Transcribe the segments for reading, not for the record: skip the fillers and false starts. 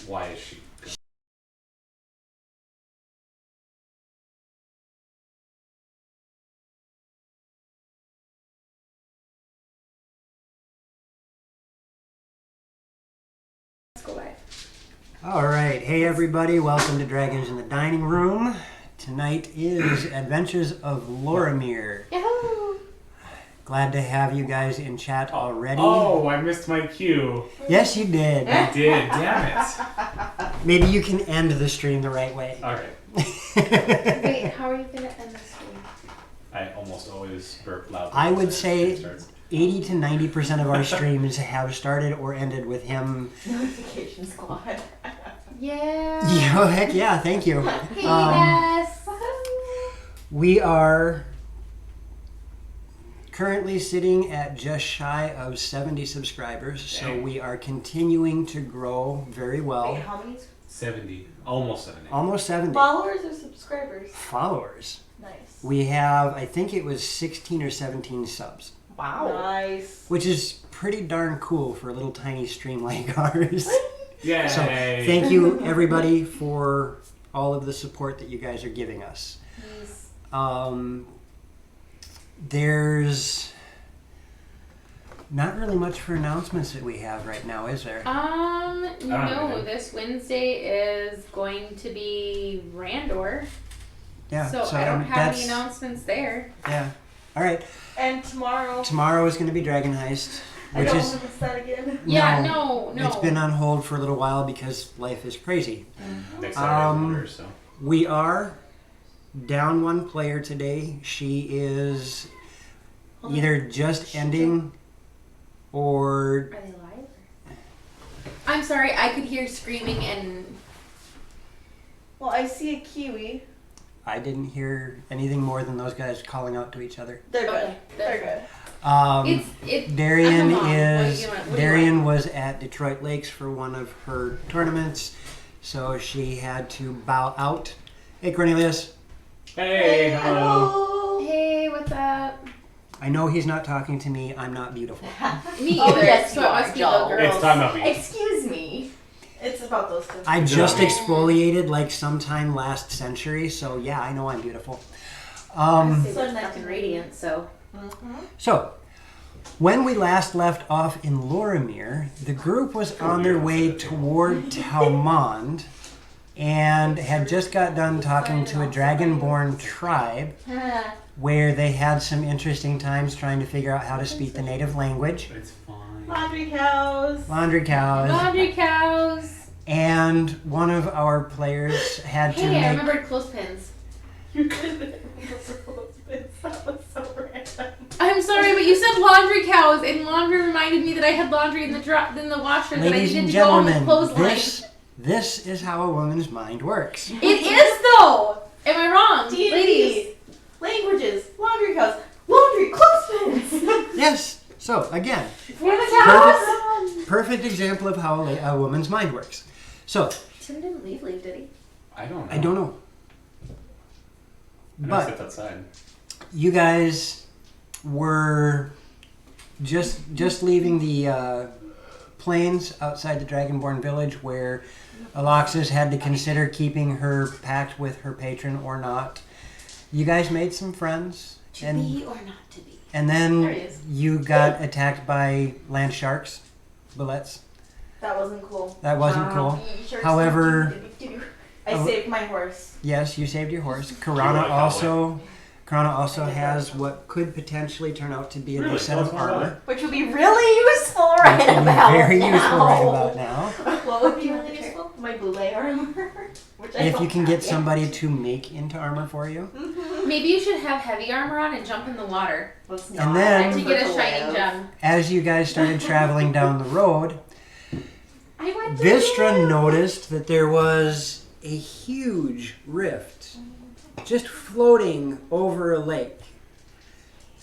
Why is she? Let's go live. All right. Hey, everybody. Welcome to Dragons in the Dining Room. Tonight is Adventures of Loromir. Yahoo! Glad to have you guys in chat already. Oh, I missed my cue. Yes, you did. I did. Damn it. Maybe you can end the stream the right way. All right. Wait, how are you going to end this stream? I almost always burp loudly. I would as say the stream starts. 80 to 90% of our streams have started or ended with him. Notification squad. Yeah. Oh, heck yeah. Thank you. Hey, yes. We are currently sitting at just shy of 70 subscribers, so Dang. we are continuing to grow very well. Wait, how many 70. Almost 70. Almost 70 followers or subscribers? followers. Nice. We have, I think it was 16 or 17 subs, Wow. Nice. which is pretty darn cool for a little tiny stream like ours. Yay. So thank you everybody for all of the support that you guys are giving us. Yes. There's not really much for announcements that we have right now, is there? No, this Wednesday is going to be Randor. Yeah. So I don't have any that's- announcements there. Yeah. All right. And tomorrow, Tomorrow is going to be Dragon Heist, I which don't is want to miss that again. Yeah, no. It's been on hold for a little while because life is crazy. Next Saturday order, so. We are down one player today. She is either just ending or Are they live? I'm sorry, I could hear screaming and... Well, I see a kiwi. I didn't hear anything more than those guys calling out to each other. They're good. Okay, They're good. Darian I'm on. is What do you Darian want? was at Detroit Lakes for one of her tournaments, so she had to bow out. Hey Cornelius, Hey, hello. Hey, what's up? I know he's not talking to me. I'm not beautiful. Me Oh, either. yes, so you it are, must be Joel. the girls. It's time up. Excuse me. It's about those two. I just Yeah. exfoliated like sometime last century, so yeah, I know I'm beautiful. So So nice nice. and radiant, so... So, when we last left off in Loromir, the group was on their way toward Talmond and had just got done talking to a dragonborn tribe where they had some interesting times trying to figure out how to speak the native language. It's fine. Laundry cows. Laundry cows. Laundry cows. And one of our players had to Hey, I make... remembered clothespins. You couldn't remember those bits. That was so random. I'm sorry, but you said laundry cows, and laundry reminded me that I had laundry in the washer that I Ladies needed and to go on the gentlemen, clothesline. this is how a woman's mind works. It is though. Am I wrong, D&D. ladies? Languages. Laundry cows. Laundry clothespins. Yes. So, again, We're the cows. perfect example of how a woman's mind works. So, Tim didn't leave, did he? I don't know. I don't know. I But sit outside. you guys were just leaving the plains outside the Dragonborn village where Alexis had to consider keeping her pact with her patron or not. You guys made some friends. To be or not to be? And There then he is. you got attacked by land sharks, bullets. That wasn't cool. That wasn't cool. Sharks However- I saved my horse. Yes, you saved your horse. You're Karana like also has what could potentially turn out to be a new Really? set of Tell us more about armor. Which would be really useful right Which would be about very now. useful right about now. What would be really useful? My boulet armor. Which I If don't you can have get yet. somebody to make into armor for you. Maybe you should have heavy armor on and jump in the water Let's And not. then- to get a shining gem. As you guys started traveling down the road, I went to Vistra noticed that there was a huge rift just floating over a lake.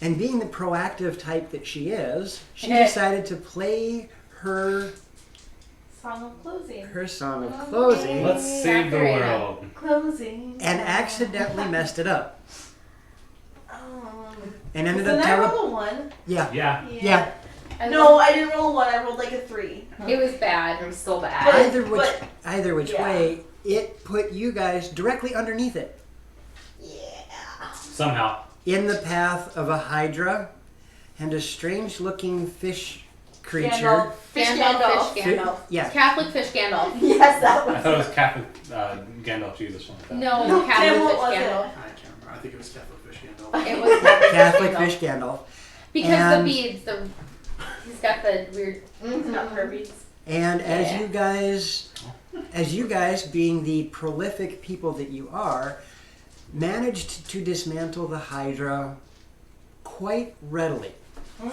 And being the proactive type that she is, she decided to play her Song of closing. song of closing Let's save the world. Closing. and accidentally messed it up. Um, And ended so up then I telling... rolled a 1. Yeah. Yeah. Yeah. No, I didn't roll a 1. I rolled like a 3. It was bad. It was so bad. Either which yeah. way, it put you guys directly underneath it. Yeah. Somehow. In the path of a hydra and a strange-looking fish creature. Gandalf. Fish Gandalf. Fish Gandalf. Yeah. Catholic fish Gandalf. Yes, that I was thought it was Catholic Gandalf Jesus, something like that. No, No, Catholic Tim, what fish was it? Gandalf. I can't remember. I think it was Catholic Fish Gandalf. It was Catholic Gandalf. fish Gandalf. Because And- the beads, he's got the weird. not Kirby's. And as Yeah. you guys, being the prolific people that you are, managed to dismantle the Hydra quite readily.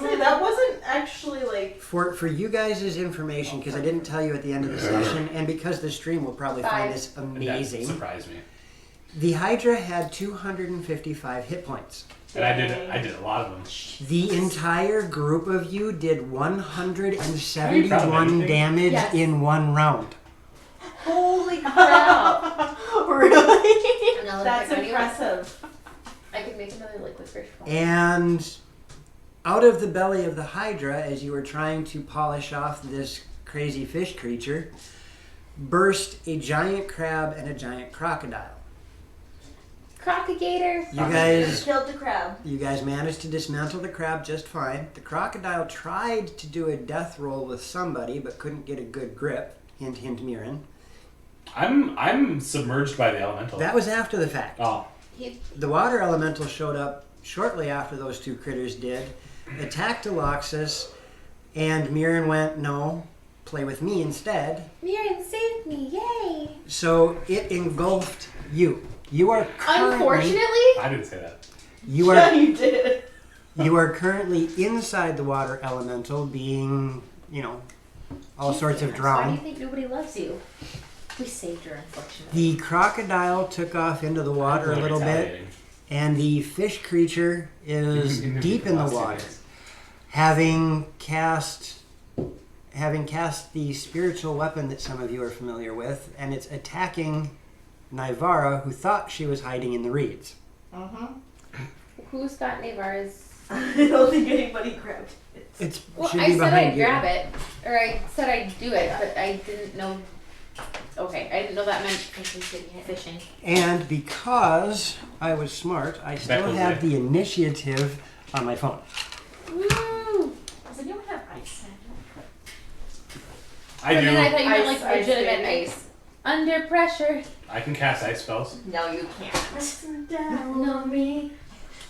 See, that wasn't actually like. For you guys' information, because I didn't tell you at the end of the session, and because the stream will probably find this That amazing, surprised me. the Hydra had 255 hit points. And I did a lot of them. The entire group of you did Are you proud of 171 anything? damage Yes. in one round. Holy crap! Really? Another That's pick on you. impressive. I could make another liquid fish ball. And out of the belly of the Hydra, as you were trying to polish off this crazy fish creature, burst a giant crab and a giant crocodile. Crocagator. Killed the crab. You guys managed to dismantle the crab just fine. The crocodile tried to do a death roll with somebody, but couldn't get a good grip. Hint, hint, Mirren. I'm submerged by the elemental. That was after the fact. Oh. The water elemental showed up shortly after those two critters did, attacked Aloxus, and Mirren went, no, play with me instead. Mirren saved me! Yay! So it engulfed you. You are currently, Unfortunately, I didn't say that. you Yeah, are you did. you are currently inside the water elemental, being, all sorts of why do you drowned. think nobody loves you? We saved her, unfortunately. The crocodile took off into the water a I'm little bit, retaliating. and the fish creature is deep in the Lost water, it. having cast the spiritual weapon that some of you are familiar with, and it's attacking Nivara, who thought she was hiding in the reeds. Who's got Navarre's? I don't think anybody grabbed it. It Well, should I be said behind I'd you. grab it, or I said I'd do it, but I didn't know. Okay, I didn't know that meant Fishing. And because I was smart, I still was have there. the initiative on my phone. Woo! Does anyone have ice? I And then I do. thought you meant like Ice legitimate baby. ice. Under pressure. I can cast ice spells. No, you can't. No me.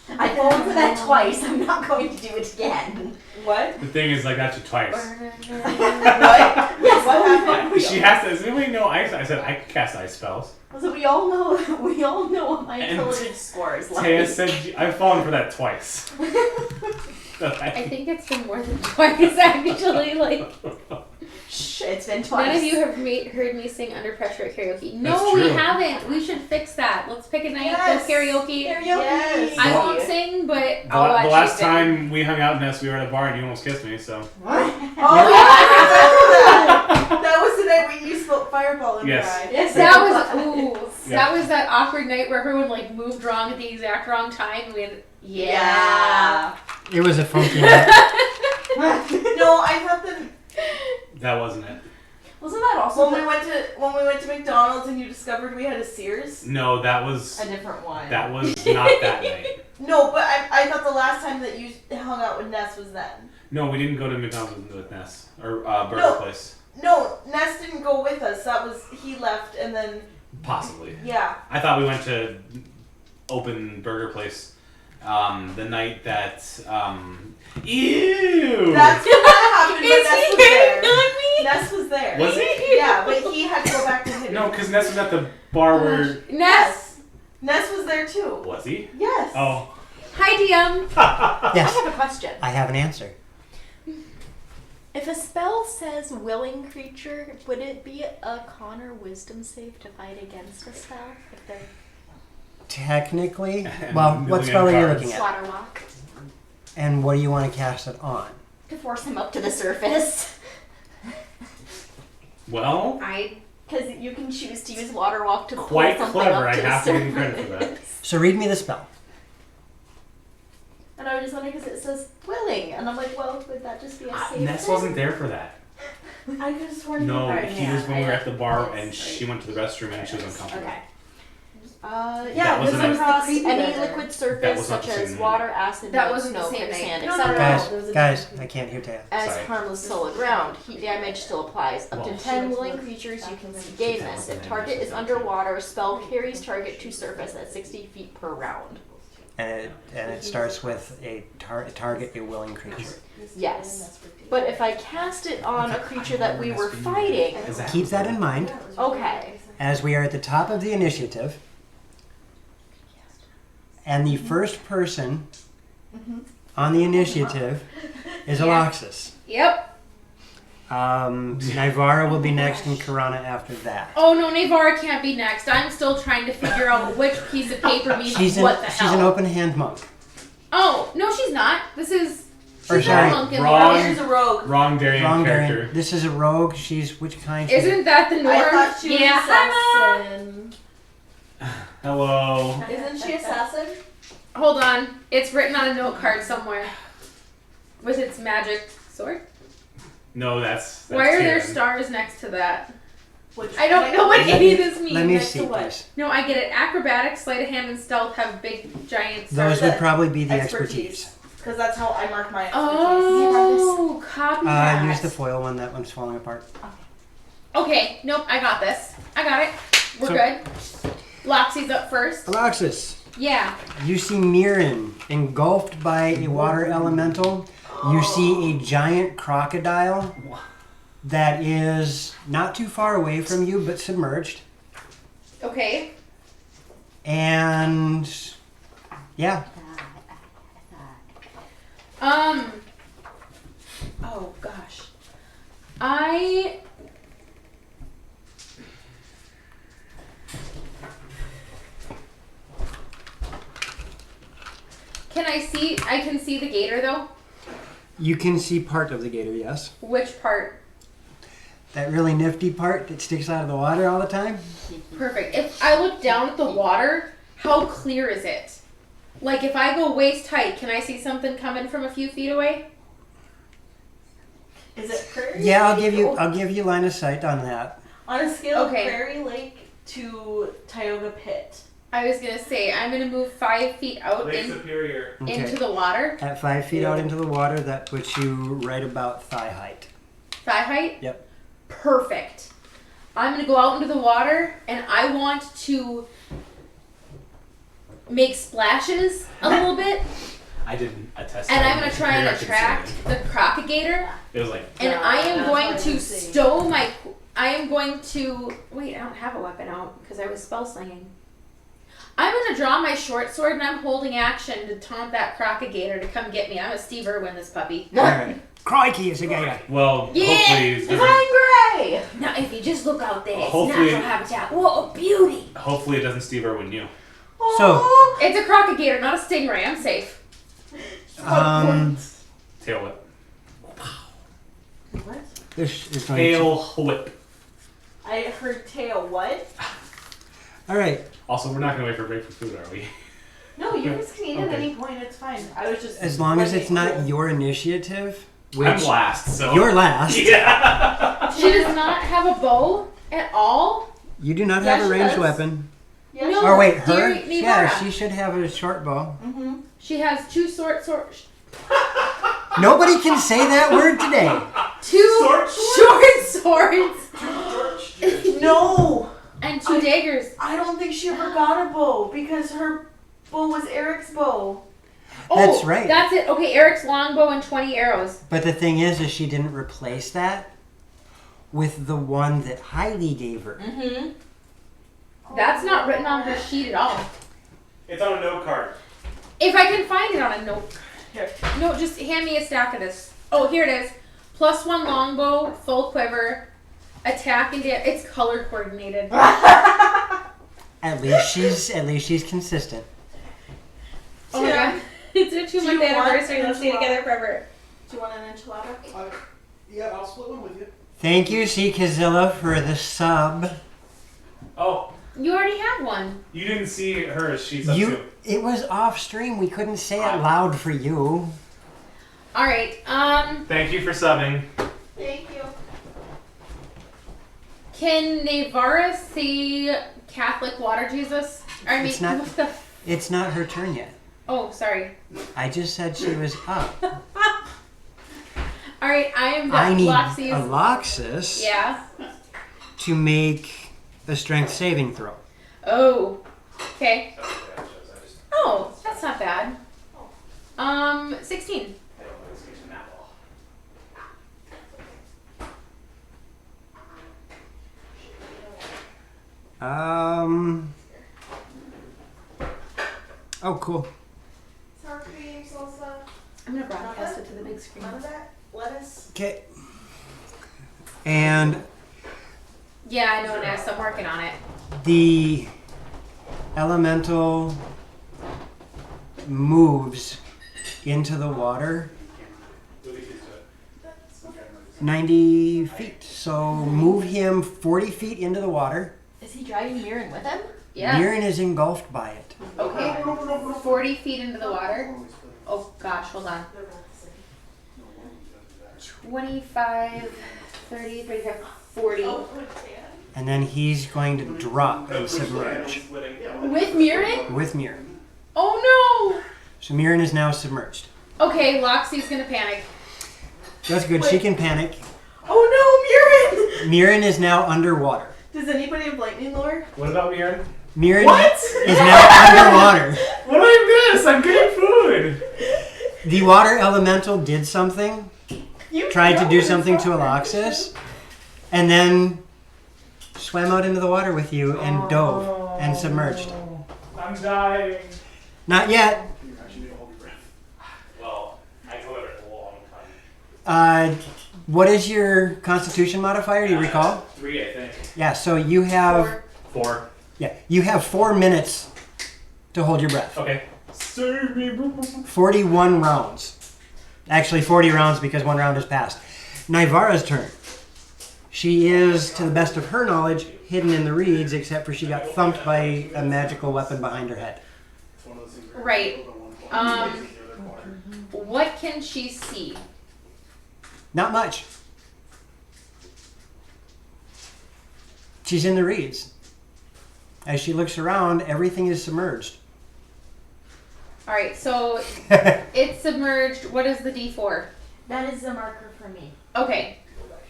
I fallen for that twice. I'm not going to do it again. What? The thing is, I got you twice. What? Yes, what happened? She has to. Does anybody know ice? I said I can cast ice spells. So we all know what my And- intelligence score is like. Taya said I've fallen for that twice. I think it's been more than twice actually. Like Shh, it's been twice. none of you have heard me sing Under Pressure at karaoke. No, That's we true. haven't. We should fix that. Let's pick a night. Yes. Go karaoke. Yes. I Well, won't sing, but The, I'll watch the last you sing. time we hung out, Ness, we were at a bar and you almost kissed me. So Oh yeah, I remember that. That was the night when you spoke fireball and Yes. cried. Yes, That was Yeah. that was that awkward night where everyone like moved wrong at the exact wrong time. We had Yeah. It was a funky night. No, I thought that that wasn't it. Wasn't that also when we went to McDonald's and you discovered we had a Sears. No, that was a different one? that was not that night. No, but I thought the last time that you hung out with Ness was then. No, we didn't go to McDonald's with Ness or Burger No. Place. No, Ness didn't go with us. That was he left and then Possibly. yeah. I thought we went to open Burger Place the night that ew. That's what happened. But Is Ness he was there. hitting on me? Ness was there. Was he? Yeah, but he had to go back to him. No, because Ness was at the bar where Ness. Ness was there too. was he? Yes. Oh. Hi, DM. I Yes, have a question. I have an answer. If a spell says willing creature, would it be a con or wisdom save to fight against a spell? If they're Technically, And well, a what million spell are you cards. looking at? Swatter walk? And what do you want to cast it on? To force him up to the surface. Well, Because you can choose to use water walk to quite pull something clever. up I to have the to give him surface. credit for that. So read me the spell. I but I was just wondering because it says willing, and I'm like, well, would that just be a safe? Ness thing? wasn't there for that. I could have sworn No, Alright, he yeah, was when we were at the bar yes, and she went to the restroom and she was uncomfortable. Okay. That Yeah, wasn't moving a- across creepy any weather. liquid That surface was not such the as same water, acid, That mud, wasn't the snow, same night. quicksand, No, etc. no, Guys, there was a guys, I can't hear Taya. As Sorry. harmless solid ground. Heat damage still applies. Up to Well, 10 willing creatures you can see gain this. If target is underwater, spell carries target to surface at 60 feet per round. And it starts with a target a willing creature. Yes. But if I cast it on a creature that we were fighting, Keep that in mind okay. as we are at the top of the initiative. And the first person on the initiative is Alexis. Yep. Nivara will be next and Karana after that. Oh no, Navara can't be next. I'm still trying to figure out which piece of paper means what the hell. She's an open hand monk. Oh no, she's not. This is. Or She's sorry, a monk in wrong. Loromir. She's a rogue. Wrong variant wrong character. variant. This is a rogue. She's which kind? Isn't that the norm? I thought she was Yeah. assassin. Hello. Isn't she assassin? Hold on. It's written on a note card somewhere. With its magic sword. No, that's Why are there Tyrion. stars next to that? Which I don't know what any of this means. Let me next see, to what? please. No, I get it. Acrobatics, sleight of hand, and stealth have big, giant Those stars. would that probably be the expertise. expertise. Because that's how I mark my expertise. Oh, copy that. Use the foil one. That one's falling apart. Okay, nope, I got this. I got it. We're So- good. Loxy's up first. Alexis, Yeah. you see Mirren engulfed by a water elemental. You see a giant crocodile that is not too far away from you but submerged. Okay. And yeah, Oh gosh. I can see the gator though. you can see part of the gator, yes. Which part? That really nifty part that sticks out of the water all the time. Perfect. If I look down at the water, how clear is it? Like if I go waist height, can I see something coming from a few feet away? Is it prairie? Yeah, lake? I'll give you line of sight on that. On a scale Okay. of Prairie Lake to Tioga Pit. I was gonna say I'm gonna move 5 feet out Lake Superior. Okay. into the water. At 5 feet out into the water, that puts you right about thigh height. Thigh height? Yep. Perfect. I'm gonna go out into the water and I want to make splashes a little bit, I didn't attest. and that. I'm gonna try and Very attract concerning. the crocagator, It was like and Yeah, I am that's going what I to was saying. stow my. I am going to wait. I don't have a weapon out because I was spell slinging. I'm gonna draw my short sword and I'm holding action to taunt that crocagator to come get me. I'm a Steve Irwin, this puppy. All right. Crikey, it's a gator. well, Yeah. hopefully it's doesn't- Fine gray! Now, if you just look out there, it's Hopefully- natural habitat. Whoa, beauty! hopefully it doesn't Steve Irwin you. So, It's a crocagator, not a stingray. I'm safe. Tail whip. What? this is going to... Tail whip. I heard tail what? All right. Also, we're not gonna wait for break for food, are we? No, you guys can eat at Okay. any point, it's fine. I was just As long as it's wondering. not your initiative, I'm which last, so you're last. Yeah. She does not have a bow at all. You do not Yeah, have a she ranged does. weapon. Yeah, No. Or wait, her? Dear Yeah, Nivara. she should have a short bow. Mm-hmm. She has two sword. Nobody can say that word today. Two short swords No! and two daggers. I don't think she ever got a bow because her bow was Eric's bow. That's right. That's it. Okay, Eric's longbow and 20 arrows. But the thing is she didn't replace that with the one that Hailey gave her. Mm-hmm. That's not written on her sheet at all. It's on a note card. If I can find it on a note. Here. No, just hand me a stack of this. Oh, here it is. +1 longbow, full quiver, attack and it's color coordinated. At least she's consistent. Oh my god. It's a 2-month Do you want anniversary and we'll stay an together forever. Do you want an enchilada? Yeah, I'll split one with you. Thank you, C. Kazilla, for the sub. Oh, You already have one. You didn't see hers. She's up You. too. It was off stream. We couldn't say it loud for you. All right. Thank you for subbing. Thank you. Can Navarra see Catholic water Jesus? I mean, It's not- what the? It's not her turn yet. Oh, sorry. I just said she was up. All right, I am I done. need Loxy is- Aloxis Yeah. to make a strength saving throw. Oh. Okay. Oh, that's not bad. 16. Oh, cool. Sour cream, salsa, I'm gonna broadcast it to the big screen. none of that, lettuce. Okay. And Yeah, I know, Ness. I'm working on it. the elemental moves into the water 90 feet. So move him 40 feet into the water. Is he dragging Mirren with him? Yeah. Mirren is engulfed by it. Okay. 40 feet into the water. Oh gosh, hold on. 25, 30, 35, 40. And then he's going to drop and submerge With Mirren? with Mirren. Oh So Mirren is now submerged. no! Okay, Loxy's gonna panic. That's good. She can panic. Oh no, Mirren! Mirren is now underwater. Does anybody have lightning lore? What about Mirren? Mirren What? is now underwater. What do I miss? I'm getting food. The water elemental did something, You tried to know do it's something to fine. Aloxis, and then swam out into the water with you and dove and submerged. I'm dying. Not yet. You actually need to hold your breath. Well, I go over a long time. What is your constitution modifier? Do you recall? 3, I think. Yeah, so you have 4. you have 4 minutes to hold your breath. Okay. Save me. 41 rounds. Actually 40 rounds because one round has passed. Naivara's turn. She is, to the best of her knowledge, hidden in the reeds, except for she got thumped by a magical weapon behind her head. It's one of those things where Right. you hold on one corner, Um, the other corner. What can she see? Not much. She's in the reeds. As she looks around, everything is submerged. All right, so it's submerged. What is the D4? That is the marker for me. Okay.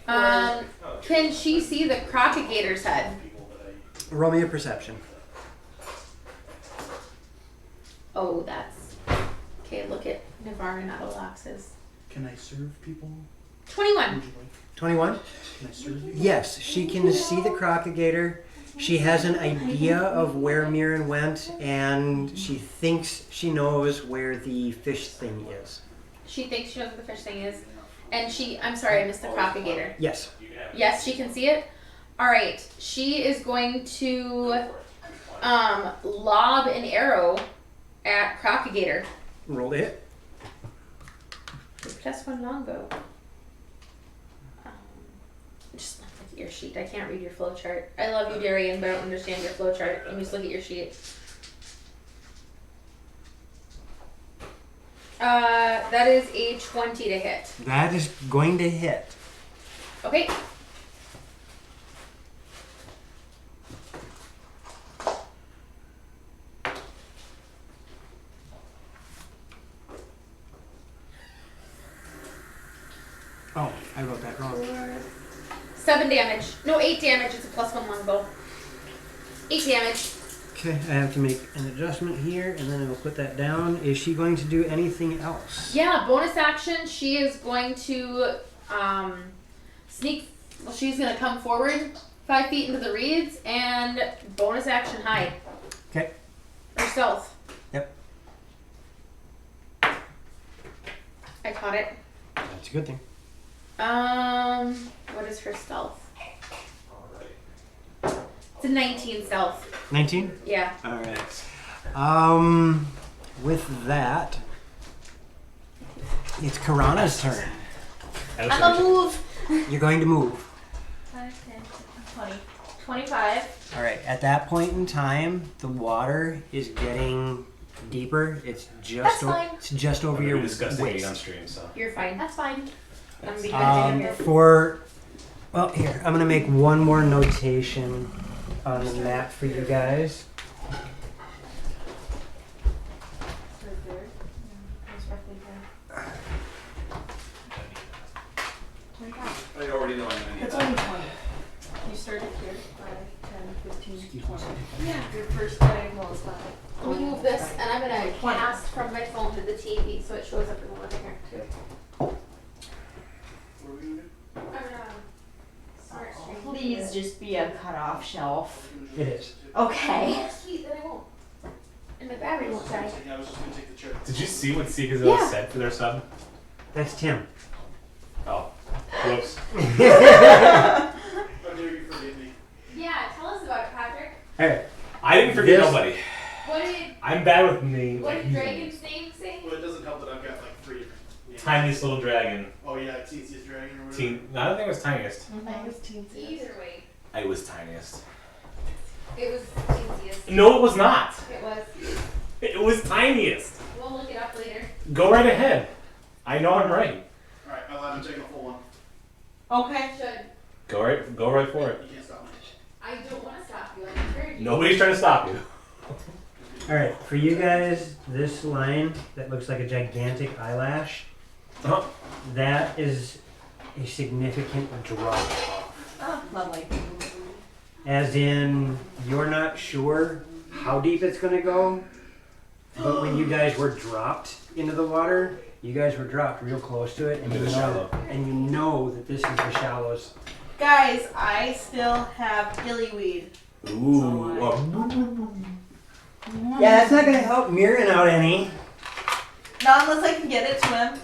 Can she see the crocagator's head? Roll me a perception. Oh, that's okay. Look at Navarra and Aloxis. Can I serve people? 21. Would you like? 21? Can I serve you? Yes, she can see the crocagator. She has an idea of where Mirren went, and she thinks she knows where the fish thing is. She thinks she knows what the fish thing is, and I'm sorry, I missed the crocagator. Yes. Yes, she can see it. All right, she is going to lob an arrow at crocagator. Roll it. Plus 1 longbow. Just look at your sheet. I can't read your flow chart. I love you, Darian, but I don't understand your flow chart. Let me just look at your sheet. That is a 20 to hit. That is going to hit. Okay. Oh, I wrote that wrong. 7 damage. No, 8 damage. It's a plus 1 longbow. 8 damage. Okay, I have to make an adjustment here, and then I will put that down. Is she going to do anything else? Yeah, bonus action. She is going to sneak. Well, she's going to come forward 5 feet into the reeds and bonus action hide. Okay. Or stealth. Yep. I caught it. That's a good thing. What is her stealth? It's a 19 stealth. 19? Yeah. Alright. With that, it's Karana's turn. I'm a move. You're going to move. 5, 10, 20. 25. All right. At that point in time, the water is getting deeper. It's just That's fine. it's just over We're your gonna be discussing it on waist. stream, so. You're fine. That's fine. I'm gonna be good here. Well, here I'm gonna make one more notation on the map for you guys. I already know I'm gonna It's only 20. You started here, 5, 10, 15, 20. Yeah. Your first diagonal is 5. Let me move this, and I'm gonna cast from my phone to the TV so it shows up in the living room too. What are we gonna do? I'm gonna smart stream. Please just be a cutoff shelf. It is. Okay. Sweet, then I won't. And my battery won't die. Yeah, I was just gonna take the chair. Did you see what Seekazilla Yeah. said for their sub? That's Tim. Oh. Whoops. How dare you forget me? Yeah, tell us about it, Patrick. All right. I didn't forget This- nobody. What did I'm bad with names. what did Dragon's name say? Well, it doesn't help that I've got like 3 different names. Tiniest little dragon. Oh yeah, Teensiest Dragon or whatever. I don't think it was tiniest. Mine was teensy. Either way, I was tiniest. it was easiest. No, it was not. It was. It was tiniest. We'll look it up later. Go right ahead. I know I'm right. Alright, I'll have to take a full one. Okay. Should. Go right for it. You can't stop me. I don't want to stop you. I encourage you. Nobody's trying to stop you. All right. For you guys, this line that looks like a gigantic eyelash, Uh-huh. that is a significant drop. Oh, lovely. As in, you're not sure how deep it's going to go, but when you guys were dropped into the water, you guys were dropped real close to it, and Into the shallow. and you know that this is the shallows. Guys, I still have gillyweed. Ooh. Yeah, that's not going to help Mirren out any. Not unless I can get it to him,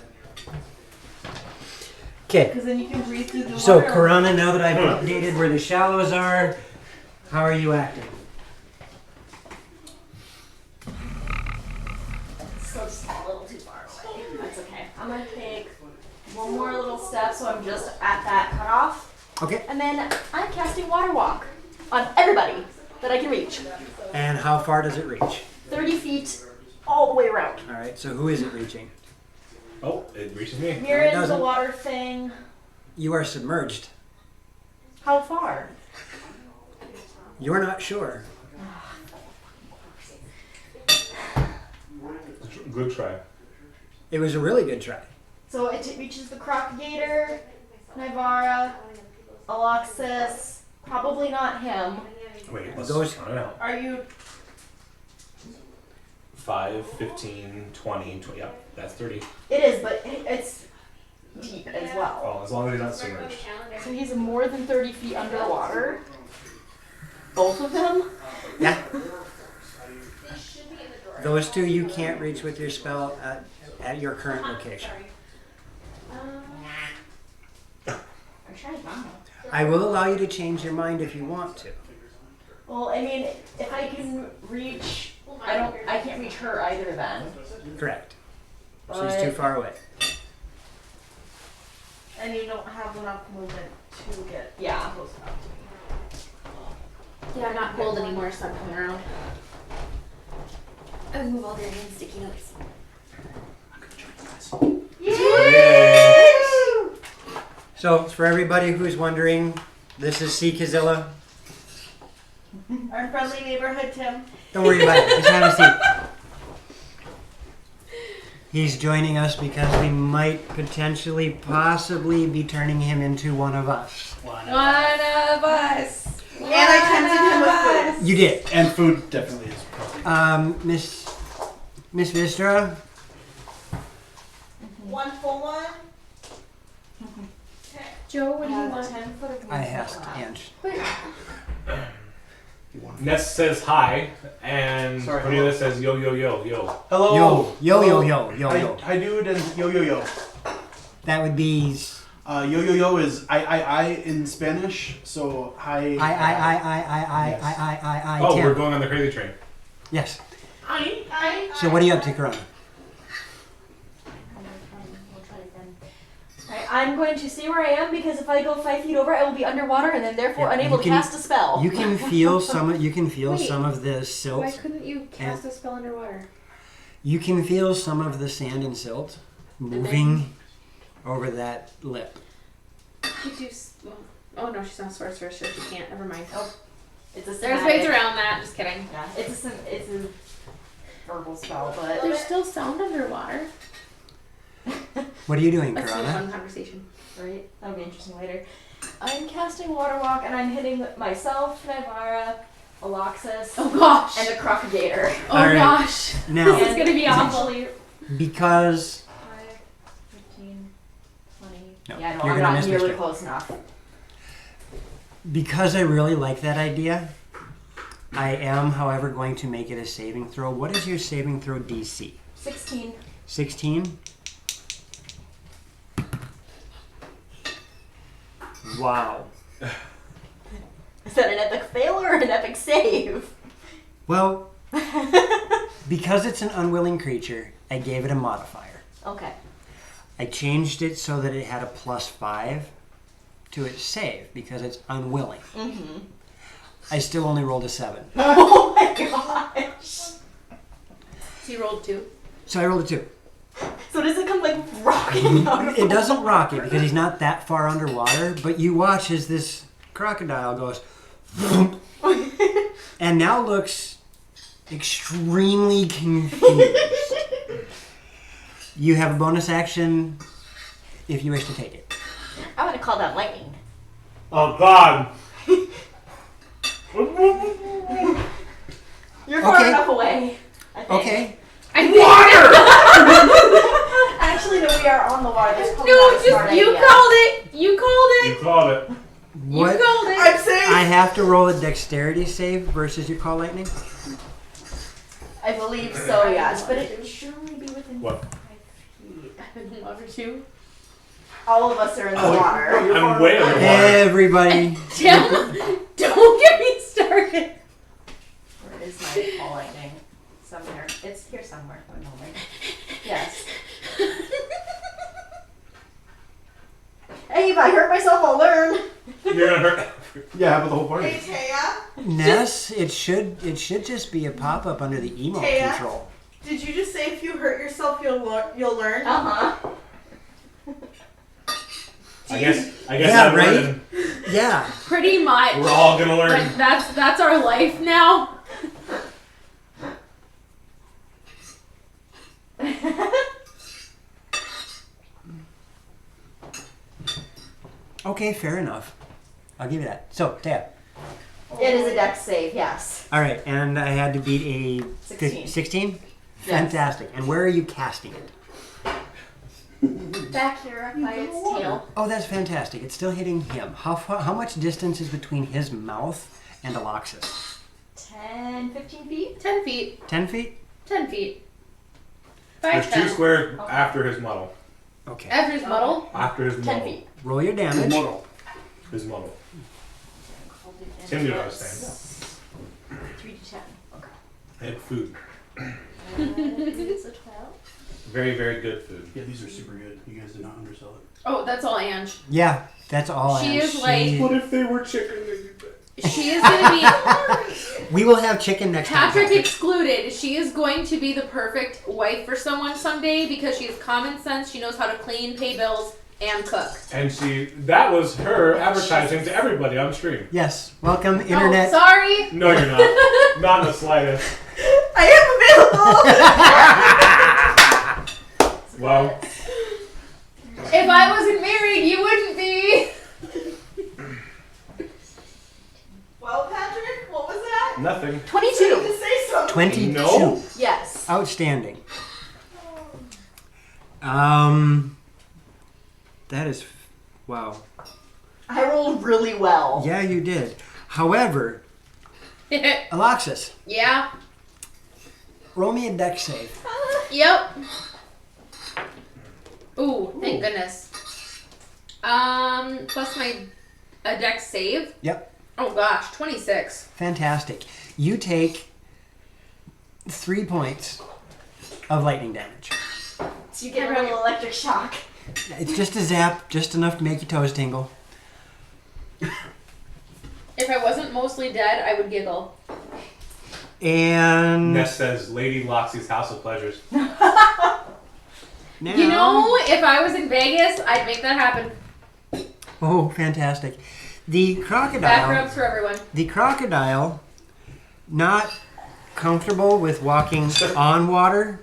Okay, because then you can breathe through the so water. Karana, now that I've updated where the shallows are, how are you acting? Still just a little too far away. That's okay. I'm gonna take one more little step so I'm just at that cutoff. Okay. And then I'm casting Water Walk on everybody that I can reach. And how far does it reach? 30 feet all the way around. All right, so who is it reaching? Oh, it reaches me. Mirror into the doesn't. water thing. You are submerged. How far? You're not sure. Good try. It was a really good try. So it reaches the Crocagator, Nivara, Aloxus. Probably not him. Wait, let's Those- count it out. Are you? 5, 15, 20, 20. Yep, that's 30. It is, but it's deep as well. Oh, as long as he's not Mark on the submerged. calendar. So he's more than 30 feet underwater. Both of them? Yeah. They should be in the drawer. Those two you can't reach with your spell at your current location. Sorry. I'm trying now. I will allow you to change your mind if you want to. Well, I mean, if I can reach, I can't reach her either then. Correct. She's But- too far away. And you don't have enough movement to get Yeah. close enough to me. Yeah, I'm not cold anymore, so I'm coming around. I move all their hand sticky notes. So, for everybody who's wondering, this is Syrinscape. Our friendly neighborhood Tim. Don't worry about it. Just have a seat. He's joining us because we might potentially, possibly be turning him into one of us. One of us. And I tempted him with food. You did. And food definitely is probably. Miss Vistra, One full one. Joe, what do you Have want? 10 foot of I movement asked left. Ange. Ness says hi, and Sorry, Cornelia hello. says yo, yo, yo, yo. Hello. Yo, yo, yo, yo, Hi, yo. hi dude, and yo yo yo. That would be Yo yo yo is I in Spanish, so hi. I, Oh, Tim. we're going on the crazy train. Yes. I. So what are you up to, Corona? We'll try again. Alright, I'm going to stay where I am because if I go 5 feet over, I will be underwater and then therefore Yeah, unable to cast a spell. You can feel some of Wait, some of the Why silt. couldn't you cast a spell underwater? You can feel some of the sand and silt moving over that lip. Could you? Oh no, she's not a sorcerer, so she can't. Never mind. Oh, it's a There's somatic. ways around that. Just kidding. Yeah, it's a verbal spell, but There's still sound underwater. What are you doing, Let's do a Karana? fun conversation. right, that'll be interesting later. I'm casting Water Walk and I'm hitting myself, Nivara, Aloxus, Oh gosh. and a Crocagator. Oh All right. gosh. Now, This is gonna be awful. Actually, because 5, 15, 20. No, Yeah, no, you're I'm gonna not miss nearly this close enough. I really like that idea, I am, however, going to make it a saving throw. What is your saving throw DC? 16. 16? Wow. Is that an epic fail or an epic save? Well, because it's an unwilling creature, I gave it a modifier. Okay. I changed it so that it had a +5 to its save because it's unwilling. Mm-hmm. I still only rolled a 7. Oh my gosh. So you rolled 2. So I rolled a 2. So does it come like rocking out of It doesn't rock it because he's not that far underwater, but you watch as this crocodile goes and now looks extremely confused. You have a bonus action if you wish to take it. I'm gonna call that lightning. Oh God! You're far Okay. enough away. I think. Okay. Actually, no, we are on the water. That's probably No, not a just smart you idea. called it. You called You it. called it. What? You called it. I'm saying. I have to roll a dexterity save versus your call lightning? I believe so, yes. But it should only be within What? 5 feet. I love her too. All of us are in the Oh, water. I'm way underwater. Everybody. Tim, don't get me started. Where is my call lightning? Somewhere. It's here somewhere. One moment. Yes. Hey, if I hurt myself, I'll learn. You're gonna hurt. Yeah, but the whole party. Hey Taya, Ness, it should just be a pop-up under the emote Taya? control. did you just say if you hurt yourself you'll learn? Uh-huh. I guess Yeah, I'm right? learning. Yeah. Pretty much. We're all gonna learn. Like, that's our life now. Okay, fair enough. I'll give you that. So, Tab. It is a dex save, yes. All right, and I had to beat a 16. 16? Yes. Fantastic. And where are you casting it? Back here by its tail. Oh, that's fantastic. It's still hitting him. How much distance is between his mouth and Aloxus? 10, 15 feet? 10 feet. 10 feet? 10 feet. There's 5, 2 10. squares after his model. Okay. After his muddle. After his 10 model. feet. Roll your damage. His model. Tim knew what I was saying. 3 to 10. Okay. And food. It's a 12. Very, very good food. Yeah, these are super good. You guys did not undersell it. Oh, that's all Ange. Yeah, that's all. She I am. is like- What if they were chicken? She is gonna be We will have chicken next time. Patrick excluded. She is going to be the perfect wife for someone someday because she has common sense. She knows how to clean, pay bills, and cook. And that was her advertising to everybody on stream. Yes. Welcome, Internet. Oh, sorry. No, you're not. Not in the slightest. I am available! Well, If I wasn't married, you wouldn't be. Well, Patrick, what was that? nothing. 22. To say something. 22. No. Yes. Outstanding. That is, wow. I rolled really well. Yeah, you did. However, Aloxus, Yeah. roll me a dex save. Yep. Ooh, thank goodness. Plus a dex save. Yep. Oh gosh, 26. Fantastic. You take 3 points of lightning damage. So you get a little electric shock. It's just a zap, just enough to make your toes tingle. If I wasn't mostly dead, I would giggle. And Ness says Lady Loxy's House of Pleasures. now, You know, if I was in Vegas, I'd make that happen. oh, fantastic! The Back crocodile. rubs for everyone. The crocodile, not comfortable with walking on water,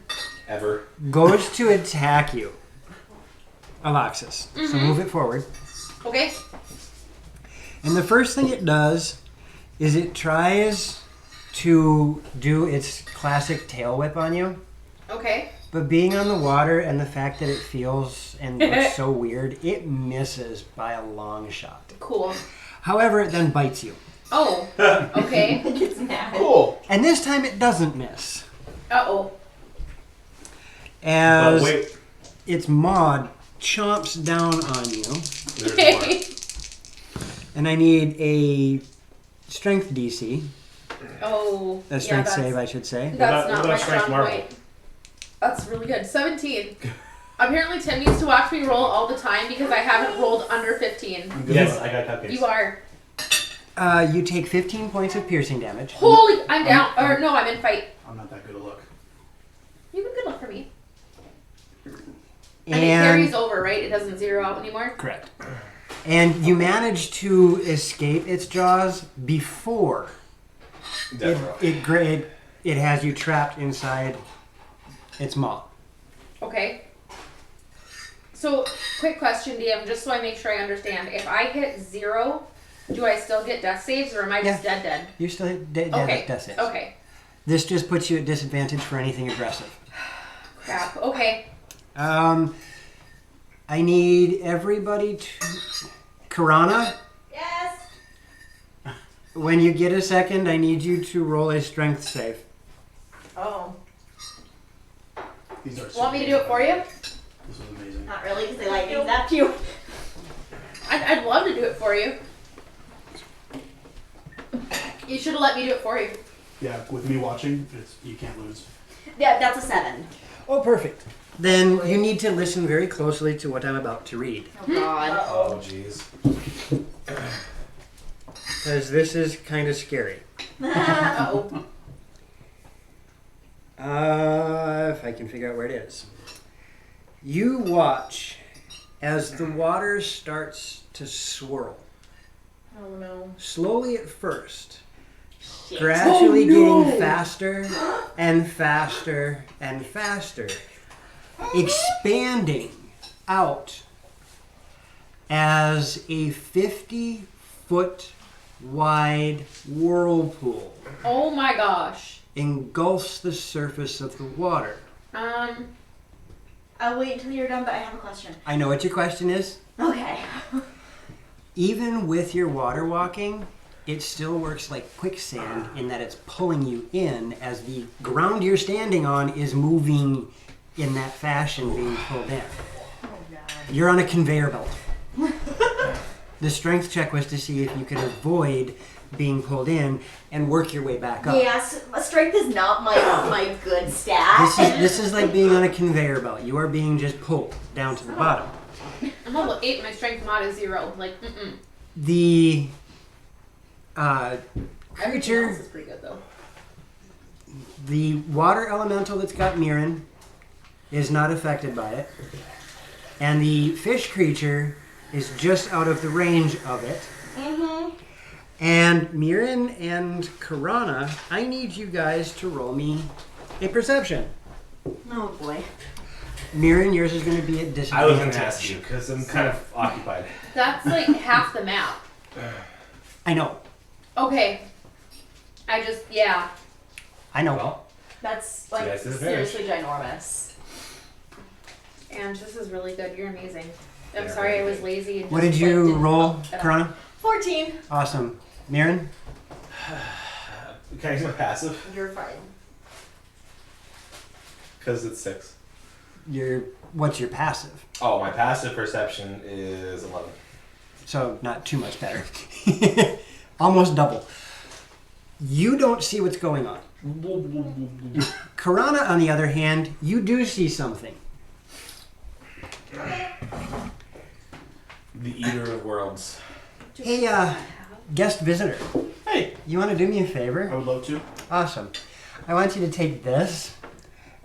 Ever. goes to attack you. Alexis. So move it forward. Okay. And the first thing it does is it tries to do its classic tail whip on you. Okay. But being on the water and the fact that it feels and looks so weird, it misses by a long shot. Cool. However, it then bites you. Oh. Okay. Gets mad. Cool. And this time it doesn't miss. Uh-oh. But As wait, its maw chomps down on you. there's more. And I need a strength DC. Oh. A strength yeah, save, I should say. That's What not about my strength strong marble? point. That's really good. 17. Apparently Tim needs to watch me roll all the time because I haven't rolled under 15. I'm good. Yes, I got cupcakes. You are. You take 15 points of piercing damage. Holy, I'm down. Or no, I'm in fight. I'm not that good a look. You have a good luck for me. And it carries over, right? It doesn't zero out anymore? Correct. And you manage to escape its jaws before Definitely. it has you trapped inside its maw. Okay. So, quick question, DM, just so I make sure I understand. If I hit 0, do I still get death saves, or am I just dead? You're still dead Okay. death saves. Okay. This just puts you at disadvantage for anything aggressive. Crap. Okay. I need everybody to... Karana, Yes. when you get a second, I need you to roll a strength save. Oh, These are Want me to do it for you? This is amazing. not really, because they lightning zapped you. I'd love to do it for you. You should have let me do it for you. Yeah, with me watching, you can't lose. Yeah, that's a 7. Oh, perfect. Then you need to listen very closely to what I'm about to read. Oh God. Oh, jeez. Because this is kind of scary. Uh-oh. If I can figure out where it is. You watch as the water starts to swirl. Oh no. Slowly at first, Shit. gradually getting faster and faster and faster, expanding out as a 50-foot wide whirlpool Oh my gosh. engulfs the surface of the water. I'll wait until you're done, but I have a question. I know what your question is. Okay. Even with your water walking, it still works like quicksand in that it's pulling you in as the ground you're standing on is moving in that fashion, being pulled in. Oh God. You're on a conveyor belt. The strength check was to see if you could avoid being pulled in and work your way back up. Yes, strength is not my good stat. This is like being on a conveyor belt. You are being just pulled down to the bottom. I'm level 8, my strength mod is 0. Like, The Everything creature, else is pretty good, though. the water elemental that's got Mirren is not affected by it. And the fish creature is just out of the range of it. Mm-hmm. And Mirren and Karana, I need you guys to roll me a perception. Oh boy. Mirren, yours is going to be at I disadvantage. was going to ask you because I'm kind of occupied. That's like half the map. I know. Okay. Yeah. I know. Well, That's you like guys did it finish. seriously ginormous. And this is really good. You're amazing. I'm They're sorry I really was good. lazy. And What just, did you didn't roll, help at all. Karana? 14. Awesome. Mirren? Can I use my passive? You're fine. Because it's 6. What's your passive? Oh, my passive perception is 11. So not too much better. Almost double. You don't see what's going on. Karana, on the other hand, you do see something. The Eater of Worlds. Hey, guest visitor. Hey, You want to do me a I favor? would love to. Awesome. I want you to take this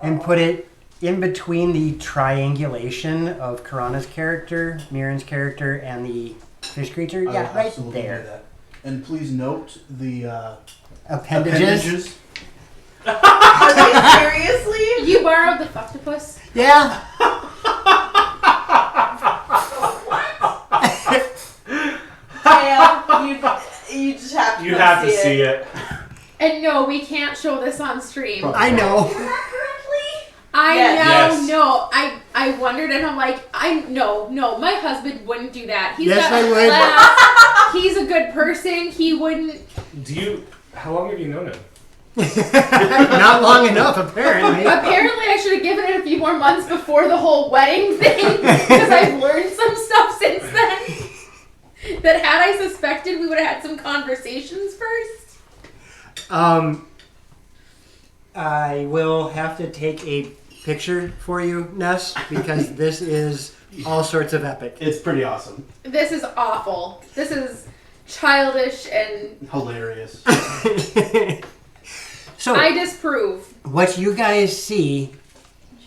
and put it in between the triangulation of Karana's character, Miran's character, and the fish creature. I will Yeah, right absolutely do there. that. And please note the Appendages. Are they seriously? You borrowed the fucktopus? Yeah. Kale, you just have to You go have to see see it. And no, we can't show this on stream. I know. I Yes. know. I wondered, and I'm like, no, my husband wouldn't do that. He's Yes, got I would. class. He's a good person. He wouldn't. How long have you known him? Not long enough, apparently. Apparently, I should have given it a few more months before the whole wedding thing, because I've learned some stuff since then. That had I suspected, we would have had some conversations first. I will have to take a picture for you, Ness, because this is all sorts of epic. It's pretty awesome. This is awful. This is childish, and Hilarious. So, I disapprove. what you guys see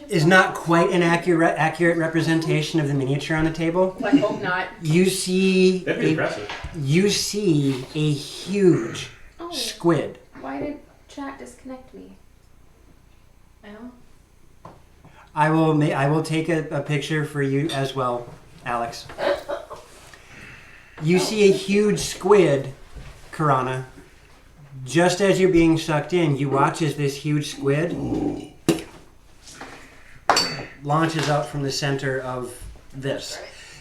is not quite an accurate representation of the miniature on the table. I hope not. You see That'd be impressive. you see a huge Oh, squid. why did chat disconnect me? I know. I will take a picture for you as well, Alex. You see a huge squid, Karana. Just as you're being sucked in, you watch as this huge squid launches out from the center of this.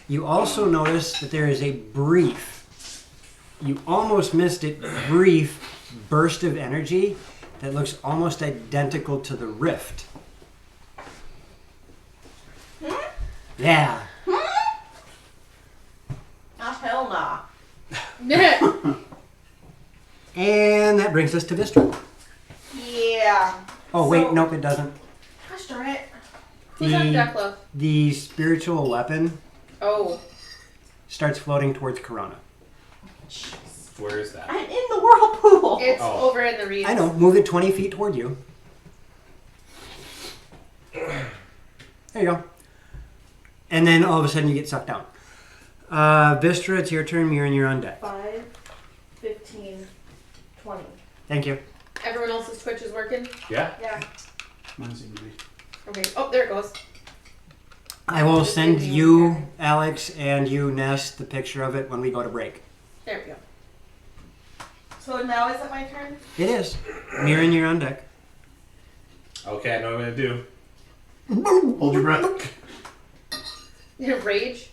You also notice that there is a brief, you almost missed it, brief burst of energy that looks almost identical to the rift. Yeah. Oh, hell nah. And that brings us to Vistra. Yeah. Oh, wait, So- nope, it doesn't. Gosh darn it. Who's on deck, love? The spiritual weapon Oh. starts floating towards Karana. Where is that? I'm in the whirlpool. It's Oh. over in the reeds. I know, move it 20 feet toward you. There you go. And then all of a sudden you get sucked down. Vistra, it's your turn. Miran, you're on deck. 5, 15, 20. Thank you. Everyone else's Twitch is working? Yeah? Yeah. Mine seemed to be. Okay. Oh, there it goes. I will send you, Alex, and you, Ness, the picture of it when we go to break. There we go. So now is it my turn? It is. Miran, you're on deck. Okay, I know what I'm gonna do. Hold your breath. Rage?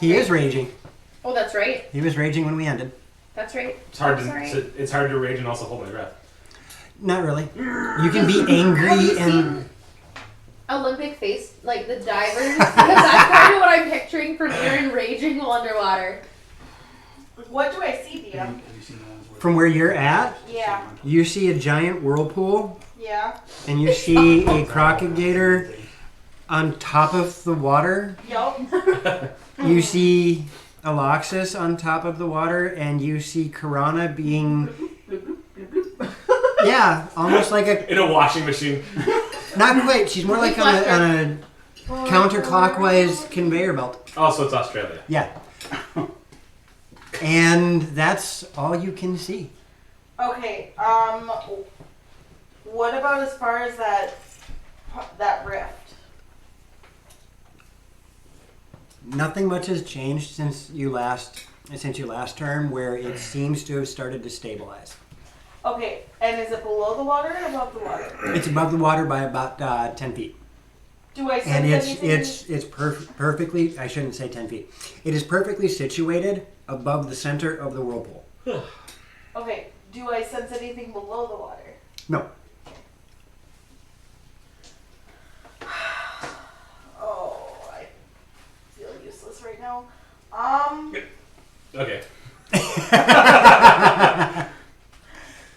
He is raging. Oh, that's right. He was raging when we ended. That's right. It's hard I'm sorry. it's hard to rage and also hold my breath. Not really. You can be angry Have you and... seen Olympic face, like the divers? Because that's kind of what I'm picturing for Miran raging while underwater. What do I see, Dia? Have you seen the ones where- From where you're at, Yeah. you see a giant whirlpool, Yeah. and you see a crocodile on top of the water. Yup. You see Aloxus on top of the water, and you see Karana being... Yeah, almost like a... In a washing machine. Not quite. She's more like on a counterclockwise conveyor belt. Oh, so it's Australia. Yeah. And that's all you can see. Okay. What about as far as that rift? Nothing much has changed since you last term, where it seems to have started to stabilize. Okay. And is it below the water or above the water? It's above the water by about 10 feet. Do I And sense anything? it's perfectly, I shouldn't say 10 feet. It is perfectly situated above the center of the whirlpool. Okay. Do I sense anything below the water? No. Oh, I feel useless right now. Okay.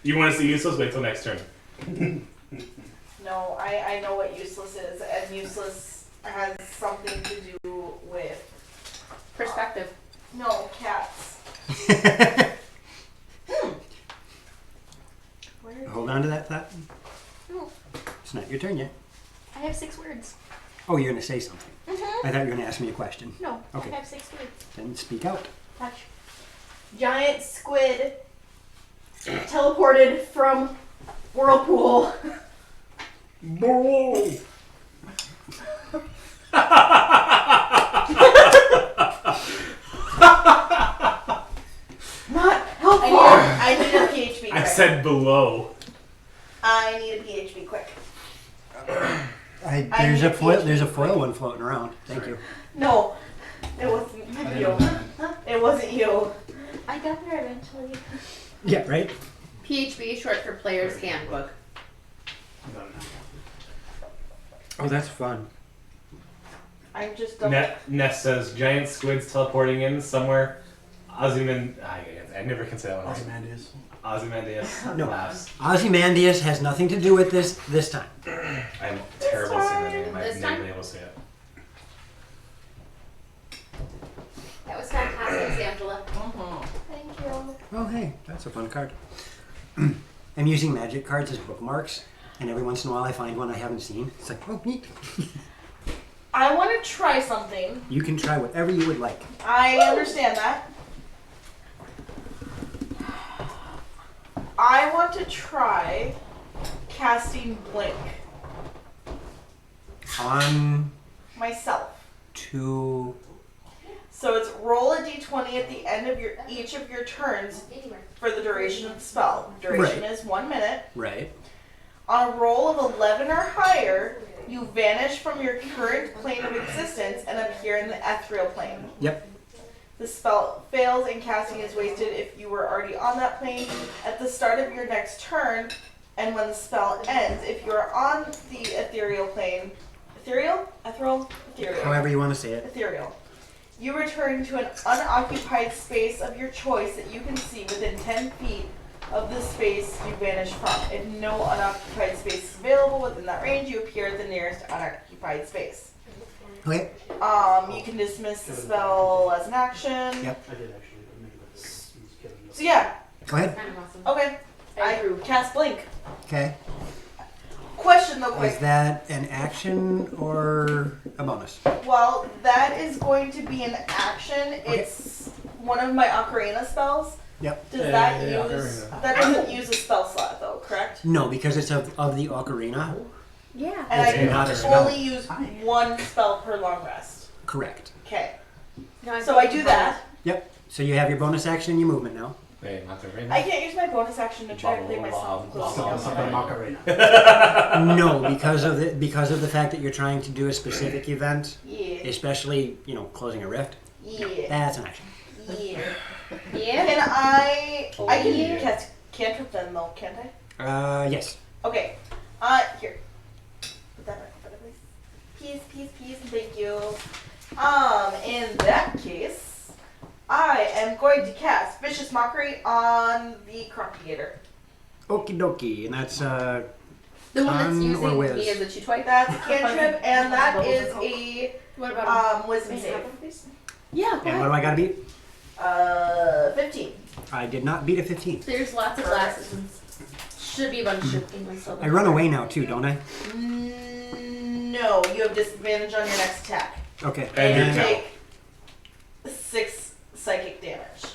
You want to see useless? Wait till next turn. No, I know what useless is, and useless has something to do with Perspective. Hold on to that thought. No, It's not your turn yet. I have 6 words. Oh, you're going to say something. Mm-hmm. I thought you were going to ask me a question. No, Okay. I have 6 words. Then speak out. Touch. Giant squid teleported from whirlpool. Not helpful. I need a PHP quick. I said below. I need a PHP quick. There's a foil one floating around. Thank you. No, it wasn't you. It wasn't you. I got there eventually. Yeah, right? PHB, short for Player's Handbook. Oh, that's fun. I'm just Ness says giant squids teleporting in somewhere. I never can say that one. Ozymandias. Ozymandias No. laughs. Ozymandias has nothing to do with this time. I'm terrible at saying that name. This I've time? never been able to say it. That was fantastic, Angela. Thank you. Oh, hey, that's a fun card. I'm using magic cards as bookmarks, and every once in a while I find one I haven't seen. It's like, oh, neat. I want to try something. You can try whatever you would like. I understand that. I want to try casting Blink On myself. to... So it's roll a d20 at the end of each of your turns for the duration of the spell. Duration Right. is 1 minute. Right. On a roll of 11 or higher, you vanish from your current plane of existence and appear in the ethereal plane. Yep. The spell fails and casting is wasted if you were already on that plane at the start of your next turn, and when the spell ends, if you are on the ethereal plane, ethereal? Ethereal? Ethereal. However you want to say it. Ethereal. You return to an unoccupied space of your choice that you can see within 10 feet of the space you vanish from. If no unoccupied space is available within that range, you appear at the nearest unoccupied space. Okay. You can dismiss the spell as an action. Yep. I did actually. So yeah, Go ahead. Kind of awesome. okay. I cast Blink. Okay. Question though, Is quick. that an action or a bonus? Well, that is going to be an action. It's one of my Ocarina spells. Yep. Does that yeah, use... Ocarina. That doesn't use a spell slot though, correct? No, because it's of the ocarina. Yeah. And I It's can not a only spell. use one spell per long rest. Correct. Okay. No, So I do that. Yep. So you have your bonus action and your movement now. Wait, not the right I can't use my bonus action to try to play myself. No, because of the fact that you're trying to do a specific event, Yeah. especially closing a rift. Yeah. That's an action. Yeah. Yeah. Can I can Yeah. cast cantrip then though, can't I? Yes. Okay. Here. Put that back in front of me. Peace, thank you. In that case, I am going to cast Vicious Mockery on the Crocagator. Okie dokie, and that's The one that's Con or using whiz? me as a cheat That's a cantrip, and that is a What about Wisdom save. Yeah, go and what ahead. do I gotta beat? 15. I did not beat a 15. There's lots of glasses. And should be a bunch of things. So I run away now too, don't I? No, you have disadvantage on your next attack. Okay. And You your And, take 6 psychic damage.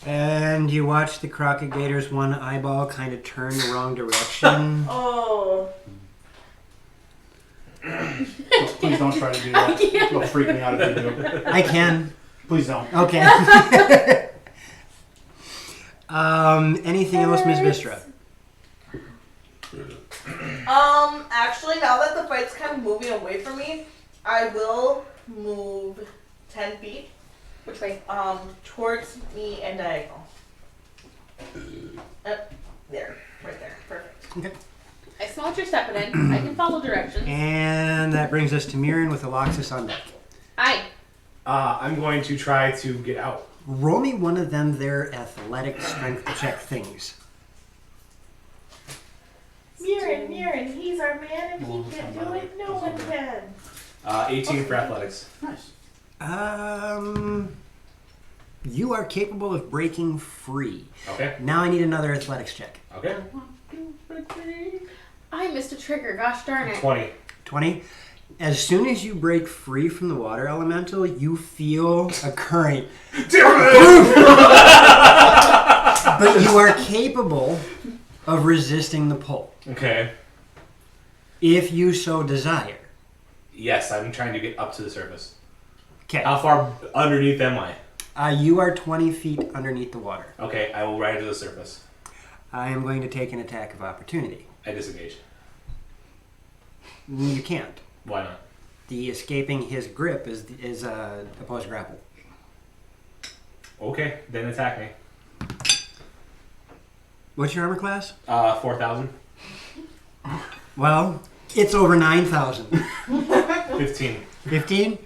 and you watch the Crocagator's one eyeball kind of turn the wrong direction. Oh. Please don't try to do that. It'll freak me out if you do. I can. Please don't. Okay. Anything else, Miss Vistra? Actually, now that the fight's kind of moving away from me, I will move 10 feet, Which way? towards me and diagonal. There. Right there. Perfect. Okay. I smell what you're stepping in. I can follow directions. And that brings us to Mirren with Aloxus on deck. Hi. I'm going to try to get out. Roll me one of them their athletic strength check things. Mirren, he's our man. If he can't do it, no one can. 18 for athletics. Nice. You are capable of breaking free. Okay. Now I need another athletics check. Okay. I missed a trigger. Gosh darn it. 20. 20. As soon as you break free from the water elemental, you feel a current. But you are capable of resisting the pull, Okay. if you so desire. Yes, I'm trying to get up to the surface. Okay. How far underneath am I? You are 20 feet underneath the water. Okay, I will ride to the surface. I am going to take an attack of opportunity. I disengage. You can't. Why not? The escaping his grip is opposed grapple. Okay, then attack me. What's your armor class? 4,000. Well, it's over 9,000. 15. 15?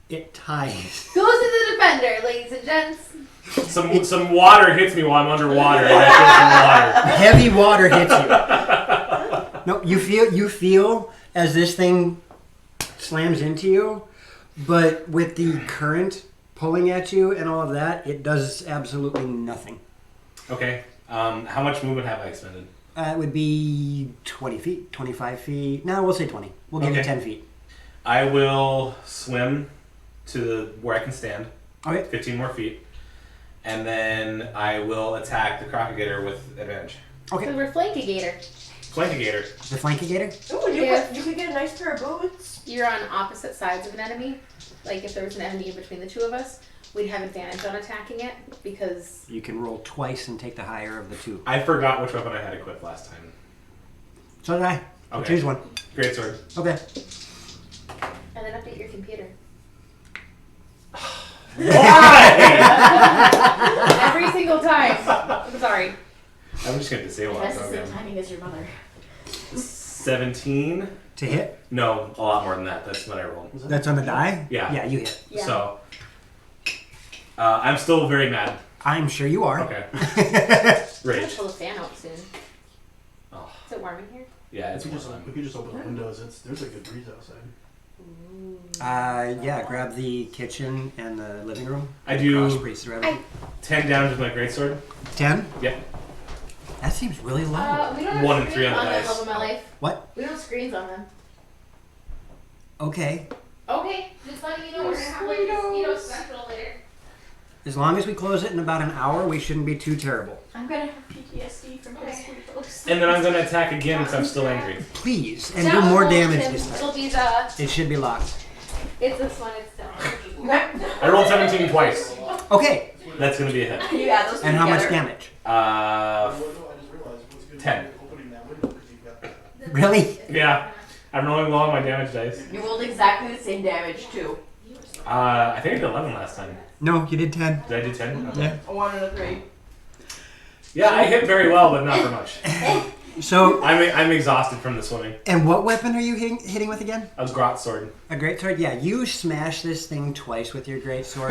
It ties. Goes to the defender, ladies and gents. Some water hits me while I'm underwater. And I feel Heavy water hits you. No, you feel as this thing slams into you, but with the current pulling at you and all of that, it does absolutely nothing. some water. Okay. How much movement have I expended? It would be 20 feet, 25 feet. No, we'll say 20. We'll give you Okay. 10 feet. I will swim to where I can stand. Okay. 15 more feet. And then I will attack the crocodiler with advantage. Because Okay. we're flankigator. Flankigator. The flankigator? Ooh, If- you could get a nice pair of boots. You're on opposite sides of an enemy. Like if there was an enemy in between the two of us, we'd have advantage on attacking it because You can roll twice and take the higher of the two. I forgot which weapon I had equipped last time. So did I. Okay. Choose one. Great sword. Okay. and then update your computer. Every single time. I'm sorry. I'm just going to disable That's it. the same Okay. timing as your mother. 17. To hit? No, a lot more than that. That's what I rolled. That's on the die? Yeah. Yeah, you hit. Yeah. So, I'm still very mad. I'm sure you are. Okay. I'm gonna Rage. pull the fan out soon. Oh. Is it warm in here? Yeah, it's We more could fun. just open the windows. There's a good breeze outside. Yeah, grab the kitchen and the living room. I do Cross priest revenue. 10 damage with my greatsword. 10? Yep. That seems really low. We don't have 1 and 3 screens on the on them, dice. love of my life. What? We don't have screens on them. Okay. Okay, just letting you know we're gonna have like mosquito central later. As long as we close it in about an hour, we shouldn't be too terrible. I'm gonna have PTSD from history, folks. And then I'm going to attack again because I'm still angry. Please, and That do more will damage Tim. this time. It'll be the. It should be locked. It's this one. It's still. I rolled 17 twice. Okay. That's going to be a hit. You add those two And how much together. damage? 10. Opening that window because you've got Really? Yeah. I'm rolling low on my damage dice. You rolled exactly the same damage too. I think I did 11 last time. No, you did 10. Did I do 10? Okay. Yeah. A 1 and a 3. Yeah, I hit very well, but not for much. So, I'm exhausted from the swimming. and what weapon are you hitting with again? A grot sword. A great sword? Yeah, you smash this thing twice with your great sword.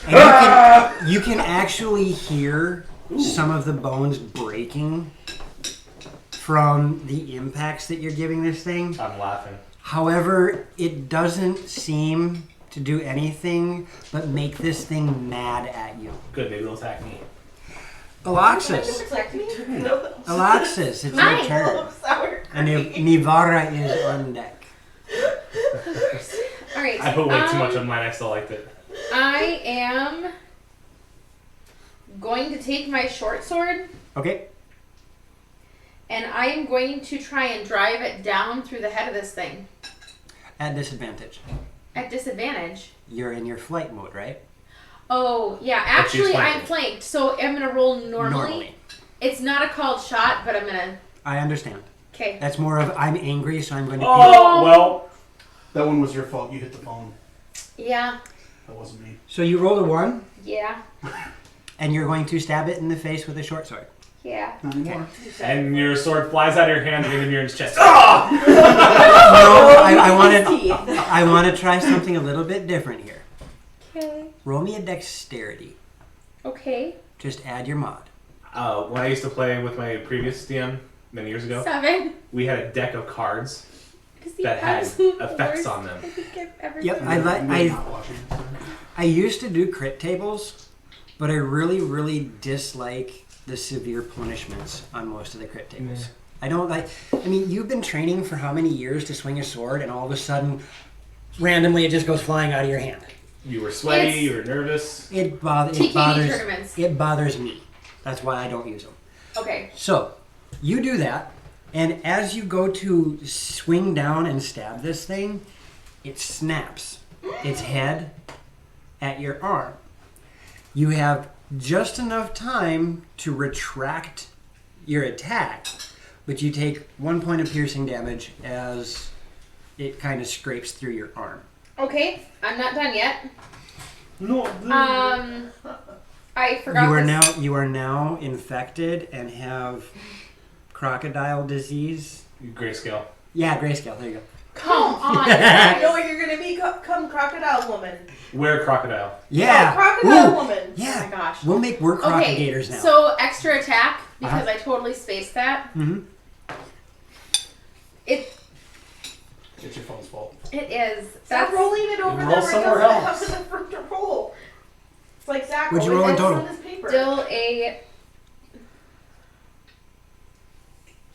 And you can actually hear some of the bones breaking from the impacts that you're giving this thing. I'm laughing. However, it doesn't seem to do anything but make this thing mad at you. Good, maybe they'll attack me. Alexis, Protect me. Alexis, it's your Hi. turn. Sour. And Nivara is on deck. Alright. I put way too much on mine, I still liked it. I am going to take my short sword Okay. and I am going to try and drive it down through the head of this thing. At disadvantage. At disadvantage. You're in your flight mode, right? Oh, yeah. But she's Actually, I'm flanking. flanked, so I'm going to roll normally. It's not a called shot, but I'm going to. I understand. Okay. That's more of I'm angry, so I'm going to. Oh, well. That one was your fault. You hit the phone. Yeah. That wasn't me. So you rolled a 1, Yeah. and you're going to stab it in the face with a short sword. Yeah. Not anymore. And your sword flies out of your hand and into your chest. Ah! No, Teeth. I want to try something a little bit different here. Okay. Roll me a dexterity. Okay. Just add your mod. When I used to play with my previous DM many years ago, 7. we had a deck of cards It's the that had absolute effects worst on them. I think I've ever Yep, seen. Not watching it. I used to do crit tables, but I really dislike the severe punishments on most of the crit tables. I don't like. I mean, you've been training for how many years to swing a sword, and all of a sudden, randomly, it just goes flying out of your hand. You were sweaty. It's- You were nervous. It TKD bothers. tournaments. It bothers me. That's why I don't use them. Okay. So, you do that, and as you go to swing down and stab this thing, it snaps its head at your arm. You have just enough time to retract your attack, but you take 1 point of piercing damage as it kind of scrapes through your arm. Okay. I'm not done yet. No. I forgot. You are now infected and have crocodile disease. Grayscale. Yeah, grayscale. There you go. Come on. I know what you're gonna be. Come crocodile woman. Wear crocodile. Yeah. No, crocodile Ooh, woman. Yeah. Oh my gosh. We'll make work Okay, crocodilators now. so extra attack because I totally spaced that. Mm-hmm. It It's your phone's fault. it is. Stop rolling it over Roll there. It somewhere doesn't else. have to the front to roll. It's like Zach. What'd you roll in total? On his paper. Still a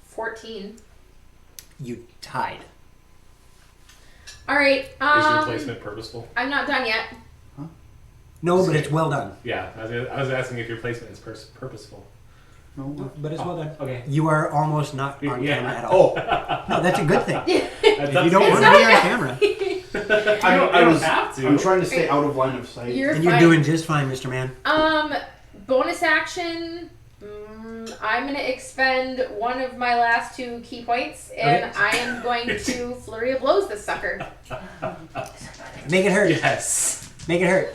14. You tied. All right. Is your placement purposeful? I'm not done yet. No, but it's well done. Yeah, I was asking if your placement is purposeful. No. But it's well done. Okay. You are almost not on Yeah. camera at all. Oh. No, that's a good thing. If You don't want to be on camera. I don't have to. I'm trying to stay out of line of sight. You're And you're fine. doing just fine, Mr. Man. Bonus action. I'm gonna expend one of my last 2 key points, and Okay. I am going to flurry of blows this sucker. Make it hurt. Yes. Make it hurt.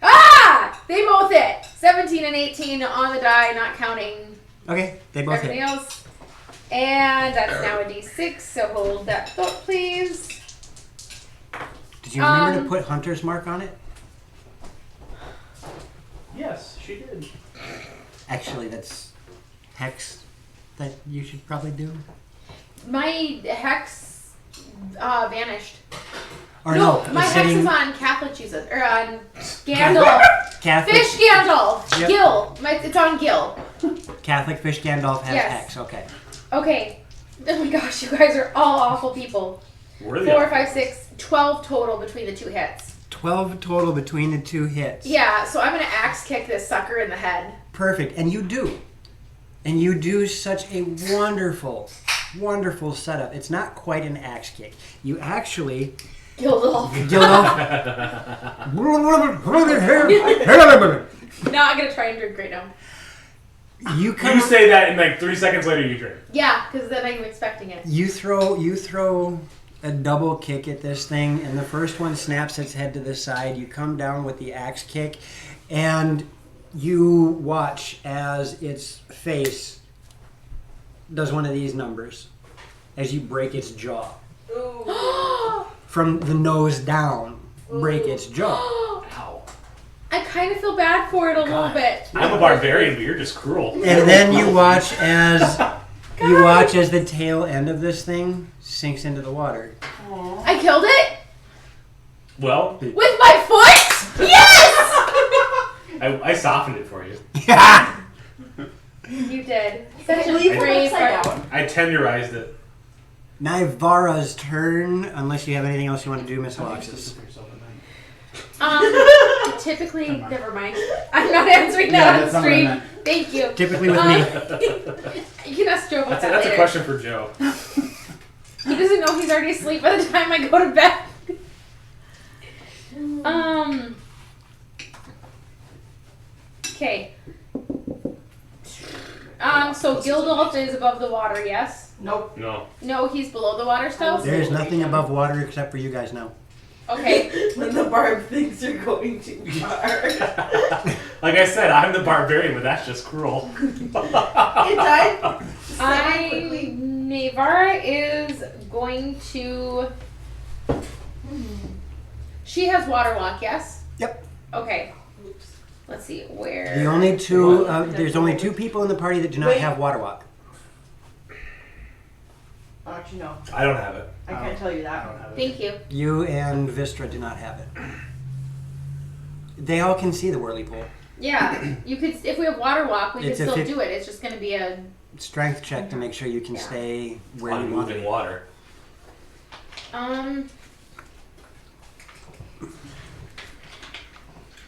Ah! They both hit. 17 and 18 on the die, not counting Okay, they both everything hit. else. And that's now a d6, so hold that thought, please. Did you remember to Um, put Hunter's Mark on it? Yes, she did. Actually, that's Hex that you should probably do. My hex vanished. Or no, my it's hex sitting is on Catholic Jesus, or on Gandalf. Catholic. Fish Gandalf. Yep. Gil. It's on Gil. Catholic Fish Gandalf has Yes. Hex. Okay. Okay. Oh my gosh, you guys are all awful people. We're the 4, opposite. 5, 6, 12 total between the 2 hits. 12 total between the 2 hits. Yeah, so I'm gonna axe kick this sucker in the head. Perfect. And you do. And you do such a wonderful setup. It's not quite an axe kick. You actually Gildolf. Not gonna try and drink right now. You come. You say that, and like 3 seconds later, you drink. Yeah, because then I'm expecting it. You throw a double kick at this thing, and the first one snaps its head to the side. You come down with the axe kick, and you watch as its face does one of these numbers as you break its jaw. Ooh. From the nose down, break its jaw. Ow. I kind of feel bad for it a little bit. I'm a barbarian, but you're just cruel. And then you watch as the tail end of this thing sinks into the water. I killed it Well, with my foot. Yes, I softened it for you. Yeah. you did. Such a Leave him brave. upside down. I tenderized it. Nivara's turn, unless you have anything else you want to do, Miss Alexis. Typically, Never mind. never mind. I'm not answering Yeah, that that's on not what I stream. meant. Thank you. Typically with me. You can ask Joe about that That's a later. question for Joe. He doesn't know he's already asleep by the time I go to bed. Okay. So Gildolf is above the water, yes? Nope. No. No, he's below the water still? There's nothing above water except for you guys now. Okay. When the barb thinks you're going too far. Like I said, I'm the barbarian, but that's just cruel. It died semi-quickly. Navara is going to... She has water walk, yes? Yep. Okay. Let's see, where... The only there's only 2 people in the party that do not Wait. have water walk. Actually, no. I don't have it. I can't tell you I that. don't have it. Thank you. You and Vistra do not have it. They all can see the whirly pool. Yeah, you could. If we have water walk, we It's could a still fif- do it. It's just going to be a. Strength check to make sure you can Yeah. stay where On you want to moving be. water.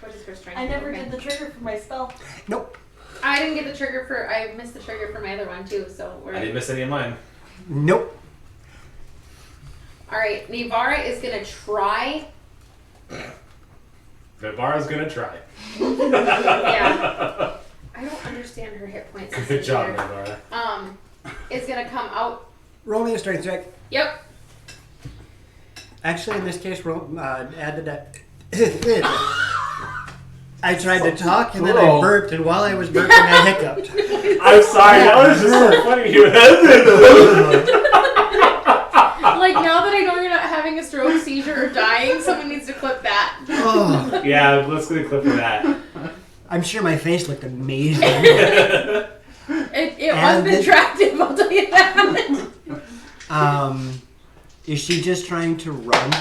What is her strength? I never Okay. did the trigger for my spell. Nope. I didn't get the trigger for. I missed the trigger for my other one too. So we're. I didn't miss any of mine. Nope. All right, Nivara is gonna try. Vivara's gonna try. Yeah. I don't understand her hit points. Good job, either. Vivara. Is gonna come out. Roll me a strength check. Yep. Actually, in this case, roll add the deck. I tried to talk and then I Whoa. burped, and while I was burping, I hiccuped. I'm sorry, that was just so funny. Like now that I know you're not having a stroke, seizure, or dying, someone needs to clip that. Oh, Yeah, let's get a clip of that. I'm sure my face looked amazing. It And wasn't attractive, I'll tell you that. Is she just trying to run?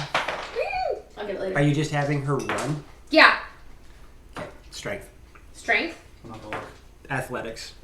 I'll get it later. Are you just having her run? Yeah. Strength. Strength. Athletics.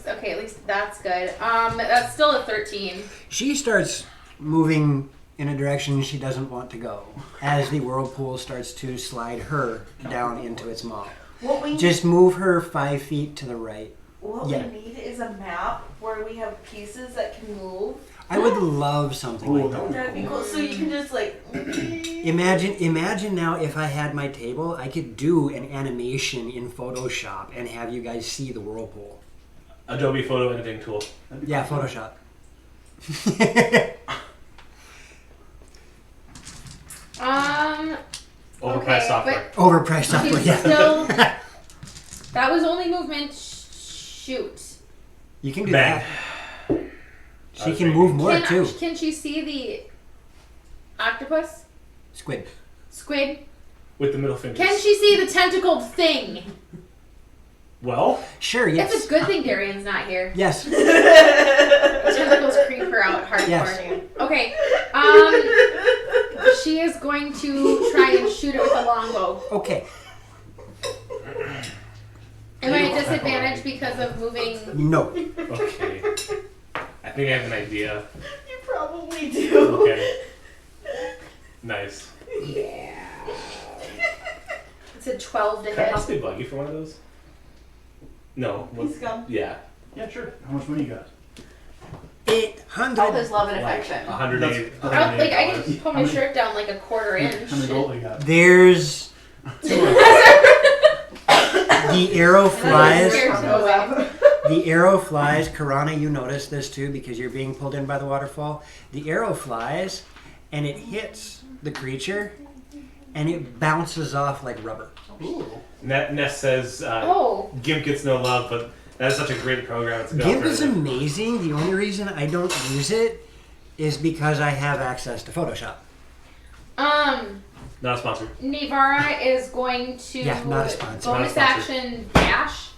Okay, at least that's good. That's still a 13. She starts moving in a direction she doesn't want to go as the whirlpool starts to slide her down into its maw. What we Just move her 5 feet to the right. what yeah. we need is a map where we have pieces that can move. I would love something like that. That'd be cool. So you can just like. Imagine now if I had my table, I could do an animation in Photoshop and have you guys see the whirlpool. Adobe photo editing tool. Yeah, Photoshop. Overpriced software. Overpriced software, She's yeah. still. That was only movement. Shoot. You can do Bang. that. She can move more too. Can she see the octopus? Squid. Squid? With the middle fingers. Can she see the tentacled thing? Well, Sure, yes. It's a good thing Darian's not here. Yes. Tentacles creep her out hardcore. Yes. Okay. She is going to try and shoot it with a longbow. Okay. Am I at disadvantage because of moving? No. okay. I think I have an idea. You probably do. Okay. Nice. Yeah. It's a 12 to Can I hit. possibly bug you for one of those? No. He's gone. Yeah. Yeah, sure. How much money you got? 800. All his love and Like affection. 180. I can pull my shirt down like a quarter inch. How many gold you got? There's the arrow flies. Scared to go away. The arrow flies. Karana, you notice this too because you're being pulled in by the waterfall. The arrow flies and it hits the creature and it bounces off like rubber. Ooh. Ness says Oh. GIMP gets no love, but that is such a great program. It's a good GIMP is alternative. amazing. The only reason I don't use it is because I have access to Photoshop. Not a sponsor. Nivara is going to Yeah, not a sponsor. bonus Not a sponsor. action dash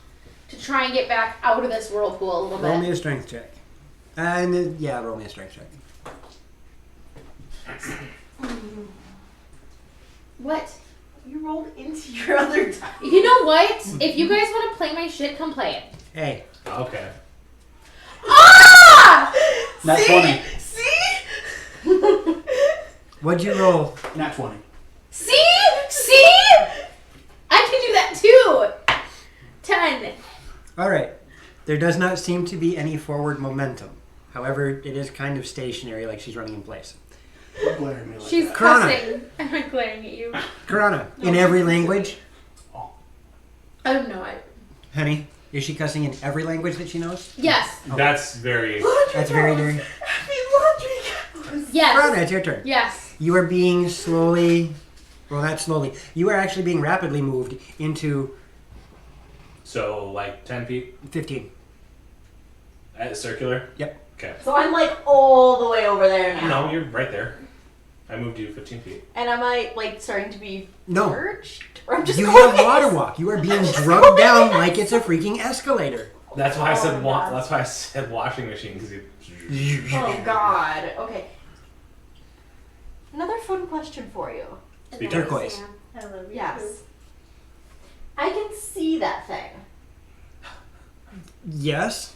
to try and get back out of this whirlpool a little Roll me bit. a strength check. And yeah, roll me a strength check. What? You rolled into your other die. You know what? If you guys want to play my shit, come play it. Hey, Okay. Ah! Nat See? 20. See? what'd you roll? Nat 20. See? See? I can do that too. 10. All right. There does not seem to be any forward momentum. However, it is kind of stationary, like she's running in place. Don't glare at me like She's that. Corona. cussing. I'm not glaring at you. Karana, in every language, I don't know. honey, is she cussing in every language that she knows? Yes. That's very. That's very, very. Happy laundry. Yes. Karana, it's your turn. Yes. You are being slowly, well, not slowly. You are actually being rapidly moved into So, like 10 feet? 15. Circular? Yep. Okay. So I'm like all the way over there now. No, you're right there. I moved you 15 feet. And am I like starting to be No. urged? Or I'm just You going have water walk. You are being drugged down like it's a freaking escalator. That's why I said Oh, God. that's why I said washing machine because you. Oh God. Okay. Another fun question for you. Speak Turquoise. Sam. I love you. Yes. I can see that thing. Yes.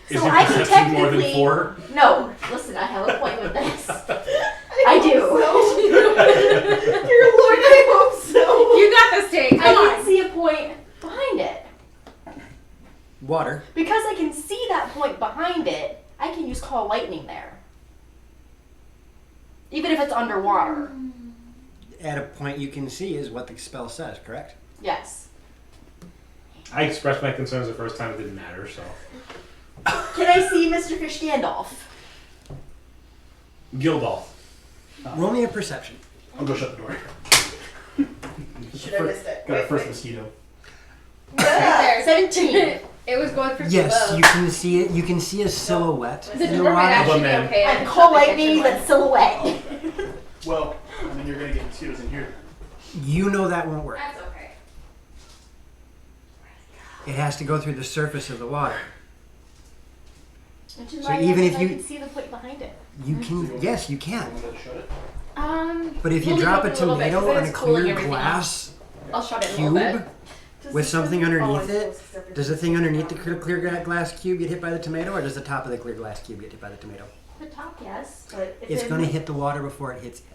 Is So your I can perception more than technically- 4? No, listen, I have a point with this. I do. Dear Lord, I hope so. You got this, Dave. I Come can on. see a point behind it. Water. Because I can see that point behind it, I can use Call Lightning there. Even if it's underwater. At a point you can see is what the spell says, correct? Yes. I expressed my concerns the first time. It didn't matter. So Can I see Mr. Fish Gandalf? Gildolf. Roll me a perception. I'll go shut the door. Should have missed it. Got our Wait, first wait. mosquito. Yeah. 17. It was going for Yes, two you can see it. You can see a silhouette The in the door might water. actually be man. okay. And Call Lightning, that silhouette. Well, I mean, you're gonna get mosquitoes in here. You know that won't work. That's okay. It has to go through the surface of the water. Which is So why even I if you- can see the point behind it. You can. Yes, you can. I'm gonna shut it. But if you we'll leave drop it a open little bit, 'cause tomato then on a it's cooling clear everything glass off. I'll shut it in a little bit. cube with something underneath it, does the thing underneath the clear glass cube get hit by the tomato, or does the top of the clear glass cube get hit by the tomato? The top, yes, but if It's it- going to hit the water before it hits it.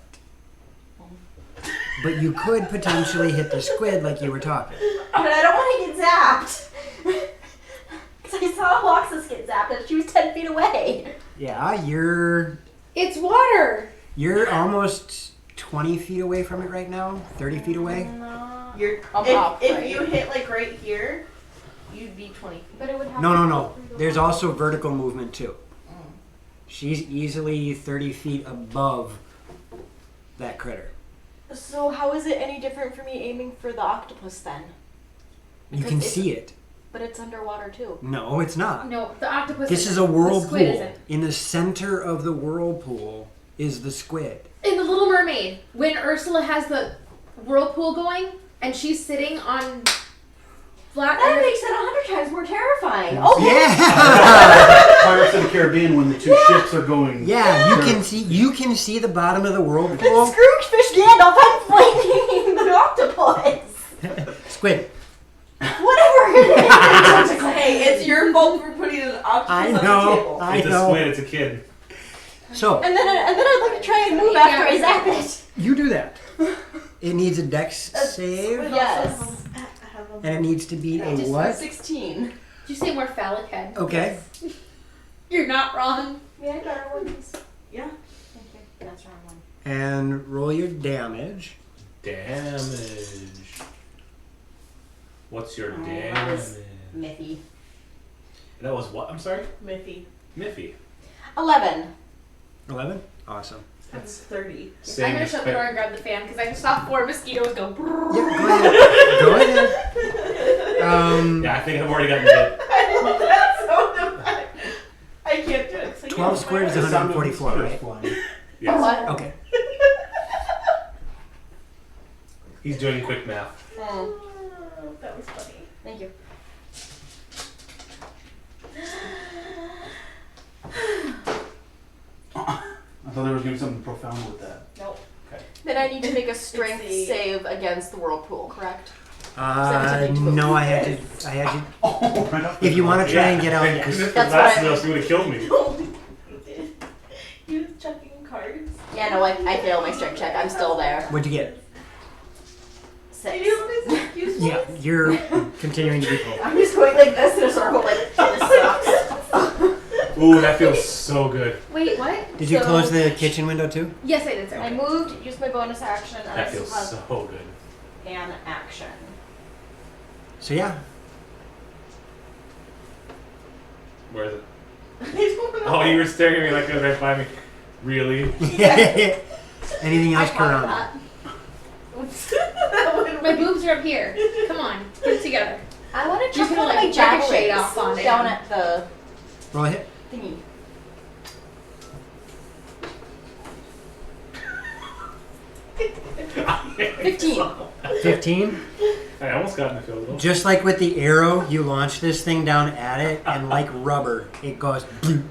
But you could potentially hit the squid like you were talking. But I don't want to get zapped. Because I saw Loxus get zapped and she was 10 feet away. Yeah, you're It's water. almost 20 feet away from it right now, 30 feet away. You're, I'm if, up, if right? you hit like right here, you'd be 20 feet. But it would have No, to no, go no. through the There's water. also vertical movement too. She's easily 30 feet above that critter. So how is it any different for me aiming for the octopus then? You Because can it's- see it. But it's underwater too. No, it's not. No, the octopus. This isn't. is a The squid whirlpool. isn't. In the center of the whirlpool is the squid. In the Little Mermaid, when Ursula has the whirlpool going and she's sitting on flat That earth. makes it 100 times more terrifying. Yeah. Oh, Yeah. Pirates of the Caribbean when the two ships are going. Yeah, you Sure. can see the bottom of the whirlpool. Scrooge Fish Gandalf, I'm flanking the octopus. Squid. Whatever. Hey, it's your fault for putting an octopus I on the know. table. I It's a know. squid. It's a kid. So And then I'd like to try and move after I zap it. you do that. It needs a dex save, Yes. and it needs to beat a Just what? 16. Did you say more phallic head? Okay. You're not wrong. Yeah, I got one. Yeah. Thank you. That's wrong one. And roll your damage. Damage. What's your Oh, damage? that was- Miffy. That was what? I'm sorry. Miffy. Miffy. 11. 11. Awesome. That's 30. I'm gonna shut the door and grab the fan because I just saw 4 mosquitoes go. Brrr. Yeah, go ahead. Go ahead. Yeah, I think I've already gotten bit. I love that sound effect. I can't do it. 'cause I 12 can't squared is play it. 144, right? Flying. Yes. What? Okay. He's doing quick math. Mm. Oh, that was funny. Thank you. I thought there was gonna be something profound with that. Nope. Then I need to make a strength the- save against the whirlpool, correct? No, I had to. Oh, right up If you want to try and get out, Thank yes. goodness for That's that, what I- or else he would have killed me. He was chucking cards. Yeah, no, I failed my strength check. I'm still there. What'd you get? 6. You know what his excuse Yeah, was? you're continuing to be cold. I'm just going like this in a circle, like, this sucks. Ooh, that feels so good. Wait, what? Did you So- close the kitchen window too? Yes, I did, sir. I moved, used my bonus action, and I That still feels have so good. an action. So yeah. Where is it? I don't know. Oh, you were staring at me like it was right by me. Really? Anything else, I thought of Karana? that. That would My boobs are up here. Come on, get it together. I want to You're chuck gonna, one of my like, ricochet javelins off on it. down at the Roll a hit. thingy. I 15. 15. I almost got in the field goal. Just like with the arrow, you launch this thing down at it, and like rubber, it goes bloop.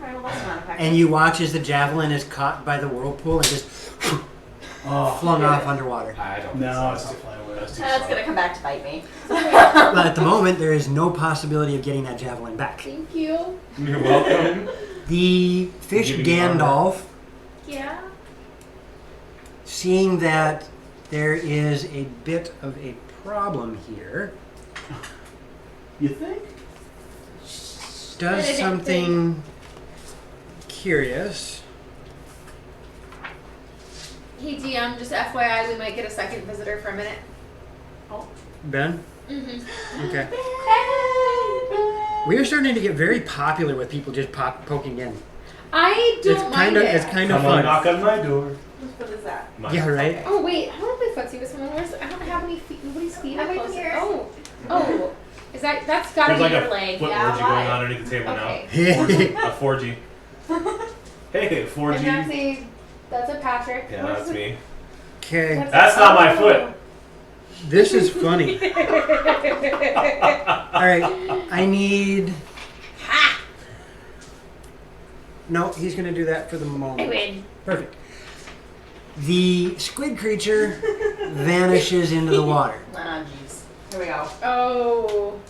Alright, well, that's not effective. And you watch as the javelin is caught by the whirlpool and just flung off underwater. I don't No, think it's so. not flying away. That's too That's slow. gonna come back to bite me. But at the moment, there is no possibility of getting that javelin back. Thank you. You're welcome. The fish Giving you armor. Gandalf, Yeah. seeing that there is a bit of a problem here, You think? does Anything. something curious. Hey DM, just FYI, we might get a second visitor for a minute. Ben? Mm-hmm. Okay. We are starting to get very popular with people just poking in. I don't mind it. It's kind of Come on, fun. knock on my door. What is that? Yeah, right. Oh wait, I want to play footsie with someone. I don't have any feet. Nobody's feet I'm are right close. here. Oh, is that's gotta There's be like your a leg? foot Yeah, orgy going why? on underneath the table Okay. now. A 4G. Hey, 4G. And that's a Patrick. Yeah, that's me. Okay, That's not my foot. this is funny. All right, I need. No, he's going to do that for the I moment. win. Perfect. The squid creature vanishes into the water. Ah, jeez. Here we go. Oh.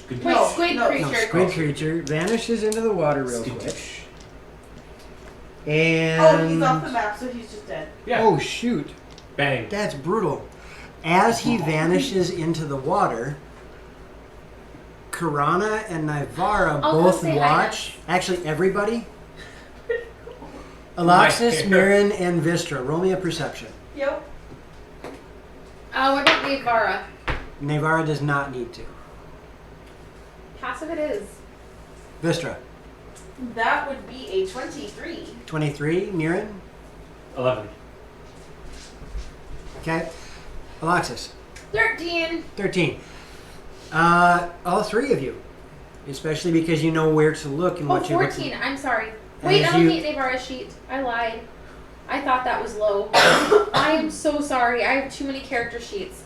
Good Wait, No, squid no, creature. No, squid creature vanishes into the water real quick. Oh, he's off the And map, so he's just dead. Yeah. oh shoot, Bang. that's brutal. As he vanishes into the water, Karana and Nivara I'll go both say hi watch. Actually, everybody. Alexis, hair. Mirren, and Vistra. Roll me a perception. Yep. What about Navara? Nivara does not need to. Passive it is. Vistra, That would be a 23. 23. Mirren, 11. okay. Alexis, 13. 13. All three of you, especially because you know where to look and Oh, what you're 14. looking. I'm sorry. Wait, As I don't you- need Navara's sheet. I lied. I thought that was low. I am so sorry. I have too many character sheets.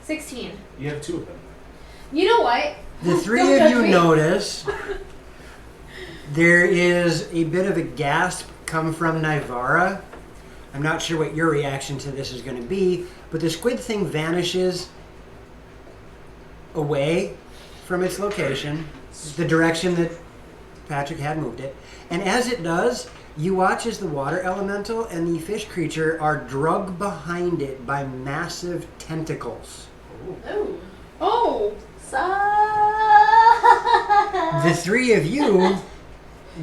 16. You have 2 of them. You know what? The three Don't of judge you me. notice there is a bit of a gasp come from Nivara. I'm not sure what your reaction to this is going to be, but the squid thing vanishes away from its location, the direction that Patrick had moved it. And as it does, you watch as the water elemental and the fish creature are drugged behind it by massive tentacles. Oh. Oh. The three of you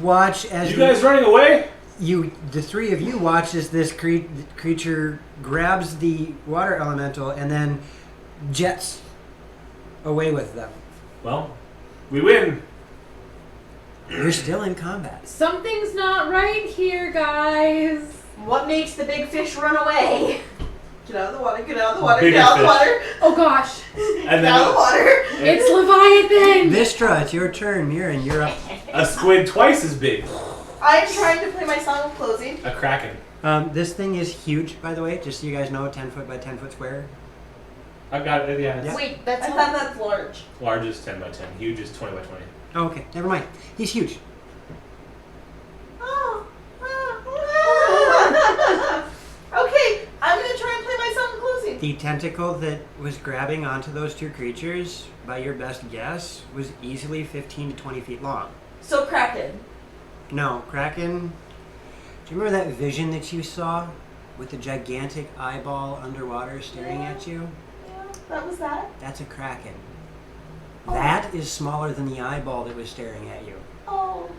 watch as You guys running away? the three of you watch as this creature grabs the water elemental and then jets away with them. Well, we win. You're still in combat. Something's not right here, guys. What makes the big fish run away? Get out of the water, get out of the water, Bigger get out of the fish. water, Oh gosh. And get out of the then water. It's Leviathan. Vistra, it's your turn. Mirren, you're up. a squid twice as big. I'm trying to play my song of closing. A kraken. This thing is huge, by the way, just so you guys know, 10 foot by 10 foot square. I've got it. Yeah. Yeah. Wait, I that's thought that's large. Large is 10 by 10. Huge is 20 by 20. Oh, okay, never mind. He's huge. Okay, I'm gonna try and play my song of closing. The tentacle that was grabbing onto those two creatures, by your best guess, was easily 15 to 20 feet long. So Kraken. No, Kraken. Do you remember that vision that you saw with the gigantic eyeball underwater staring at you? Yeah, that was that. That's a Kraken. Oh. That is smaller than the eyeball that was staring at you. Oh.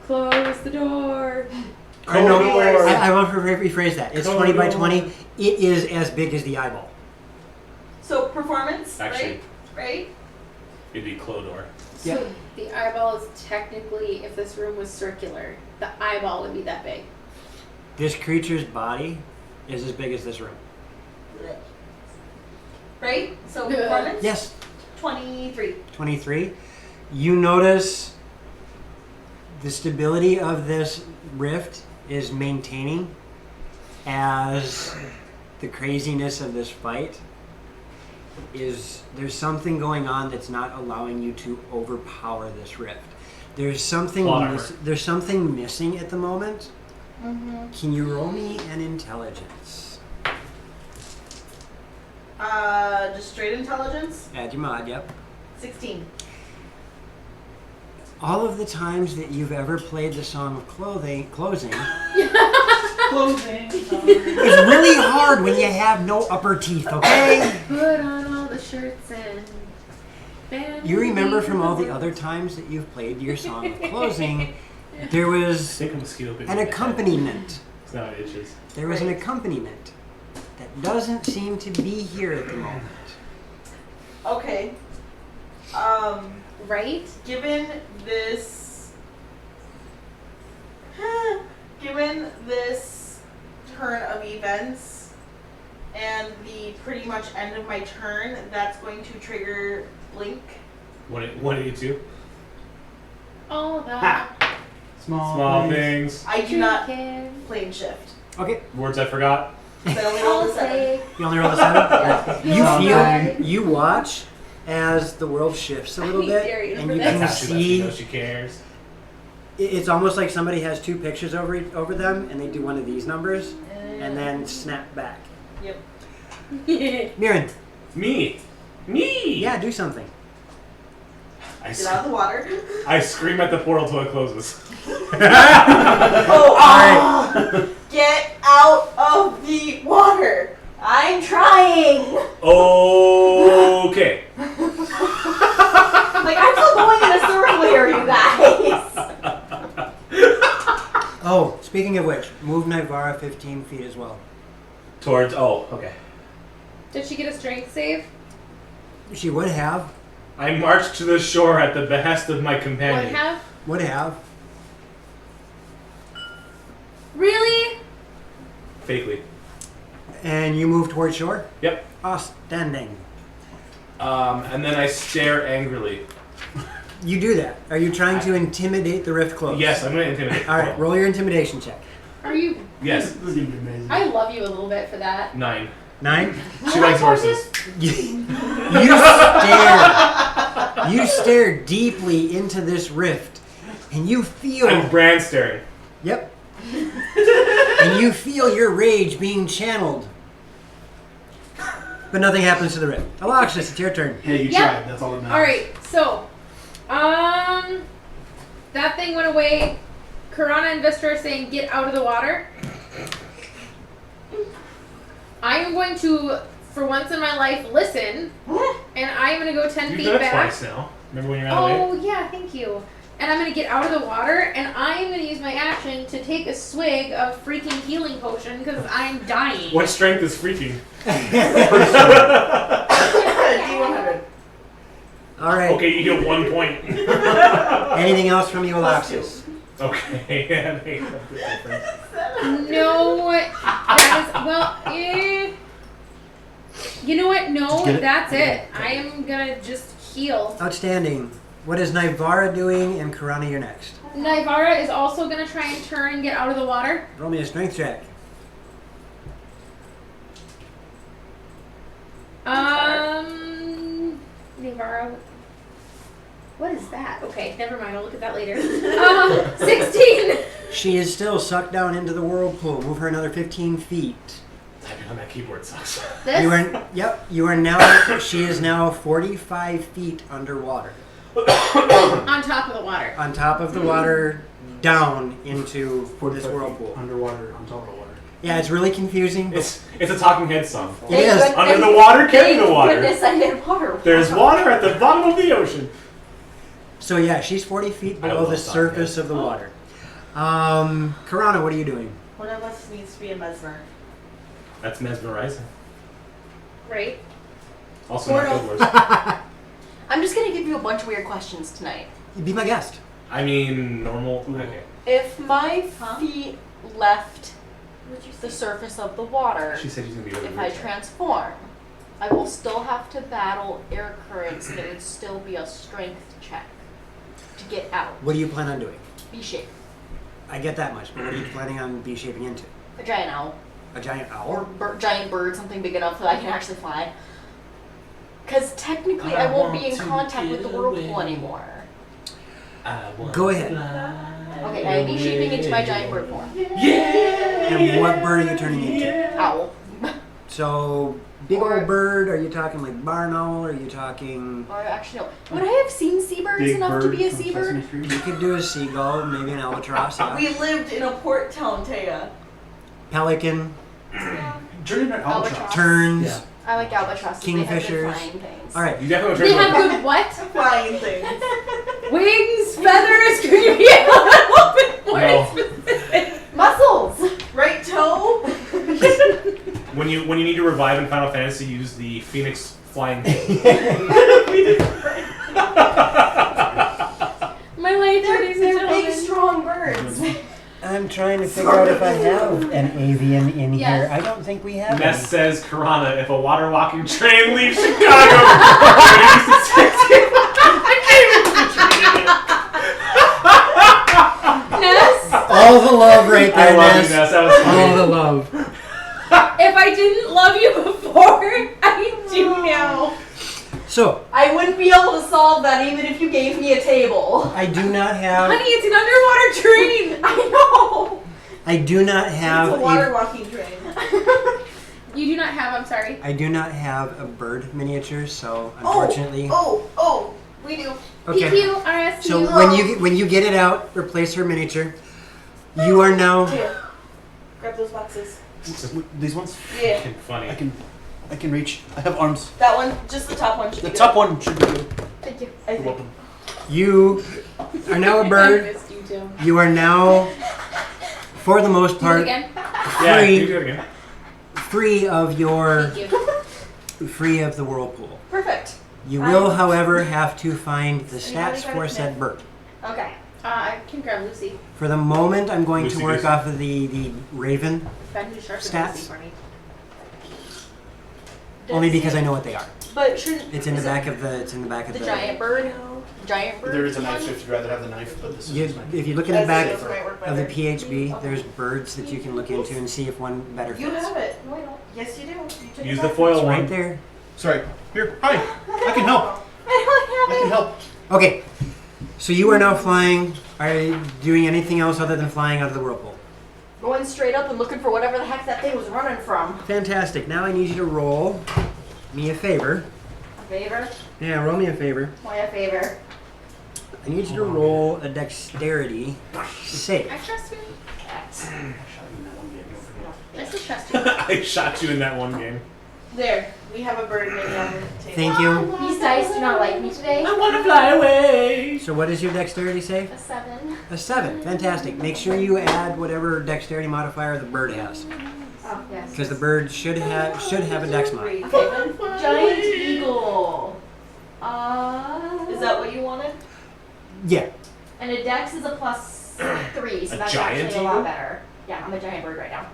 Close the door. Or no, Corridors. I want to rephrase that. It's 20 by 20. It is as big as the eyeball. So performance, Actually. right? It'd be Clodor. Yeah. So the eyeball is technically, if this room was circular, the eyeball would be that big. This creature's body is as big as this room. Right? So Yeah. performance? Yes, 23. 23. You notice the stability of this rift is maintaining as the craziness of this fight is there's something going on that's not allowing you to overpower this rift. There's something Plot armor. there's something missing at the moment. Mm-hmm. Can you roll me an intelligence? Just straight intelligence. Add your mod, yep. 16. All of the times that you've ever played the Song of Closing, Closing. it's really hard when you have no upper teeth, okay? Put on all the shirts and. You remember from all the other times that you've played your Song of Closing, there I was think a mosquito bit me an in the head. accompaniment. It's not itches. There was an accompaniment that doesn't seem to be here at the moment. Okay. Right? Given this turn of events and the pretty much end of my turn, that's going to trigger Blink. 182. All that. Ha! Small things. I do not care. plane shift. Okay, Words I forgot. So I only rolled I'll a 7. say. you only roll a 7? You'll You die. feel, you watch as the world shifts a little I bit, dare you and for you this. can That's how she see knows she cares. it's almost like somebody has two pictures over them, and they do one of these numbers, and then snap back. Yep. Mirren, Me. yeah, do something. Get out of the water. I scream at the portal till it closes. Oh, get out of the water. I'm trying. Okay. Like I'm still going in a circle here, you guys. Oh, speaking of which, move Nivara 15 feet as well. Towards. Oh, okay. Did she get a strength save? She would have. I marched to the shore at the behest of my Would companion. have? Would have. Really? Fakely. And you move toward shore? Yep. Outstanding. And then I stare angrily. You do that. Are you trying to intimidate the rift close? Yes, I'm going to intimidate. All right, roll your intimidation check. Are you? Yes. This is gonna be amazing. I love you a little bit for that. 9. 9? She likes horses. You stare deeply into this rift, and you feel. I'm brand staring. Yep. And you feel your rage being channeled. But nothing happens to the rift. Alexis, it's your turn. Hey, you Yep. tried. That's all that matters. Alright, so. That thing went away. Karana and Vistra are saying, get out of the water. I am going to, for once in my life, listen. And I am going to go 10 You've feet done it back. twice now. Remember when you're out of Oh, yeah, thank you. And I'm going to get out of the water, and I am going to use my action to take a swig of freaking healing potion because I'm dying. What strength is freaking? D100. All right. Okay, you get 1 point. Anything else from you, Alexis? Okay, that makes a big difference. No, that is, well, you know what? No, Just get it. that's it. I am going to just heal. Outstanding. What is Nivara doing? And Karana, you're next. Nivara is also going to try and turn and get out of the water. Roll me a strength check. Nivara. What is that? Okay, never mind. I'll look at that later. 16. She is still sucked down into the whirlpool. Move her another 15 feet. Typing on that keyboard sucks. This? You are now, she is now 45 feet underwater. On top of the water. On top of the water, down into this 45 feet whirlpool. Underwater, on top of the water. Yeah, it's really confusing. But It's a Talking Heads song. it is. Under the water, carry the water. Goodness, I hit water. There's water at the bottom of the ocean. So yeah, she's 40 feet I below love the Talking surface Heads. of the water. Karana, what are you doing? One of us needs to be a mesmer. That's mesmerizing. Right? Also not Portal. good words. I'm just gonna give you a bunch of weird questions tonight. Be my guest. I mean, normal. Okay. If my Huh? feet left the surface of the water, She said she's gonna be really if weird. I transform, I will still have to battle air currents, and it would still be a strength check to get out. What do you plan on doing? Be shape. I get that much, but what are you planning on be shaping into? A giant owl. A giant or owl? giant bird, something big enough that I can actually fly. Because technically, I won't be in contact with the whirlpool anymore. Go ahead. Okay, I am shaping into my giant bird form. And what bird are you turning into? Owl. So, big Or- old bird, are you talking like barn owl? Are you talking... Or actually, no. Would I have seen seabirds enough to be a seabird? You could do a seagull, maybe an albatross, yeah. We lived in a port town, Taya. Pelican, Turn into an albatross. Albatross. terns. Yeah. I like albatrosses. They have good Kingfishers. flying things. All right. You definitely They turn have good what? Flying things. Wings, feathers. Could you be a little bit more No. specific? Muscles! Right toe. When you need to revive in Final Fantasy, use the Phoenix flying. My ladies and They're gentlemen. big, strong birds. I'm trying to figure out if I have an avian in Yes. here. I don't think we have Ness any. says, Karana, if a water walking train leaves Chicago, Ness, All the love right I there, love you, Ness. Ness. That was All funny. the love. if I didn't love you before, I do now. So, I wouldn't be able to solve that even if you gave me a table. I do not have... Honey, it's an underwater train. I know! I do not have It's a water walking train. You do not have, I'm sorry. I do not have a bird miniature, so unfortunately... Oh, we do. Okay. PQRSU. So when you get it out, replace her miniature. You are now... Here. Grab those boxes. These ones? Yeah. Fucking funny. I can reach. I have arms. That one, just the top one should The be top good. one should be good. Thank you. I You're think. welcome. You are now a I bird. missed you too. You are now, for the most Do it part, again. Yeah, you do it again. free of your... Thank you. free of the whirlpool. Perfect. You will, however, have to find the Anybody stats got for a said myth? bird. Okay. I can grab Lucy. For the moment, I'm going to Lucy work Goosey. off of the raven, Ben, you sharpen Stats. Lucy for me. only because I know what they are. But should It's in the back of the. It's in the back of the the. giant bird? Giant bird? There is a knife one? if you'd rather have the knife, but this You, is fine. if you look in the back This might work of the better. PHB, there's birds that you can look into and see if one better fits. You have it. No, I don't. Yes, you do. You took Use it the back. foil It's one. right there. Sorry. Here. Hi. I can help. I don't I have can it. help. Okay, so you are now flying. Are you doing anything else other than flying out of the whirlpool? Going straight up and looking for whatever the heck that thing was running from. Fantastic. Now I need you to roll me a favor. A favor? Yeah, roll me a favor. Why a favor? I need you to roll a dexterity save. I trust you. X. I still trust you. I shot you in that one game. There. We have a bird mini on the table. Thank you. These dice do not like me today. want to fly away. So what is your dexterity save? A 7. A 7. Fantastic. Make sure you add whatever dexterity modifier the bird has, Oh, yes. because the bird should have a dex mod. Okay, then giant eagle. Is that what you wanted? Yeah. And a dex is a +3, so A that's giant actually a eagle? lot better. Yeah, I'm a giant bird right now.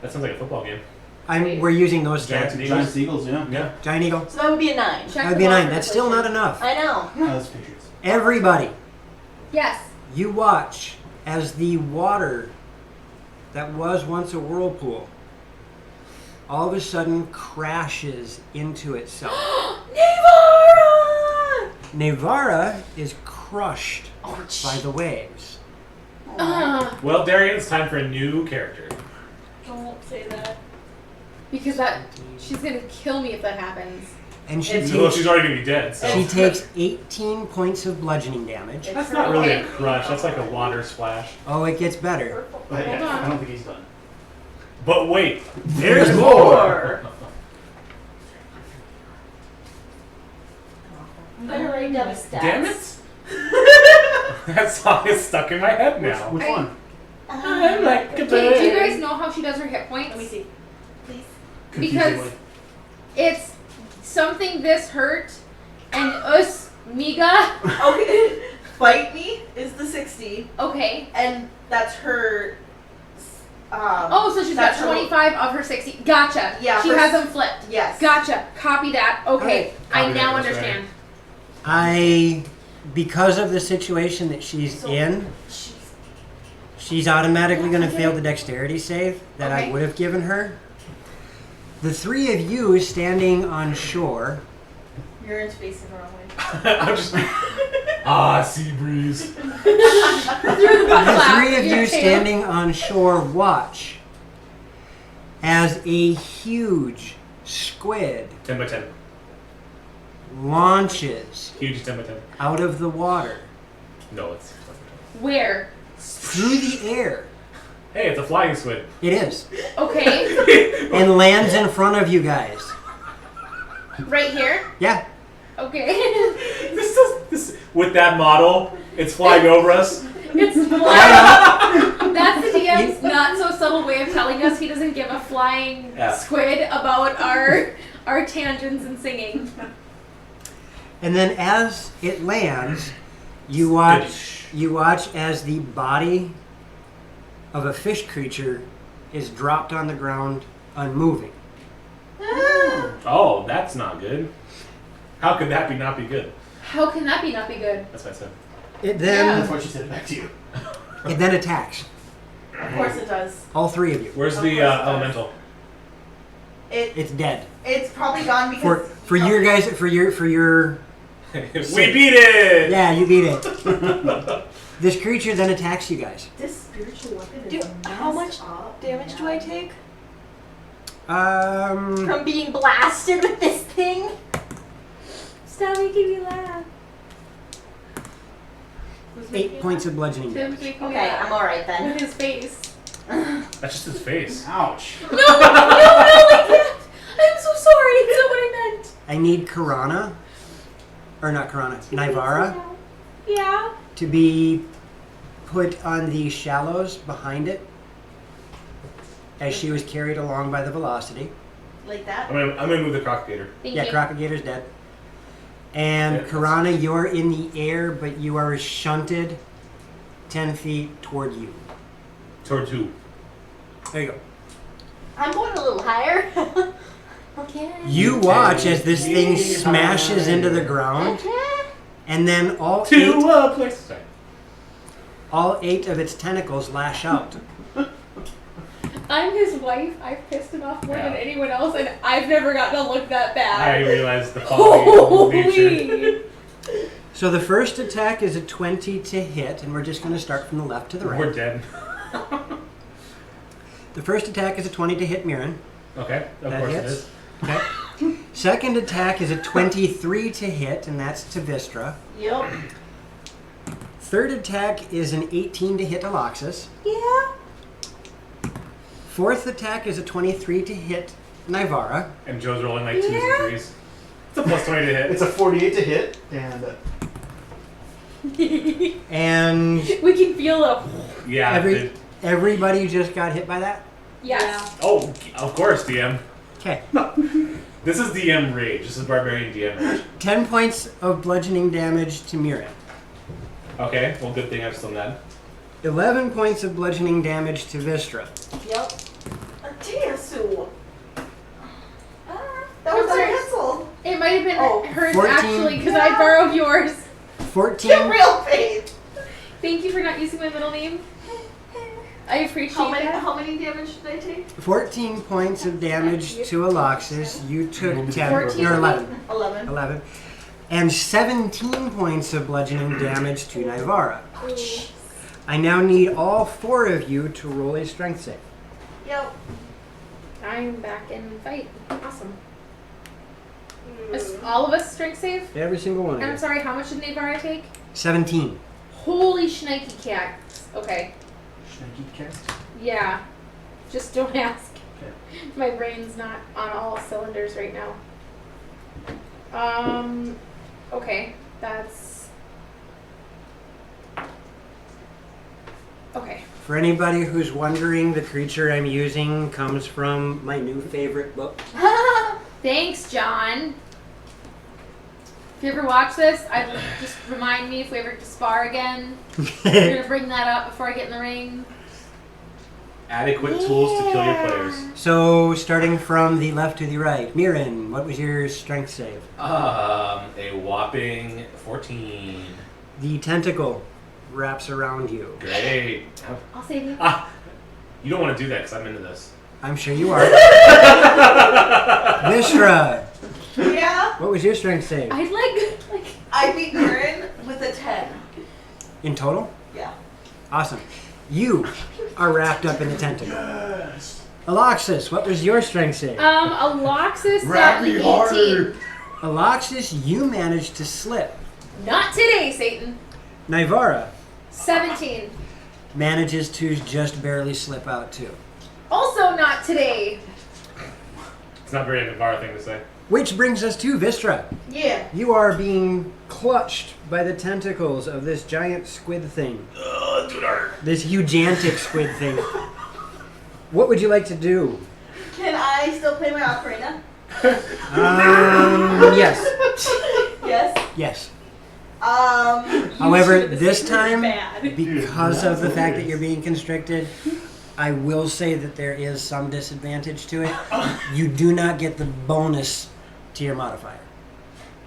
That sounds like a football game. We're using those Giant stats. eagle. Giant eagles, yeah. Yeah. Giant eagle. So that would be a 9. Check That would the be a 9. water That's still not deflation. enough. I know. That's Patriots. Everybody, Yes. you watch as the water that was once a whirlpool all of a sudden crashes into itself. Navara! Nevara is crushed Ouch. by the waves. Well, Darian, it's time for a new character. Don't say that. Because she's gonna kill me if that happens. And she Well, takes, she's already going to be dead, so. she takes 18 points of bludgeoning damage. That's not really a crush. That's like a water splash. Oh, it gets better. But Hold on. I don't think he's done. But wait, there's more. I'm gonna write down the stats. Damn it! That song is stuck in my head now. Which one? I'm like a Okay, do you bird. guys know how she does her hit points? Let me see. Please. Because it's something this hurt and us miga. Okay. Bite me is the 60, Okay. and that's her. Oh, so she's got that's her- 25 of her 60. Gotcha. Yeah, She her- has them flipped. Yes. Gotcha. Copy that. Okay. I Copy that, now that's understand. Because of the situation that she's So- in, She's She's automatically going to fail the dexterity save that I Okay. would have given her. The three of you standing on shore. You're in facing the wrong way. I'm just sea breeze. Through the butt The flap, three of your you tail. standing on shore watch as a huge squid 10 by 10. launches Huge 10 by 10. out of the water No, it's 10 Where? through the air. by 10. Hey, it's a flying squid. It is. Okay. And lands in front of you guys. Right here? Yeah. Okay. This with that model, it's flying over us. It's flying. That's the DM's not so subtle way of telling us he doesn't give a flying Yeah. squid about our tangents and singing. And then as it lands, you watch as the body of a fish creature is dropped on the ground unmoving. Oh, that's not good. How could that not be good? How can that not be good? That's what I said. It then That's why she said it back to you. it then attacks Of course it does. all three of you. Where's Of the course it does. elemental? It's dead. It's probably gone because For your guys for your We beat it! yeah, you beat it. This creature then attacks you guys. this spiritual weapon Do- is how much messed up, damage do I take Um from being blasted with this thing? Stop making me laugh. 8 points of bludgeoning Tim's damage. making me Okay, laugh. I'm alright then. With his face. That's just his face. Ouch. No, like that. I'm so sorry. It's not what I meant. I need Karana, or not Karana, Nivara, Yeah. to be put on the shallows behind it as she was carried along by the velocity. like that. I'm gonna move the crocodile. Thank Yeah, you. Crocagator's dead. And Yeah. Karana, you're in the air, but you are shunted 10 feet toward you. Toward who? There you go. I'm going a little higher. Okay. You watch as this thing smashes into the ground, and then all To a place. Sorry. all 8 of its tentacles lash out. I'm his wife. I've pissed him off more than Yeah. anyone else, and I've never gotten to look that I bad. realized the quality of nature. Holy! So the first attack is a 20 to hit, and we're just going to start from the left to the We're right. dead. The first attack is a 20 to hit Mirren. Okay, of That course hits. it is. Okay. Second attack is a 23 to hit, and that's to Vistra. Yep. Third attack is an 18 to hit Aloxus. Yeah. Fourth attack is a 23 to hit Nivara. And Joe's rolling like 2s Yeah. and 3s. It's a plus 20 to hit. It's a 48 to hit, and And We can feel it. Yeah. everybody just got hit by that? Yes. Oh, of course, DM. Okay. This is DM rage. This is barbarian DM rage. 10 points of bludgeoning damage to Mirren. Okay, well, good thing I've still dead. 11 points of bludgeoning damage to Vistra. Yep. Tiesu. That I'm was our sorry. pencil. It might have been Oh, hers 14. actually, because I borrowed yours. 14, Real faith. Thank you for not using my middle name. I appreciate that. How many damage did I take? 14 points of damage to Aloxus. You took 10, 14. or 11. 11. 11. And 17 points of bludgeoning damage to Nivara. I now need all 4 of you to roll a strength save. Yep. I'm back in the fight. Awesome. Is all of us strength save? Every single one And of I'm you. sorry, how much did Navara take? 17. Holy shnikey cats. Okay. Schnecky cat. Yeah. Just don't ask. Okay. My brain's not on all cylinders right now. Okay. That's... Okay. For anybody who's wondering, the creature I'm using comes from my new favorite book. Thanks, John. If you ever watch this, I'd just remind me if we ever get to spar again. You're gonna bring that up before I get in the ring. Adequate tools to kill your players. So, starting from the left to the right, Mirren, what was your strength save? A whopping 14. The tentacle wraps around you. Great. I'll save you. You don't want to do that because I'm into this. I'm sure you are. Mishra, Yeah. what was your strength save? I'd like. I beat Karen with a 10. In total? Yeah. Awesome. You are wrapped up in the tentacle. Aloxis, what was your strength save? Aloxis Wrap got me 18. harder. Aloxis, you managed to slip. Not today, Satan. Nivara 17. manages to just barely slip out too. Also not today. It's not very Navarre thing to say. Which brings us to Vistra. Yeah. You are being clutched by the tentacles of this giant squid thing. This hugiantic squid thing. What would you like to do? Can I still play my ocarina? Yes. Yes. Yes. Usually However, the this secret is time, bad. because of the fact that you're being constricted, I will say that there is some disadvantage to it. You do not get the bonus to your modifier.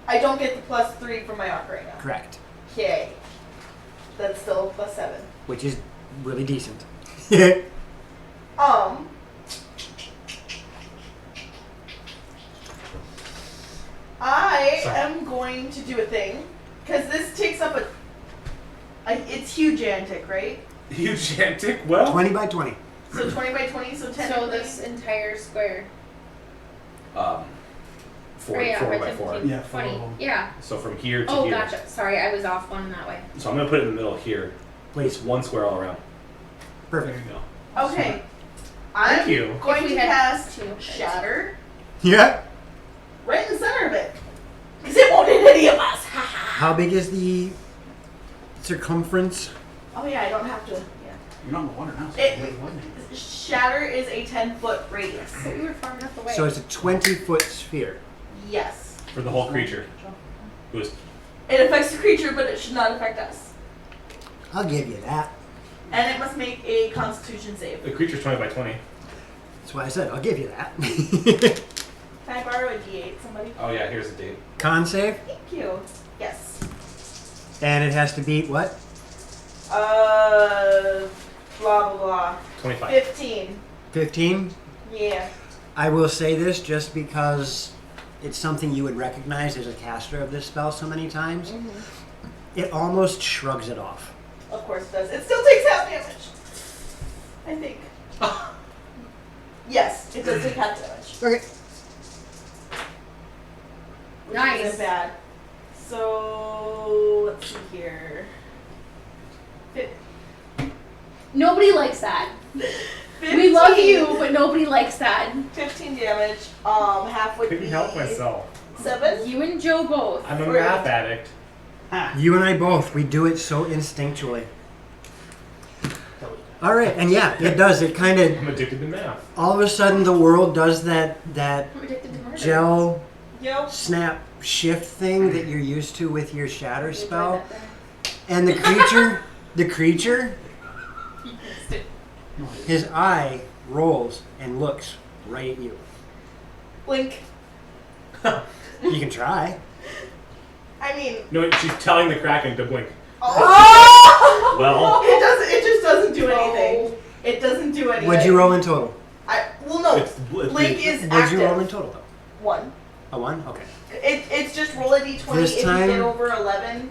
I don't get the +3 from my ocarina. Correct. Okay. That's still +7. Which is really decent. I Sorry. am going to do a thing because this takes up it's hugiantic, right? Hugiantic? Well, 20 by 20. So 20 by 20, so 10. So this entire square. 4 Or yeah, by by 4. 15, Yeah, 4 20. of them. Yeah. So from here to Oh, here. gotcha. Sorry, I was off one that way. So I'm going to put it in the middle here. Please. It's one square all around. There Perfect. you go. Okay. Thank I'm you. going If to we had cast two. Shatter Yeah. right in the center of it. Because it won't hit any of us. How big is the circumference? Oh yeah, I don't have to. Yeah. You're not in the water now. So It- you're lightning. Shatter is a 10-foot radius. But we were far enough away. So it's a 20-foot sphere. Yes. For the whole creature. Who is It affects the creature, but it should not affect us. I'll give you that. And it must make a Constitution save. the creature's 20 by 20. That's why I said I'll give you that. Can I borrow a D8, somebody? Oh yeah, here's the date. Con save, Thank you. Yes. and it has to beat what? Blah blah blah. 25. 15. 15. Yeah. I will say this just because it's something you would recognize as a caster of this spell so many times. It almost shrugs it off. Of course it does. It still takes half damage. I think. Yes, it does take half damage. Okay. Which Nice. isn't bad. So let's see here. Nobody likes that. 15. We love you, but nobody likes that. 15 damage. Half would Couldn't be help myself. 7. You and Joe both. I'm a Right. math addict. You and I both. We do it so instinctually. All right, and yeah, it does. It kind of I'm addicted to math. all of a sudden the world does that I'm addicted to murder. gel Yep. snap shift thing that you're used to with your shatter You enjoyed spell, that there. and the creature, his eye rolls and looks right at you. Blink. You can try. I mean. No, she's telling the Kraken to blink. Oh! Well, It doesn't. It just doesn't do anything. It doesn't do anything. What'd you roll in total? No. it's Blink is What'd active. you roll in total though? 1. A 1? Okay. It's just roll a d20 This if time- you get over 11.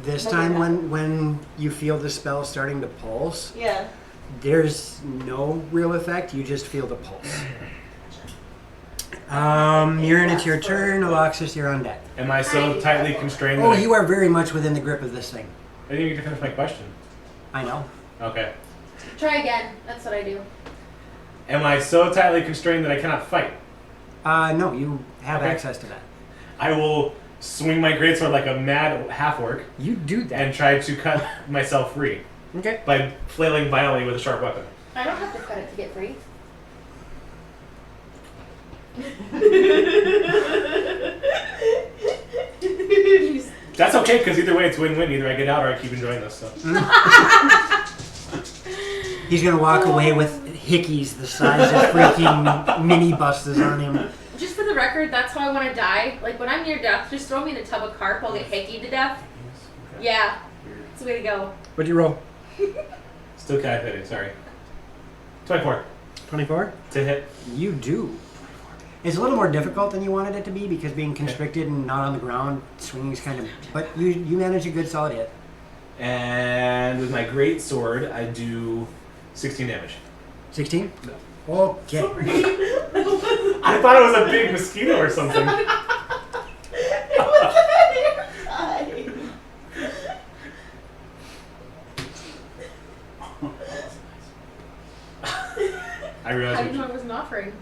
This Okay. time when you feel the spell starting to pulse, Yeah. there's no real effect. You just feel the pulse. Mirren, it's your turn. Aloxis, you're on deck. am I so tightly constrained Oh, that you are very much within the grip of this thing. I didn't even get to finish my question. I know. Okay. Try again. That's what I do. Am I so tightly constrained that I cannot fight? No, you have Okay. access to that. I will swing my greatsword like a mad half-orc You do that. and try to cut myself free Okay. by flailing violently with a sharp weapon. I don't have to cut it to get free. That's okay, because either way it's win-win. Either I get out or I keep enjoying this. So. He's gonna walk away with hickeys the size of freaking mini buses on him. Just for the record, that's how I want to die. Like when I'm near death, just throw me in a tub of carp. I'll get hickey to death. Yeah, it's the way to go. What'd you roll? Still calculating, sorry. 24 24? to hit. You do. It's a little more difficult than you wanted it to be because being constricted and not on the ground, swinging is kind of. But you manage a good solid hit. And with my great sword, I do 16 damage. 16? Okay. I thought it was a big mosquito or something. I realized. I didn't know it was an offering.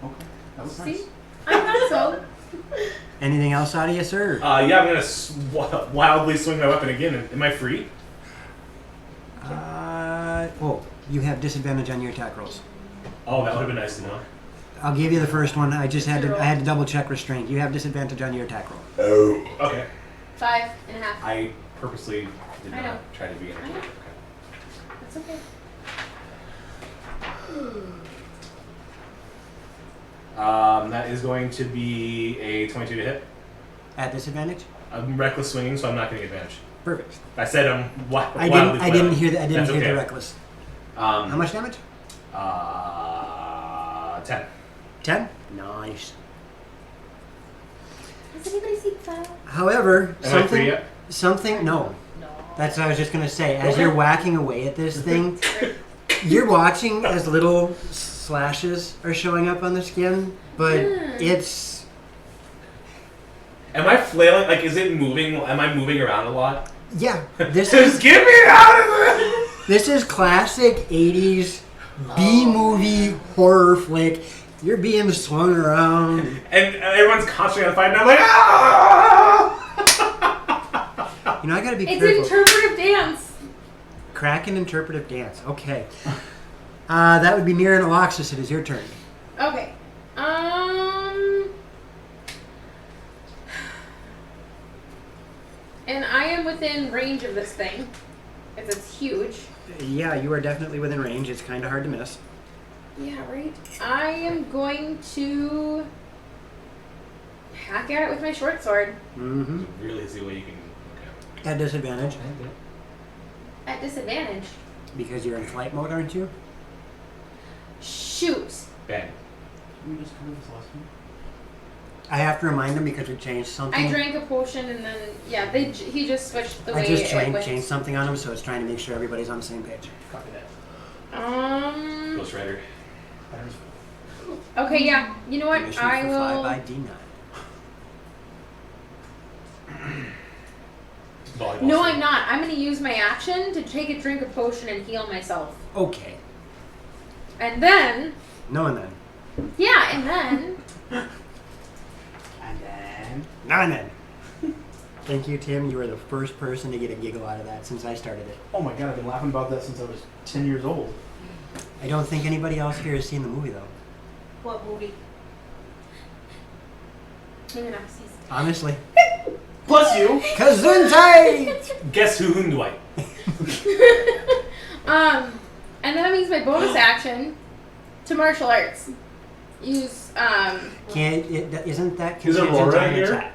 Okay. That was See? nice. I thought so. Anything else out of you, sir? Yeah, I'm gonna wildly swing my weapon again. Am I free? You have disadvantage on your attack rolls. Oh, that would have been nice to know. I'll give you the first one. I had to double check restraint. You have disadvantage on your attack roll. Oh. Okay. 5.5. I purposely did I know. not try to be in I know. it. That's okay. That is going to be a 22 to hit. At disadvantage? I'm reckless swinging, so I'm not getting advantage. Perfect. I said I'm I wildly didn't hear that. I didn't That's hear okay. the reckless. How How much damage? 10. 10? Nice. Has anybody seen the file? However, Am I free yet? no. No. That's what I was just gonna say. As Okay. you're whacking away at this thing, you're watching as little slashes are showing up on the skin, but it's Am I flailing? Like, is it moving? Am I moving around a lot? yeah. This Just is get me out of this! this is classic '80s B movie horror flick. You're being swung around. And everyone's constantly on fire, and I'm like, ah! You know, I gotta be It's careful. interpretive dance. Kraken interpretive dance. Okay. That would be near an Aloxus. It is your turn. Okay. And I am within range of this thing. Because it's huge. Yeah, you are definitely within range. It's kind of hard to miss. Yeah, right? I am going to hack at it with my short sword. Mm-hmm. Really see what you can. Okay. At disadvantage At disadvantage. because you're in flight mode, aren't you? Shoot. Bang. Can we just cover this last one? I have to remind them because we changed something. I drank a potion and then, yeah, he just switched the way I just it went. changed something on them, so it's trying to make sure everybody's on the same page. Copy that. Um. Ghost Rider. Okay, yeah. You know what? Mission I for 5 will. by D9. Volleyball No, swing. I'm not. I'm going to use my action to take a drink of potion and heal myself. Okay. And then, No and then. yeah, and then. And then. Now and then. Thank you, Tim. You were the first person to get a giggle out of that since I started it. Oh my god, I've been laughing about that since I was 10 years old. I don't think anybody else here has seen the movie, though. What movie? Maybe not season. Honestly. Plus you! Gesundheit! Guess who Dwight? And then I'm use my bonus action to martial arts. Use Isn't that Is contingent Aurora on here? attack?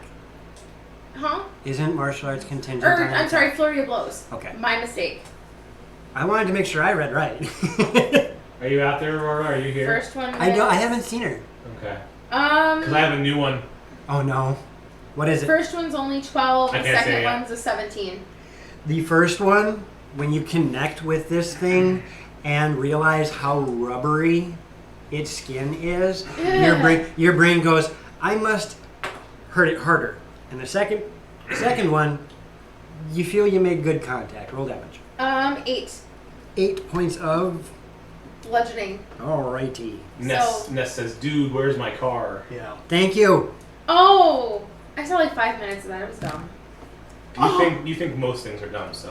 huh? Isn't martial arts contingent Or on attack? I'm sorry, flurry of blows. Okay. My mistake. I wanted to make sure I read right. Are you out there, Aurora? Are you here? First one. I was- haven't seen her. Okay. Because I have a new one. Oh no. What is it? First one's only 12. I The can't say second yet. one's a 17. The first one, when you connect with this thing and realize how rubbery its skin is, your brain goes, I must hurt it harder. And the second one, you feel you made good contact. Roll damage. 8. 8 points of Bludgeoning. alrighty. Ness So- says, dude, where's my car? Yeah. Thank you. Oh! I saw like 5 minutes of that. It was dumb. You think most things are dumb, so.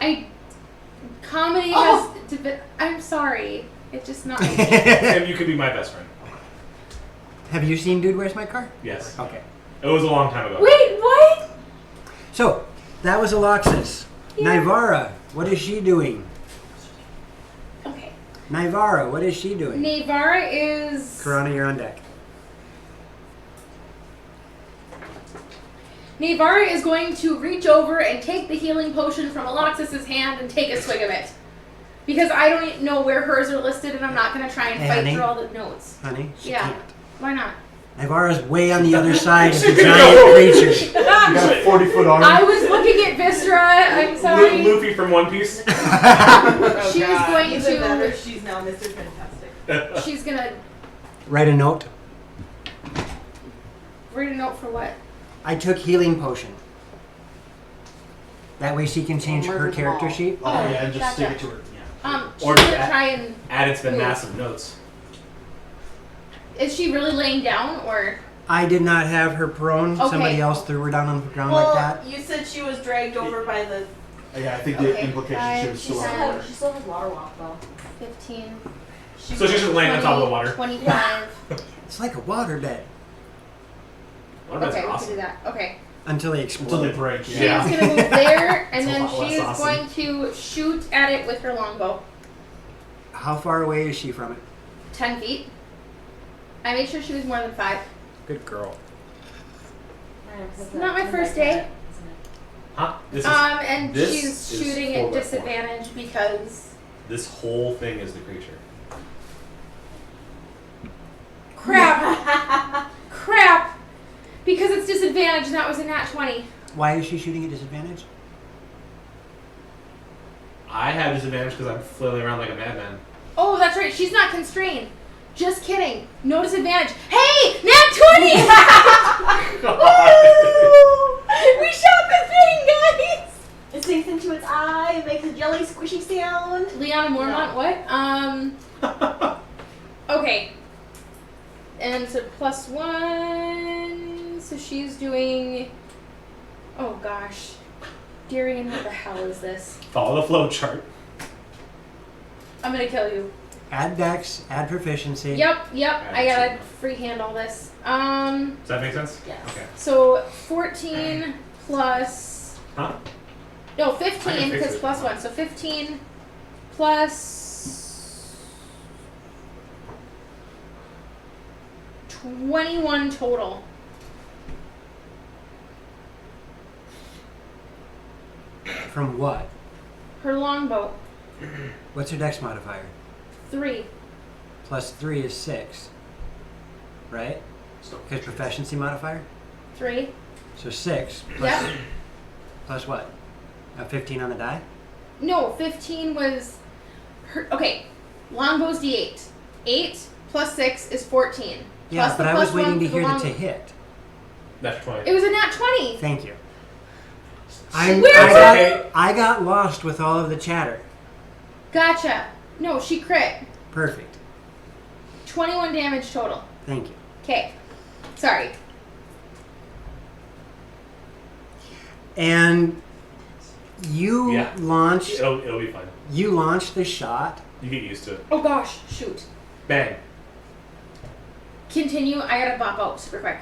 Comedy has. I'm sorry. It's just not. Tim, you could be my best friend. Have you seen Dude, Where's My Car? Yes. Okay. It was a long time ago. Wait, what? So, that was Aloxus. Yeah. Nivara, what is she doing? Okay. Nivara, what is she doing? Navara is. Karana, you're on deck. Navara is going to reach over and take the healing potion from Alexis's hand and take a swig of it. Because I don't even know where hers are listed, and I'm not going to try and Hey, fight honey. through all the notes. Honey, she Yeah. can't. Why not? Ivara's way on the other side of the giant creature. You got a 40-foot arm. I was looking at Viscera. I'm sorry. Luffy from One Piece. Oh, She's God. going Even to- better, she's now Mr. Fantastic. She's going to Write a note. write a note for what? I took healing potion. That way she can change her Murder them character all. sheet. Oh, yeah, and just Gotcha. stick it to her. Yeah. She's Or going to that- try and... Added's been Ooh. massive notes. Is she really laying down, or... I did not have her prone. Okay. Somebody else threw her down on the ground Well, like that. you said she was dragged over by the. Yeah, I think the Okay. implication she was still Five, on water. She still has water walk though. 15... So she's just laying on top of the water. 25... It's like a waterbed Well, that's Okay, we can awesome. do that. Okay. until they Until they explode. break. She's Yeah. going to move there, and It's a then lot less she is awesome. going to shoot at it with her longbow. How far away is she from it? 10 feet. I made sure she was more than 5. Good girl. Not my first day. Huh? This is And this she's is shooting 4 at by 4. disadvantage because... This whole thing is the creature. Crap! Crap! Because it's disadvantage and that was a nat 20. Why is she shooting at disadvantage? I have disadvantage because I'm flailing around like a madman. Oh, that's right. She's not constrained. Just kidding. No disadvantage. Hey! Nat 20! We shot the thing, guys! It sinks into its eye, it makes a jelly squishy sound. Leona Mormont, what? Okay. And so +1. So she's doing... Oh, gosh. Darian, what the hell is this? Follow the flow chart. I'm gonna kill you. Add dex, add proficiency. Yep. I gotta freehand all this. Does that make sense? Yes. Okay. So 14 plus... Huh? No, I can 15 fix because it. +1. So 15 plus 21 total. From what? Her longbow. What's her dex modifier? 3. Plus 3 is 6. Right? Because proficiency modifier? 3. So 6 plus, Yep. plus what? 15 on the die? No, 15 was her. Okay, longbow's d8. 8 plus 6 is 14. Yeah, Plus but the I was plus waiting one to for the hear the longbow. to hit. That's 20. It was a nat 20. Thank you. Where I got lost with all of the chatter. Gotcha. No, she crit. Perfect. 21 damage total. Thank you. Okay. Sorry. And you Yeah. launched. It'll be fine. You launched the shot. You get used to it. Oh gosh, shoot. Bang. Continue. I gotta bop out super quick.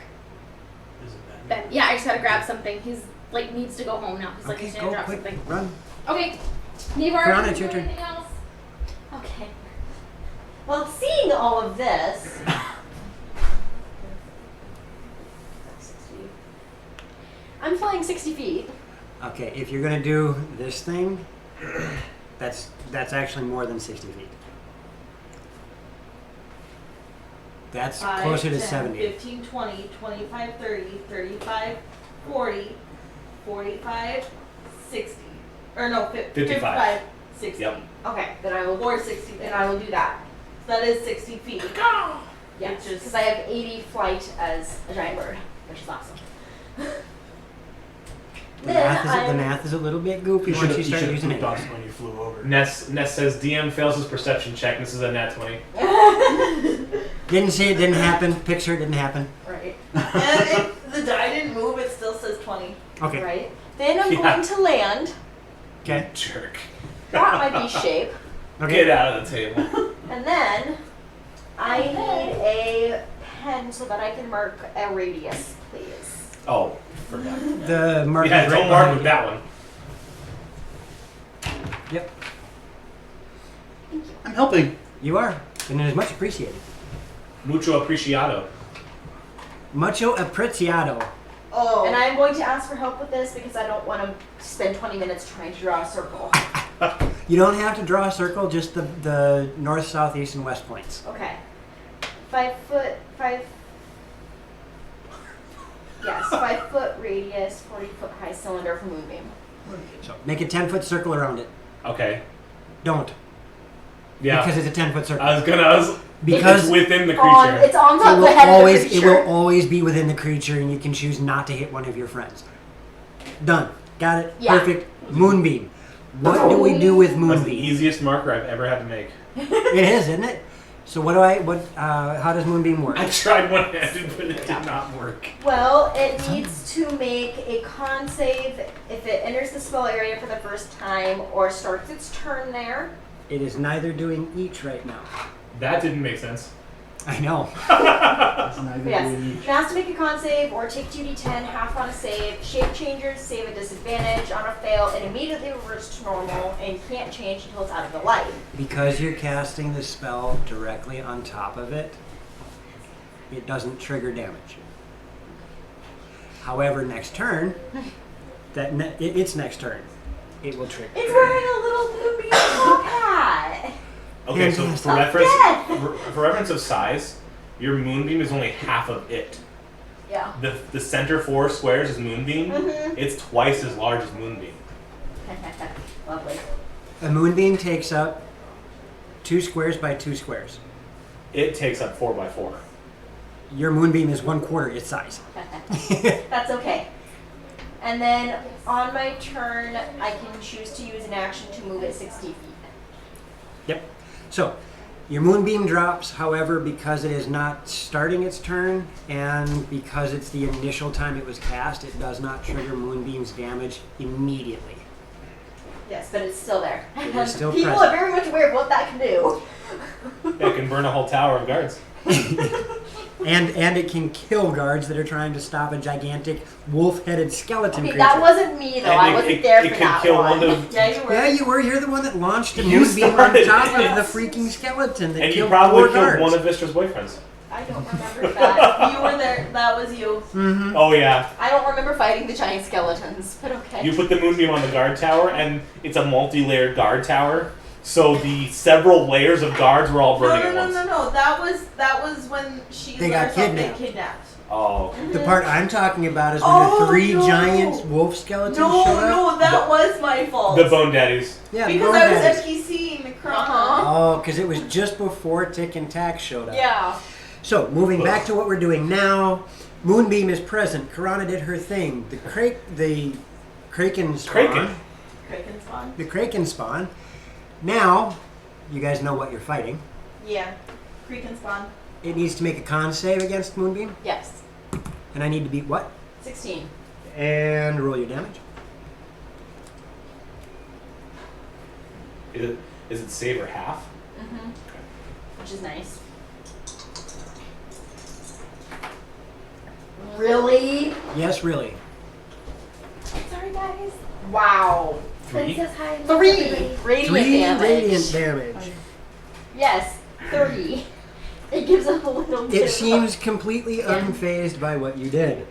Ben, yeah, I just gotta grab something. He's like needs to go home now. He's like Okay, he's go gonna drop quick. something. Run. Okay. Nevar, Piranha, do it's your turn. anything else? Okay. Well, seeing all of this, I'm flying 60 feet. Okay, if you're gonna do this thing, that's actually more than 60 feet. That's 5, closer to 10, 70. 15, 20, 25, 30, 35, 40, 45, 60. Or no, 55, 60. Yep. Okay, then I will. Or 60, and I will do that. So that is 60 feet. Yes, Which is- because I have 80 flight as a giant bird, which is awesome. The math is a little bit goofy once you start using it. When you flew over. Ness says DM fails his perception check. This is a nat 20. Didn't see it, didn't happen. Picture it, didn't happen. Right. And if the die didn't move, it still says 20. Okay. Right. Then I'm Yeah. going to land. Okay. Jerk. That might be shape. Okay. Get out of the table. And then I need a pen so that I can mark a radius, please. Oh, forgot. The mark Yeah, is right don't mark behind with you. that one. Yep. I'm helping. You are. And it is much appreciated. Mucho apreciado. Mucho apreciado. Oh. And I'm going to ask for help with this because I don't want to spend 20 minutes trying to draw a circle. You don't have to draw a circle, just the north, south, east, and west points. Okay. 5 foot, 5. Yes, 5 foot radius, 40 foot high cylinder for moonbeam. So make a 10-foot circle around it. Okay. Don't. Yeah. Because it's a 10-foot circle. Because it's within the creature. It's on it top of the will head always of the it creature. will always be within the creature, and you can choose not to hit one of your friends. Done. Got it. Yeah. Perfect. Moonbeam. What do we do with That's the moonbeam? easiest marker I've ever had to make. It is, isn't it? So what do I? What? How does moonbeam work? I tried one-handed, but it did not work. Well, it needs to make a con save if it enters the spell area for the first time or starts its turn there. It is neither doing each right now. That didn't make sense. I know. It's neither Yes. doing It has to make a con save or take 2d10, half on a save. Shape changers save a disadvantage on a fail and immediately reverts to normal and can't change until it's out of the light. Because you're casting the spell directly on top of it, it doesn't trigger damage. However, next turn, its next turn, it will trigger. It's wearing a little moonbeam top hat. Okay, so for reference of size, your moonbeam is only half of it. Yeah. The center 4 squares is moonbeam. Mhm. It's twice as large as moonbeam. Lovely. A moonbeam takes up 2 squares by 2 squares. It takes up 4 by 4. Your moonbeam is 1/4 its size. That's okay. And then on my turn, I can choose to use an action to move it 60 feet. Yep. So, your moonbeam drops, however, because it is not starting its turn, and because it's the initial time it was cast, it does not trigger moonbeam's damage immediately. Yes, but it's still there. It is still People present. are very much aware of what that can do. It can burn a whole tower of guards. And it can kill guards that are trying to stop a gigantic wolf-headed skeleton Okay, creature. that wasn't me though. And I it- wasn't it- there it for could that kill one. one of- Yeah, you were. Yeah, you were. You're the one that launched a You moonbeam on started top it. of the freaking skeleton that And you killed probably 4 killed guards. one of Vistra's boyfriends. I don't remember that. You were there. That was you. Mm-hmm. Oh yeah. I don't remember fighting the giant skeletons, but okay. You put the moonbeam on the guard tower, and it's a multi-layered guard tower. So the several layers of guards were all burning at once. No. That was when she They got got kidnapped. Oh. The part I'm talking about is when Oh, the 3 no. giant wolf skeletons showed up. No, that was my fault. The Bone Daddies. Yeah, the because bone I was daddies. FTCing the Krana. Uh-huh. Oh, because it was just before Tick and Tack showed up. Yeah. So, moving back to what we're doing now, Moonbeam is present. Karana did her thing. The Kraken spawn. Kraken spawn. The Kraken spawn. Now, you guys know what you're fighting. Yeah. Kraken spawn. It needs to make a con save against Moonbeam, Yes. and I need to beat what? 16. And roll your damage. Is it save or half? Mm-hmm. Which is nice. Really? Yes, really. Sorry, guys. Wow. 3? Princess High. 3 radiant 3 damage. radiant damage. Yes, 3. It gives up a little bit. It seems completely unfazed by what you did.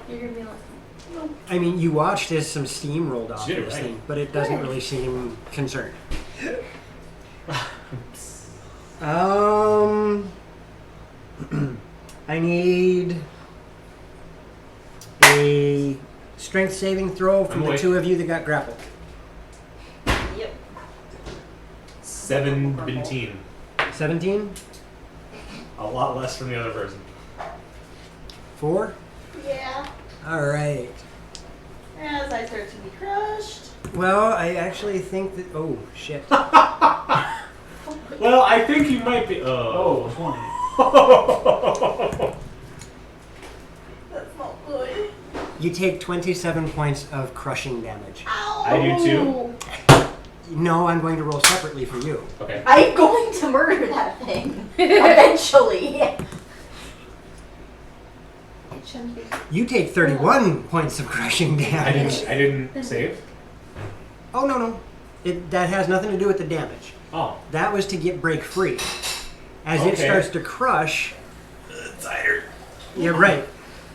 You're gonna be like, I mean, you watched as some steam rolled off Shit, this right. thing, but it doesn't really seem concerned. I need a strength saving throw from I'm the awake. 2 of you that got grappled. Yep. 17. 17? A lot less from the other person. 4? Yeah. Alright. As I start to be crushed. Well, I actually think that. Oh, shit. Well, I think you might be. Oh, 20. That's not good. You take 27 points of crushing damage. I do too. No, I'm going to roll separately for you. Okay. I'm going to murder that thing. Eventually. it shouldn't be. You take 31 points of crushing damage. I didn't save. Oh, no. That has nothing to do with the damage. Oh. That was to break free. As it Okay. starts to crush, Tighter. yeah, right.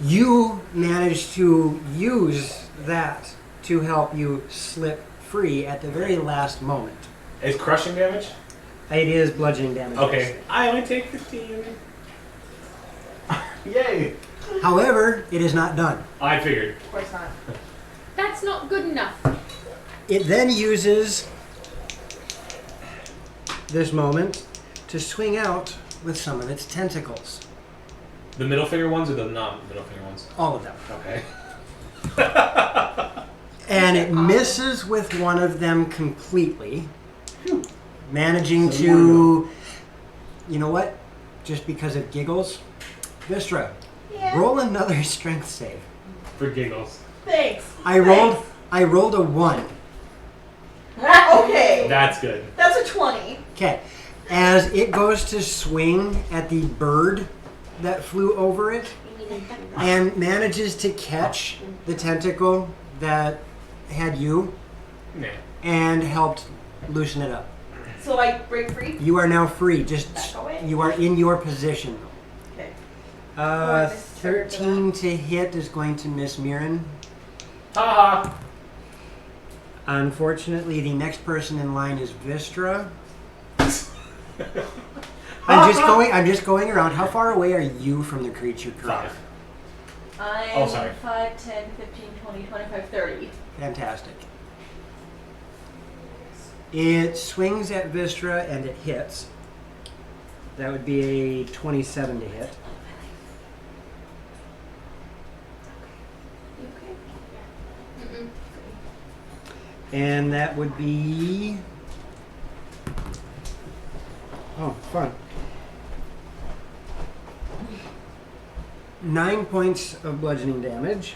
You manage to use that to help you slip free at the very last moment. Is crushing damage? It is bludgeoning damage. Okay. I only take 15. Yay! However, it is not done. I figured. Of course not. That's not good enough. It then uses this moment to swing out with some of its tentacles. The middle finger ones or the non-middle finger ones? All of them. Okay. And it misses with one of them completely, managing to, you know what? Just because of giggles, Vistra, Yeah. roll another strength save. For giggles. Thanks. I rolled a 1. Okay. That's good. That's a 20. Okay. As it goes to swing at the bird that flew over it and manages to catch the tentacle that had you Nah. and helped loosen it up. So I break free? You are now free. Just Back away? you are in your position. Okay. 13 to hit is going to miss Mirren. Ha Unfortunately, the next person in line is Vistra. I'm just going around. How far away are you from the creature currently? 5. I'm Oh, sorry. 5, 10, 15, 20, 25, 30. Fantastic. It swings at Vistra and it hits. That would be a 27 to hit. You okay? Mm-mm. And that would be... Oh, fun. 9 points of bludgeoning damage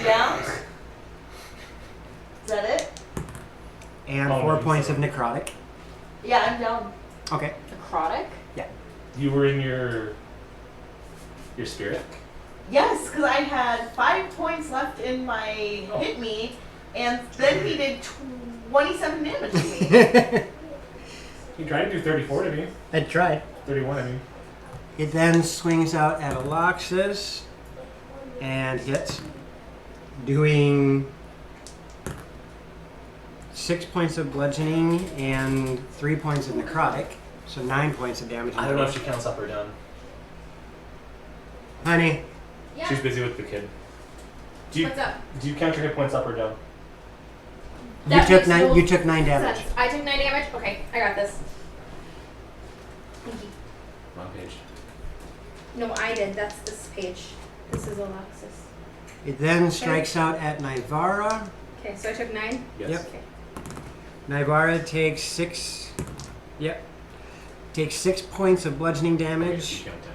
Yeah? Is that it? and Oh, 4 no, points of sorry. necrotic. Yeah, I'm down. Okay. Necrotic? You were in your spirit? Yes, because I had 5 points left in my hit me, and then he did 27 damage to me. You tried to do 34 to me. I tried. 31, I mean. It then swings out at Aloxus and hits, doing 6 points of bludgeoning and 3 points of necrotic, so 9 points of damage. I don't know if she counts up or down. Honey, Yeah. She's busy with the kid. Do you What's up? do you count your hit points up or down? That makes no you took 9 damage. sense. I took 9 damage? Okay, I got this. Thank you. Wrong page. No, I did. That's this page. This is Alexis. It then strikes out at Nivara. Okay, so I took 9? Yes. Yep. Okay. Nivara takes 6. Yep. Takes 6 points of bludgeoning You damage count 10.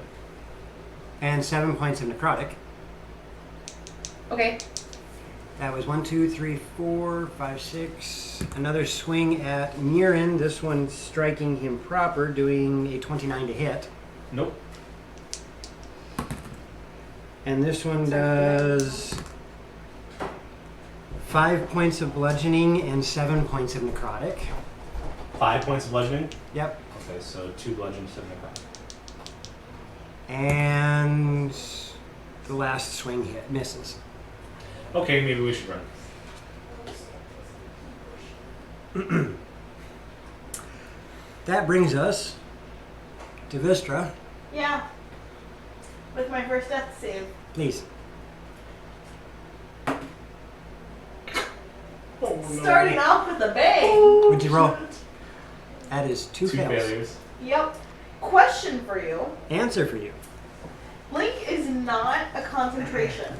and 7 points of necrotic. Okay. That was 1, 2, 3, 4, 5, 6. Another swing at Mirren. This one striking him proper, doing a 29 to hit. Nope. And this one does 5 points of bludgeoning and 7 points of necrotic. 5 points of bludgeoning. Yep. Okay, so 2 bludgeon, 7 necrotic. And the last swing hit misses. Okay, maybe we should run. That brings us to Vistra. Yeah. With my first death save. Please. Starting off with a bang. What'd you roll? That is 2 2 fails. failures. Yep. Question for you. Answer for you. Blink is not a concentration.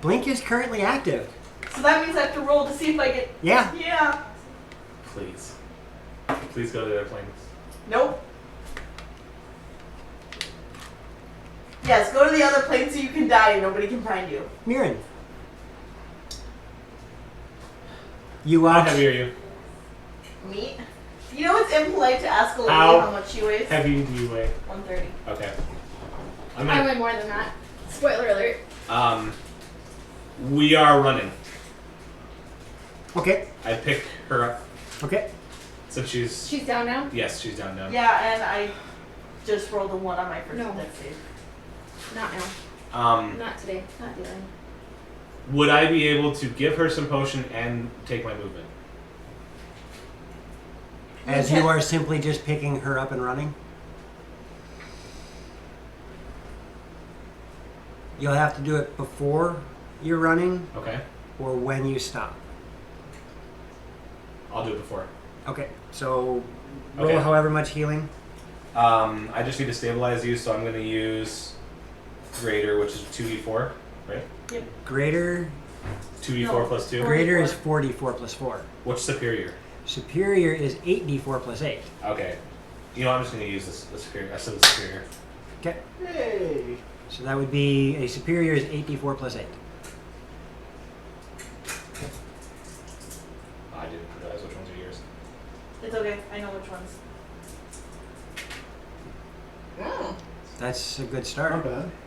Blink is currently active. So that means I have to roll to see if I get... Yeah. Yeah. Please. Please go to the other planes. Nope. Yes, go to the other plane so you can die and nobody can find you. Mirren. You How walk. heavy are you? Meat. You know it's impolite to ask a lady How how much she weighs? Heavy do you weigh? 130. Okay. I I'm weigh more than that. Spoiler alert. gonna, we are running. Okay. I pick her up Okay. since she's She's down now? yes, she's down now. Yeah, and I just rolled a 1 on my first No. death save. Not now. Not today. Not dealing. Would I be able to give her some potion and take my movement? As you are simply just picking her up and running? You'll have to do it before you're running Okay. or when you stop. I'll do it before. Okay, so roll Okay. however much healing. I just need to stabilize you, so I'm going to use Greater, which is 2d4, right? Greater 2d4 plus 2. greater is 4d4 plus 4. What's Superior? Superior is 8d4 plus 8. Okay. You know, I'm just going to use the Superior. I said the Superior. Okay, Hey. so that would be a superior is 8d4 plus 8. I didn't realize which ones are yours. It's okay. I know which ones. That's a good start. Not bad. –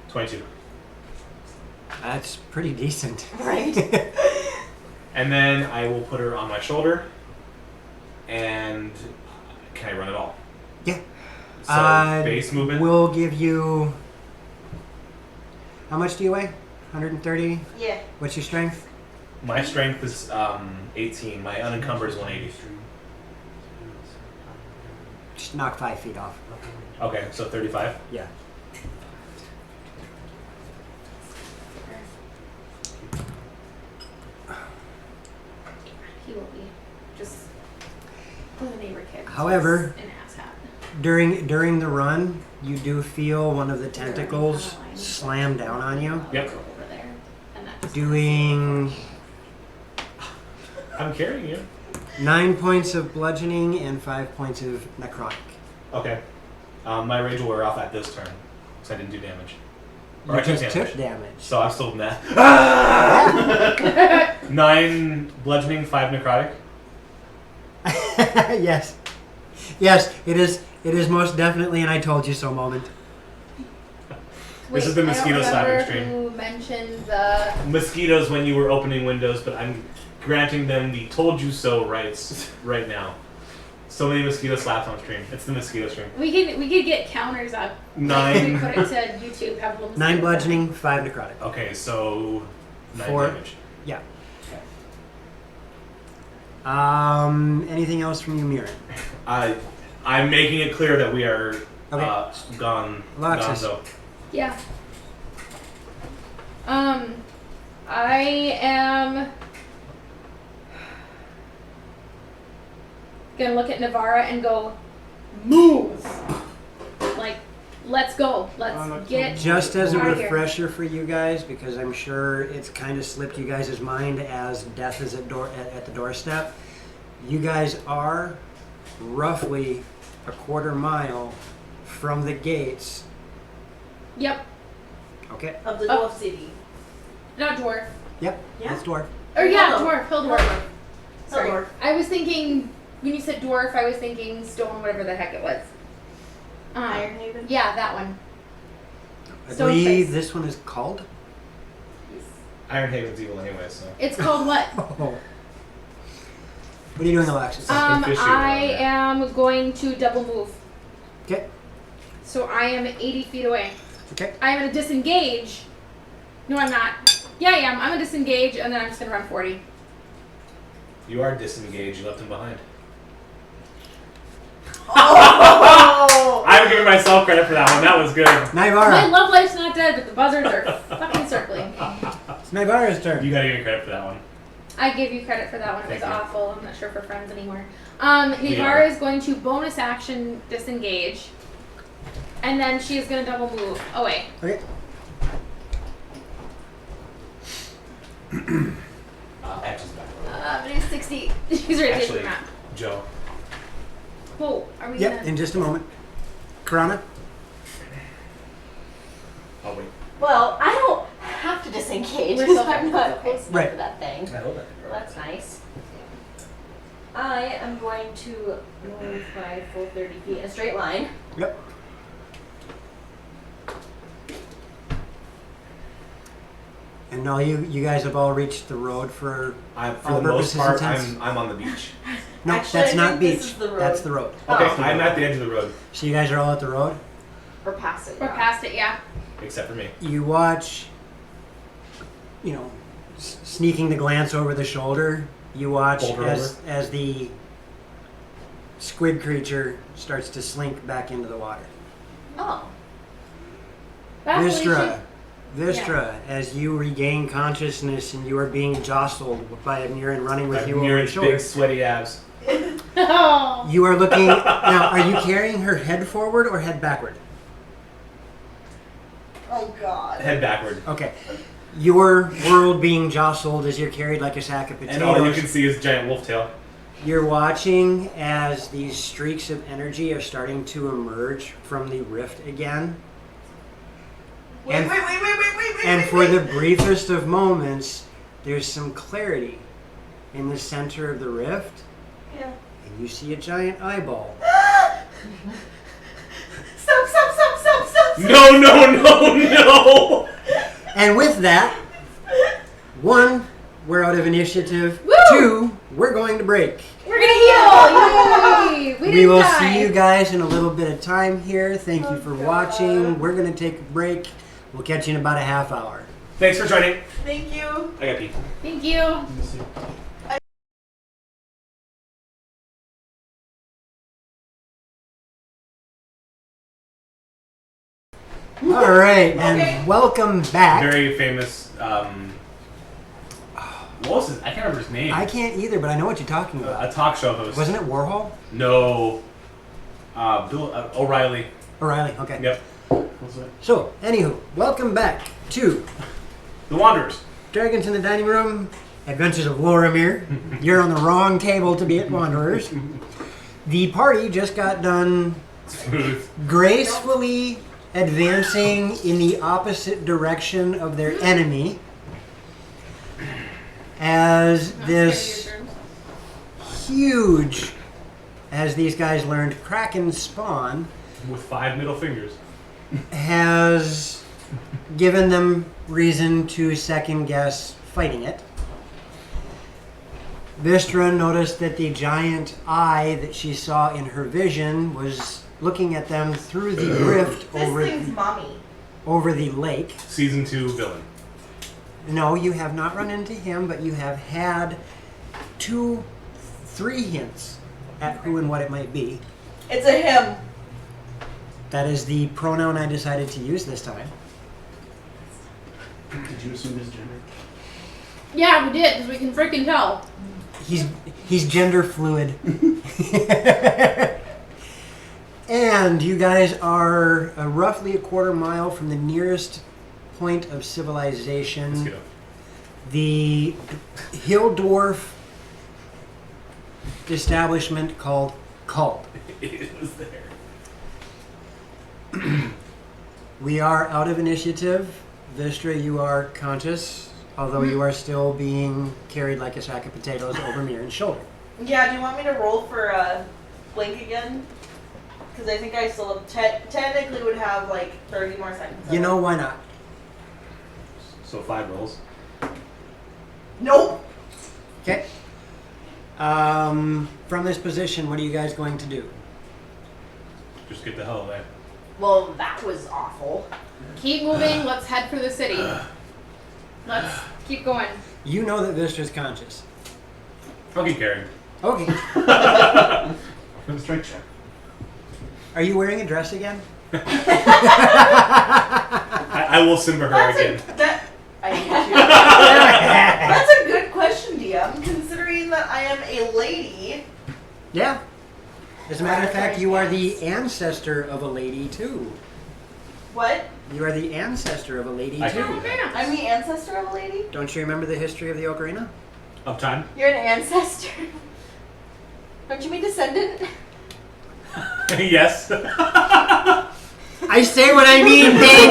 22. That's pretty decent. Right. And then I will put her on my shoulder. And can I run at all? Yeah. So base movement. We'll give you. How much do you weigh? 130? Yeah. What's your strength? My strength is 18. My unencumbered is 180. Just knock 5 feet off. Okay, so 35. Yeah. He will be just for the neighbor kid. However- an asshat. During the run, you do feel one of the tentacles slam down on you, Yep. Over there, and that just doing I'm carrying you. 9 points of bludgeoning and 5 points of necrotic. Okay. My rage will wear off at this turn, because I didn't do damage. Or You I took just damage. took damage. So I'm still mad. 9 bludgeoning, 5 necrotic. Yes. Yes, it is. It is most definitely an I told you so moment. This is the mosquito slapping stream. Who mentioned the? Mosquitoes when you were opening windows, but I'm granting them the told you so rights right now. So many mosquito slaps on stream. It's the mosquito stream. We could get counters up. 9. We put it to YouTube. Have a little 9 mosquito bludgeoning, 5 necrotic. Okay, so 9 4. damage. Yeah. Anything else from you, Mirren? I'm making it clear that we are Okay. gone. Alexis. Gonzo. Yeah. I am gonna look at Navarra and go, move. Like, let's go. Let's get Just as a out of here. refresher for you guys, because I'm sure it's kind of slipped you guys' mind as death is at the doorstep. You guys are roughly a quarter mile from the gates. Yep. Okay. Of the Oh. Dwarf City. Not dwarf. Yep. Yeah. That's dwarf. Or yeah, Hello. dwarf. Hill dwarf. Sorry. Dwarf. I was thinking when you said dwarf, I was thinking stone, whatever the heck it was. Ironhaven. Yeah, that one. I Stone believe face. this one is called. Ironhaven's evil anyway, so. It's called what? What are you doing, Alexis? Something fishy around I there. am going to double move. Okay. So I am 80 feet away. Okay. I'm gonna disengage. No, I'm not. Yeah, I am. I'm gonna disengage and then I'm just gonna run 40. You are disengaged. You left him behind. Oh! I'm giving myself credit for that one. That was good. My Naivara. love life's not dead, but the buzzards are fucking circling. It's Naivara's turn. You gotta give me credit for that one. I give you credit for that one. It was Thank you. awful. I'm not sure if we're friends anymore. We are. Nivara is going to bonus action disengage. And then she is going to double move away. Okay. Axe's back. But it's 60. She's right Actually, there map. Joe. Whoa, are we Yep. gonna... In just a moment. Karana. I'll wait. Well, I don't have to disengage We're because still I'm friends, not okay. close enough Right. to that thing. I hope that. Well, that's nice. I am going to move my full 30 feet in a straight line. Yep. And now you guys have all reached the road for For all the most purposes part, intents? I'm on the beach. No, Actually, that's I not think beach. this is the road. That's the road. Okay, Oh. I'm at the edge of the road, So you guys are all at the road. We're past it. We're past it, yeah. except for me. You watch, sneaking the glance over the shoulder. You watch Boulder as the squid creature starts to slink back into the water. Oh. That's Vistra, as you regain consciousness and you are being jostled by Miran running with you over Near your its shoulder. big sweaty abs. Oh. You are looking now. Are you carrying her head forward or head backward? Oh God. Head backward. Okay. Your world being jostled as you're carried like a sack of potatoes. And all you can see is giant wolf tail. You're watching as these streaks of energy are starting to emerge from the rift again. Wait. And for the briefest of moments, there's some clarity in the center of the rift, Yeah. and you see a giant eyeball. Stop. No! And with that, 1, we're out of initiative. Woo! 2, we're going to break. We're gonna heal! Yay! We We didn't will die. see you guys in a little bit of time here. Thank you for watching. We're going to take a break. We'll catch you in about a half hour. Thanks for joining. Thank you. I got pee. Thank you. All right, Okay. and welcome back. Very famous, what was his? I can't remember his name. I can't either, but I know what you're talking about. A talk show host. Wasn't it Warhol? No. Bill O'Reilly. O'Reilly, okay. Yep. So, anywho, welcome back to The Wanderers. Dragons in the Dining Room, Adventures of Loromir. You're on the wrong table to be at Wanderers. The party just got done Smooth. gracefully advancing in the opposite direction of their enemy as this huge, as these guys learned, Kraken spawn With 5 middle fingers. has given them reason to second guess fighting it. Vistra noticed that the giant eye that she saw in her vision was looking at them through the rift This thing's mommy. over the lake. Season 2 villain. No, you have not run into him, but you have had 2, 3 hints at who and what it might be. It's a him. That is the pronoun I decided to use this time. Did you assume his gender? Yeah, we did, because we can freaking tell. He's gender fluid. And you guys are roughly a quarter mile from the nearest point of Let's civilization. get up. The hill dwarf establishment called Cult. It was there. We are out of initiative. Vistra, you are conscious, although you are still being carried like a sack of potatoes over Miran's shoulder. Yeah, do you want me to roll for Blink again? Because I think I still have technically would have like 30 more seconds. You know, why not? So 5 rolls. Nope. Okay. From this position, what are you guys going to do? Just get the hell away. Well, that was awful. Keep moving, let's head for the city. Let's keep going. You know that Vistra's conscious. I'll keep carrying. Okay. Strike check. Are you wearing a dress again? I will Simba her again. I need to. That's a good question, DM. Considering that I am a lady. Yeah. As a matter of fact, you are the ancestor of a lady too. What? You are the ancestor of a lady I too. can do that. I'm the ancestor of a lady? Don't you remember the history of the ocarina? Of time? You're an ancestor. Don't you mean descendant? Yes. I say what I mean, dang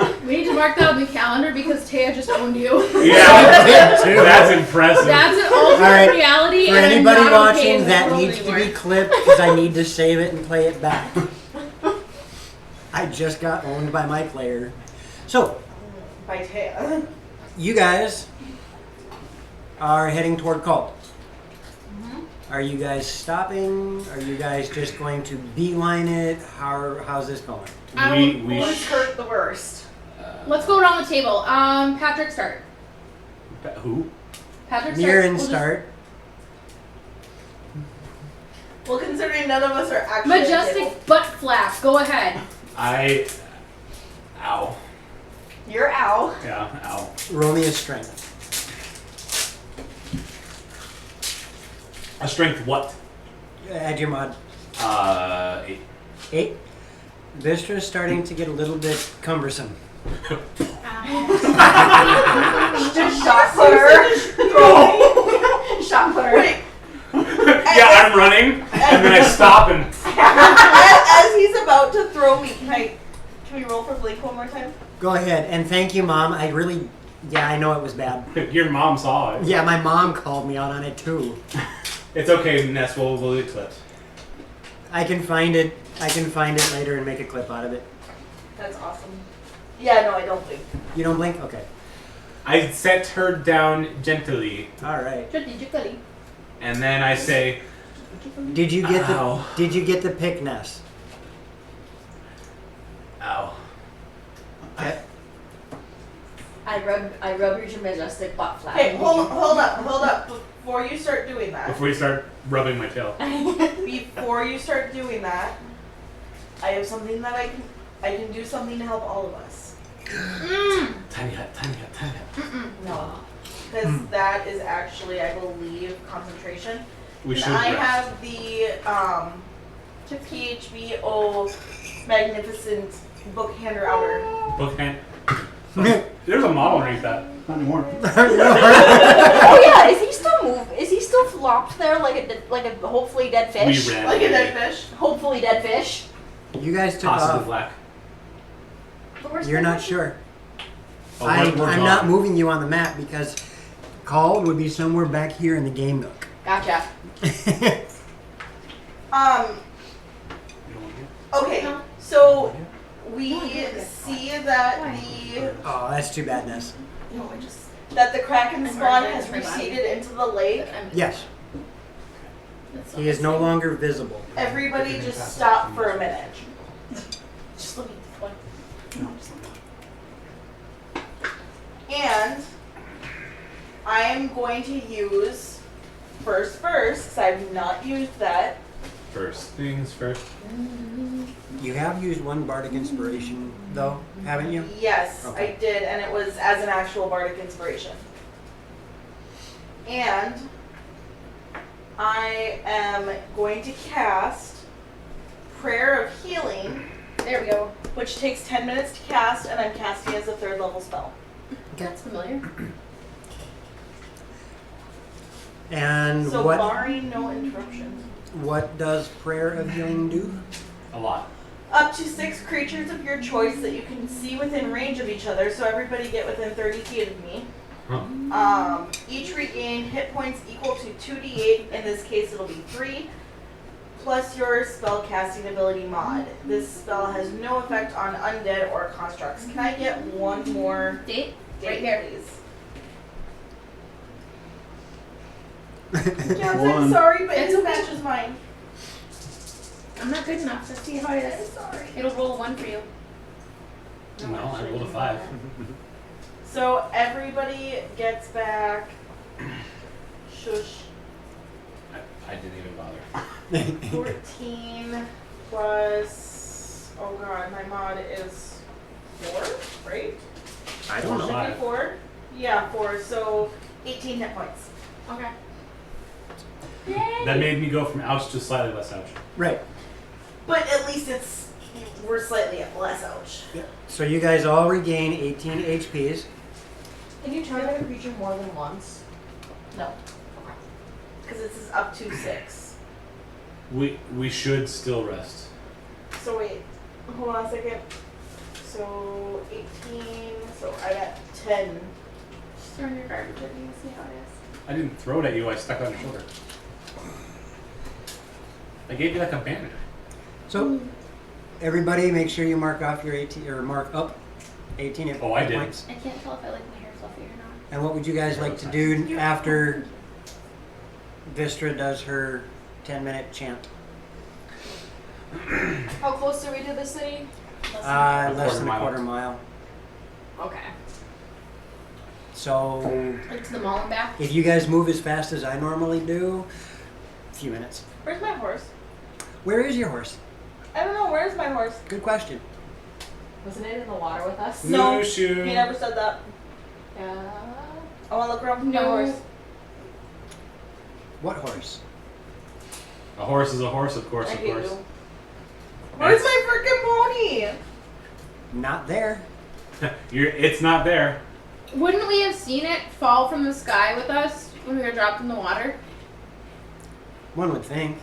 it! We need to mark that on the calendar because Taya just owned you. Yeah. That's impressive. That's an alternate Alright, reality. For and anybody I'm not okay watching, with that the world needs to be anymore. clipped because I need to save it and play it back. I just got owned by my player. So, by Taya. You guys are heading toward Cult. Are you guys stopping? Are you guys just going to beeline it? How's this going? Who's hurt the worst? Let's go around the table. Patrick, start. Who? Patrick, Mirren, start. start. Well, considering none of us are actually Majestic butt flap. Go ahead. Ow. You're ow. Yeah, ow. Roll me a strength. A strength what? Add your mod. 8. 8. Vistra's starting to get a little bit cumbersome. Just shot put her. Shot put her. Wait. Yeah, I'm running, and then I stop and. As he's about to throw me, can we roll for Blink one more time? Go ahead, and thank you, Mom. I know it was bad. Your mom saw it. Yeah, my mom called me out on it too. It's okay, Ness. We'll do it clips. I can find it later and make a clip out of it. That's awesome. Yeah, no, I don't blink. You don't blink? Okay. I set her down gently, All right. Strategically. and then I say, Did you get Ow. the pick, Ness? "Ow." Okay. I rub your majestic butt flap. Okay, hold up. Before you start doing that, Before you start rubbing my tail. before you start doing that, I have something that I can do something to help all of us. Tiny hut. No, because that is actually, I believe, concentration. We should And I rest. have the PHBO Magnificent Book Hander Outer. Book hand. There's a model underneath that. Not anymore. Oh yeah, is he still flopped there like a hopefully dead fish? We ran Like a away. dead fish. Hopefully dead fish. You guys took Possibly off. black. You're not sure. Oh, I'm we're not gone. moving you on the map because Called would be somewhere back here in the game nook. Gotcha. Okay, so we see that Oh, that's too bad, Ness. the Kraken spawn has receded into the lake. Yes. He is no longer visible. Everybody just stop for a minute. Just let me. And I am going to use first, because I've not used that. First things first. You have used one bardic inspiration, though, haven't you? Yes, Okay. I did, and it was as an actual bardic inspiration. And I am going to cast Prayer of Healing. There we go. Which takes 10 minutes to cast, and I'm casting as a 3rd level spell. That's familiar. And So what barring no interruptions. what does Prayer of Healing do? A lot. Up to 6 creatures of your choice that you can see within range of each other, so everybody get within 30 feet of me. Huh. Each regain hit points equal to 2d8. In this case, it'll be 3. Plus your spell casting ability mod. This spell has no effect on undead or constructs. Can I get one more Date? date, Right here. please? Yes, One. I'm sorry, but It's it okay. matches mine. I'm not good enough. Let's see how it is. Sorry. It'll roll 1 for you. No, I rolled a 5. So everybody gets back. Shush. I didn't even bother. 14 plus. Oh god, my mod is 4, right? I don't know. Five. 4? Yeah, 4. So 18 hit points. Okay. That made me go from ouch to slightly less ouch. Right. But at least we're slightly less ouch. So you guys all regain 18 HPs. Can you target a creature more than once? No. Because this is up to 6. We should still rest. So wait, hold on a second. So 18, so I got 10. Just throw in your garbage at me and see how it is. I didn't throw it at you. I stuck it on your shoulder. I gave you like a bandage. So everybody make sure you mark off your 18 or mark up 18 hit Oh, I did. points. I can't tell if I like my hair fluffy or not. And what would you guys like to do after Vistra does her 10-minute chant? How close are we to the city? Less than a quarter mile. Okay. So Like to the mall and back. if you guys move as fast as I normally do, a few minutes. Where's my horse? Where is your horse? I don't know. Where's my horse? Good question. Wasn't it in the water with us? No, Mushu. he never said that. I want to look around for my No. horse. What horse? A horse is a horse, of course, I of hate course. you. Where's my freaking pony? Not there. It's not there. Wouldn't we have seen it fall from the sky with us when we were dropped in the water? One would think.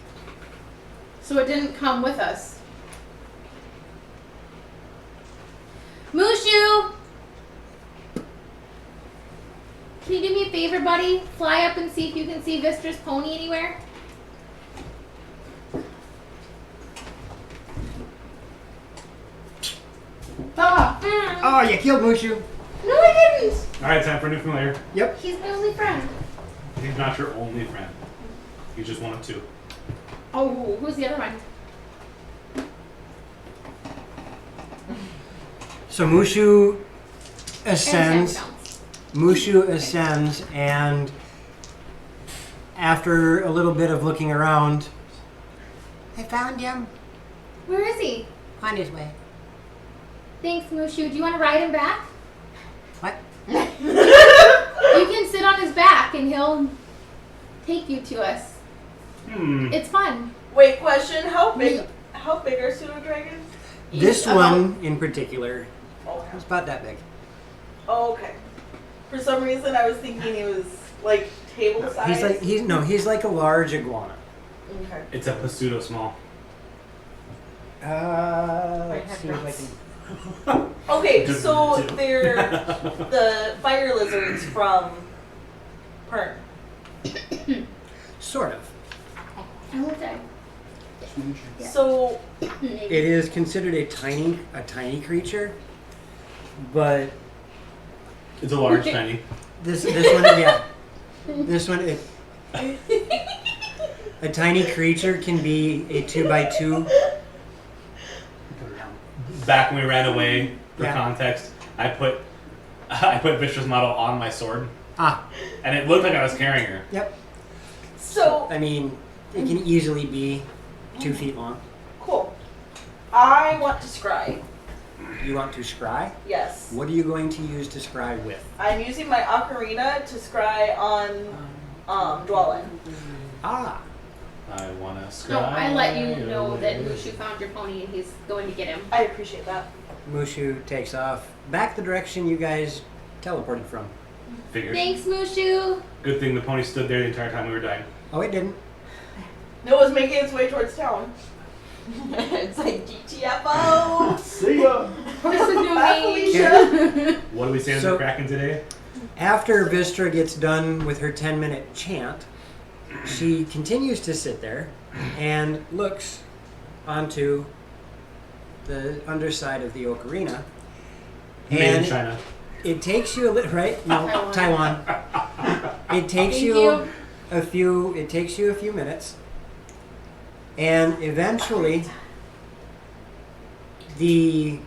So it didn't come with us. Mushu! Can you do me a favor, buddy? Fly up and see if you can see Vistra's pony anywhere. Ah! Oh, you killed Mushu. No, I didn't! Alright, time for a new familiar. Yep. He's my only friend. He's not your only friend. He's just one of two. Oh, who's the other one? So Mushu And ascends. Sam counts. Mushu ascends, and after a little bit of looking around, I found him Where is he? on his way. Thanks, Mushu. Do you want to ride him back? What? You can sit on his back and he'll take you to us. Hmm. It's fun. Wait, question. How big are pseudo dragons? This About- one in particular Okay. is about that big. Oh, okay. For some reason, I was thinking he was like table size. He's like a large iguana. Okay. It's a pseudo small. Let's see if I can. Okay, Just so two. they're the fire lizards from Pern. Sort of. I will say. Yeah. So It is considered a tiny creature, but It's a large Okay. tiny. this one, yeah, this one, a tiny creature can be a 2x2. Back when we ran away, for Yeah. context, I put Vistra's model on my sword, Ah, and it looked like I was carrying her. yep. so I mean, it can easily be 2 feet long. cool. I want to scry. You want to scry? Yes. What are you going to use to scry with? I'm using my ocarina to scry on Dwellin. Ah, I wanna scry. No, I let you know that Mushu found your pony and he's going to get him. I appreciate that. Mushu takes off back the direction you guys teleported from. Figures. Thanks, Mushu. Good thing the pony stood there the entire time we were dying. Oh, it didn't. No, it was making its way towards town. It's like GTFO. See ya. Horse with no Bye, name. Felicia. What do we say to So- the Kraken today? After Vistra gets done with her 10-minute chant, she continues to sit there and looks onto the underside of the ocarina. Made in And China. it takes you a little, right? No, Taiwan. It takes Thank you you. it takes you a few minutes. And eventually the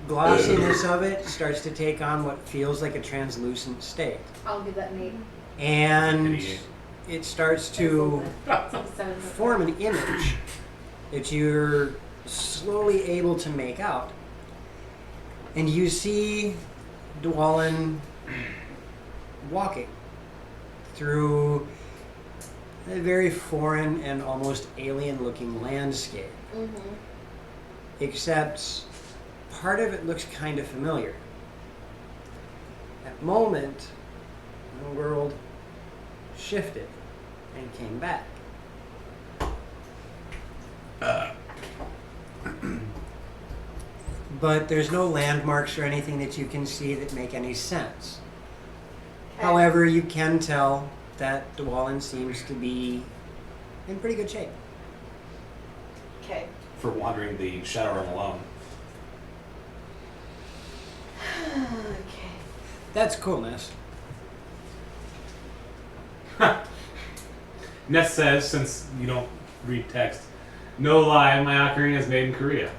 glossiness of it starts to take on what feels like a translucent state. I'll give that an 8. And it starts to It's like 7. form an image that you're slowly able to make out. And you see Dwalin walking through a very foreign and almost alien looking landscape. Mm-hmm. Except part of it looks kind of familiar. That moment, the world shifted and came back. But there's no landmarks or anything that you can see that make any sense. However, you can tell that Dwalin seems to be in pretty good shape. Okay. For wandering the Shadow Realm alone. That's cool, Ness. Ness says, since you don't read text, no lie, my ocarina is made in Korea.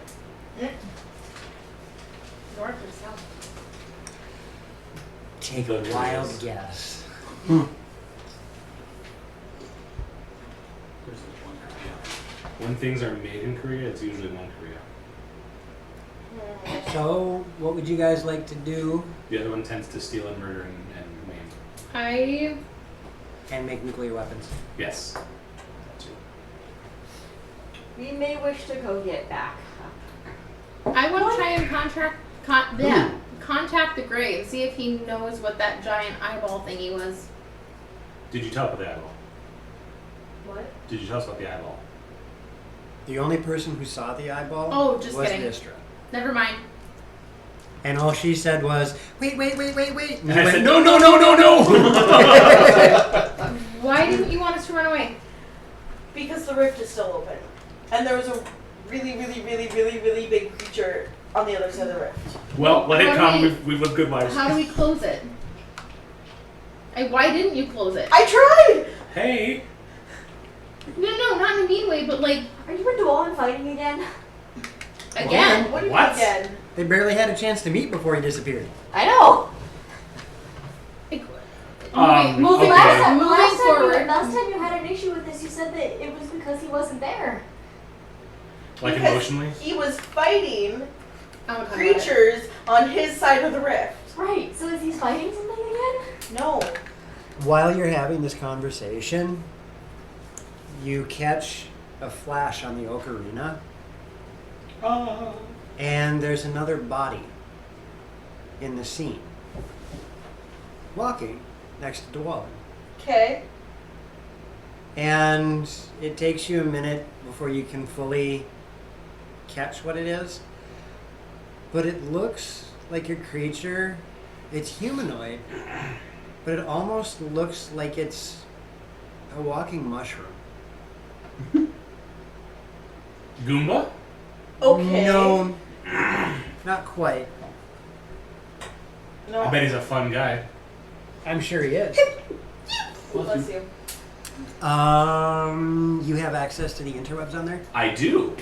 North or south? Take a wild guess. When things are made in Korea, it's usually one Korea. So, what would you guys like to do? The other one tends to steal and murder and maim. And make nuclear weapons. Yes. We may wish to go get back. I want to try and contact the Grey and see if he knows what that giant eyeball thingy was. Did you tell us about the eyeball? What? Did you tell us about the eyeball? The only person who saw the eyeball Oh, just was kidding. Vistra. Never mind. And all she said was, wait. And And you I went, said, no. Why didn't you want us to run away? Because the rift is still open. And there was a really big creature on the other side of the rift. Well, let it How come. do we- We've lived good lives. How do we close it? Why didn't you close it? I tried! Hey! No, not in a mean way, but like, Are you and Dwalin fighting again? again. What do you What? mean again? They barely had a chance to meet before he disappeared. I know. Moving okay. moving forward. Last time you had an issue with this, you said that it was because he wasn't there. Like Because emotionally? He was fighting I would talk about it. creatures on his side of the rift. Right. So is he fighting something again? No. While you're having this conversation, you catch a flash on the ocarina, and there's another body in the scene, walking next to Dwalin. Okay. And it takes you a minute before you can fully catch what it is. But it looks like a creature. It's humanoid, but it almost looks like it's a walking mushroom. Goomba? Okay. No, not quite. No. I bet he's a fun guy. I'm sure he is. Bless you. You have access to the interwebs on there? I do.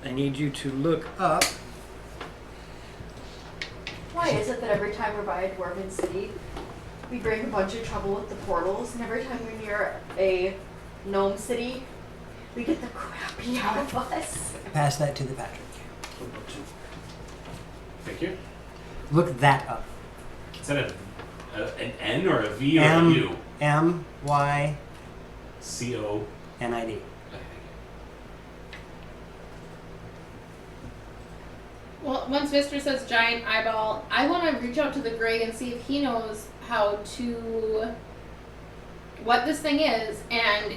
I need you to look up. Why is it that every time we're by a dwarven city, we bring a bunch of trouble with the portals, and every time we're near a gnome city, we get the crap beat out of us? Pass that to the Patrick. Thank you. Look that up. Is that an N or a V or a U? MYNID. C-O. Well, once Vistra says giant eyeball, I want to reach out to the Grey and see if he knows what this thing is, and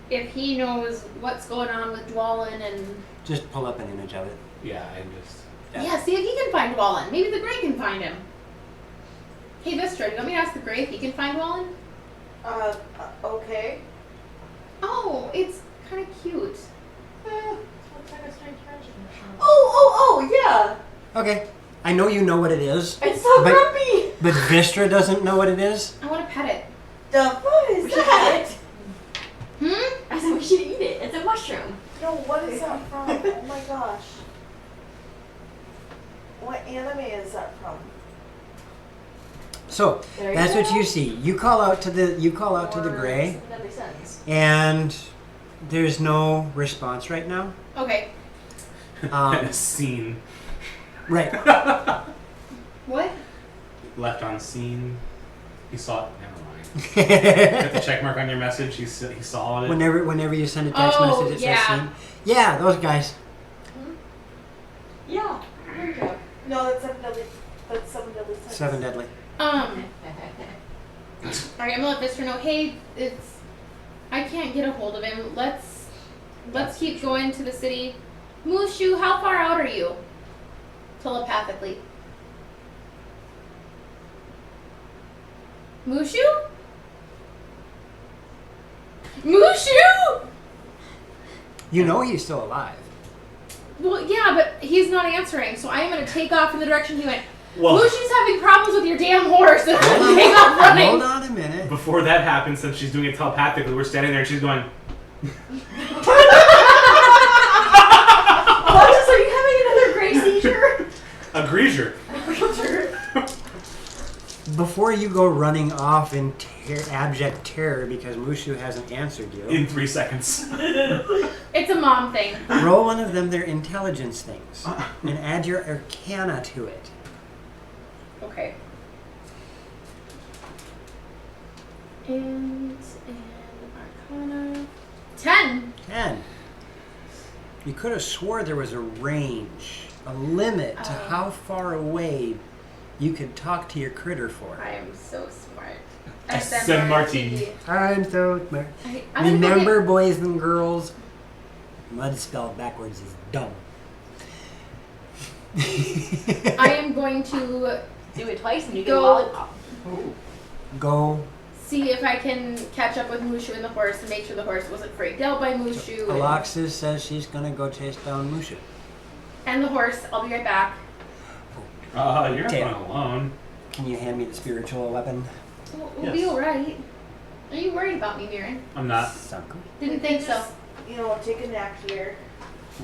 if he knows what's going on with Dwalin and... Just pull up an image of it. Yeah, I'm just... Yeah, see if he can find Dwalin. Maybe the Grey can find him. Hey, Vistra, do you want me to ask the Grey if he can find Dwalin? Okay. Oh, it's kind of cute. Looks like a strange magic mushroom. Oh, yeah! Okay. I know you know what it is, It's so But- grumpy! but Vistra doesn't know what it is. I want to pet it. The what is We should eat that? it. Hmm? I said we should eat it. It's a mushroom. No, what is that from? Oh my gosh. What anime is that from? So There that's you what go. you see. You call out to the Grey, That makes sense. and there's no response right now. Okay. Scene. Right. What? Left on scene. He saw it. Never mind. Hit the check mark on your message. He saw it. Whenever you send a text Oh, message, it yeah. says seen. Yeah, those guys. Yeah. There you go. No, that's Seven Deadly. That's Seven Deadly Sins. 7 deadly. Alright, I'm gonna let Vistra know, hey, I can't get a hold of him. Let's keep going to the city. Mushu, how far out are you? Telepathically. Mushu? Mushu! You know he's still alive. Well, yeah, but he's not answering, so I am gonna take off in the direction he went. Well, Mushu's having problems with your damn horse and Hold on, hang up running. hold on a minute. before that happens, since she's doing it telepathically, we're standing there and she's going, Alexis, are you having another gray seizure? a greaser. Before you go running off in abject terror because Mushu hasn't answered you, In 3 seconds. It's a mom thing. roll one of them their intelligence things and add your arcana to it. Okay. And Arcana. 10. 10. You could have swore there was a range, a limit to how far away you could talk to your critter for. I am so smart. San Martin. I'm so smart. I'm gonna go Remember, boys and girls, mud spelled backwards is dumb. I am going to Do it twice and you get a Go. lollipop. Go. see if I can catch up with Mushu and the horse and make sure the horse wasn't freaked out by Mushu. Alexis says she's gonna go chase down Mushu. And the horse. I'll be right back. You're not Tail. going alone. Can you hand me the spiritual weapon? We'll be Yes. alright. Are you worried about me, Mirren? I'm not. Sucker. Didn't think so. Just, you know, take a nap here.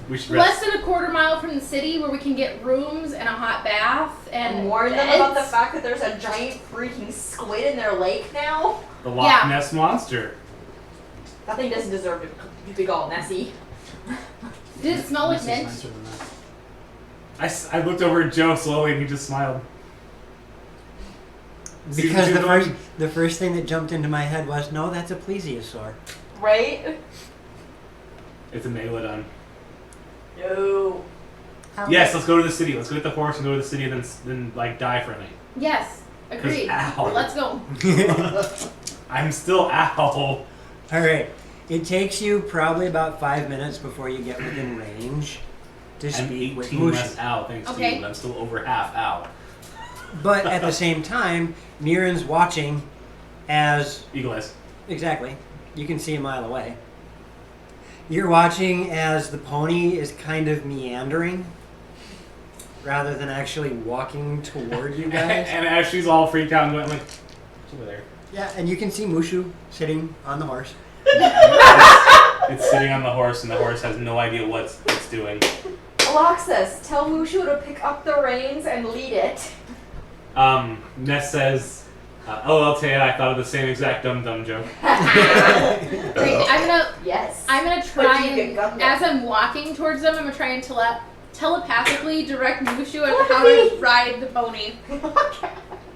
We should Less rest. than a quarter mile from the city where we can get rooms and a hot bath and And warn them about the beds. fact that there's a giant freaking squid in their lake now. The Loch Yeah. Ness Monster. That thing doesn't deserve to be called Nessie. Did it smell like This is mint? nicer than that. I looked over at Joe slowly and he just smiled. See what Because you're doing? the first thing that jumped into my head was, no, that's a plesiosaur. Right? It's a megalodon. No. Yes, let's go to the city. Let's go get the horse and go to the city and then like die for a night. Yes. Agreed. ow. Let's go. I'm still ow. Alright. It takes you probably about 5 minutes before you get within range to I'm speak with 18 less Mushu. ow thanks to Okay. you, but I'm still over half ow. But at the same time, Mirren's watching as Eagle eyes. exactly. You can see a mile away. You're watching as the pony is kind of meandering rather than actually walking toward you guys. And as she's all freaked out and going like, it's over there. Yeah, and you can see Mushu sitting on the horse. It's sitting on the horse and the horse has no idea what it's doing. Alexis, tell Mushu to pick up the reins and lead it. Ness says, "Oh, Altea, I thought of the same exact dumb joke." Great. Yes. I'm gonna But try you get and gun as I'm walking towards them, I'm gonna try and telepathically direct Mushu on how to ride the pony.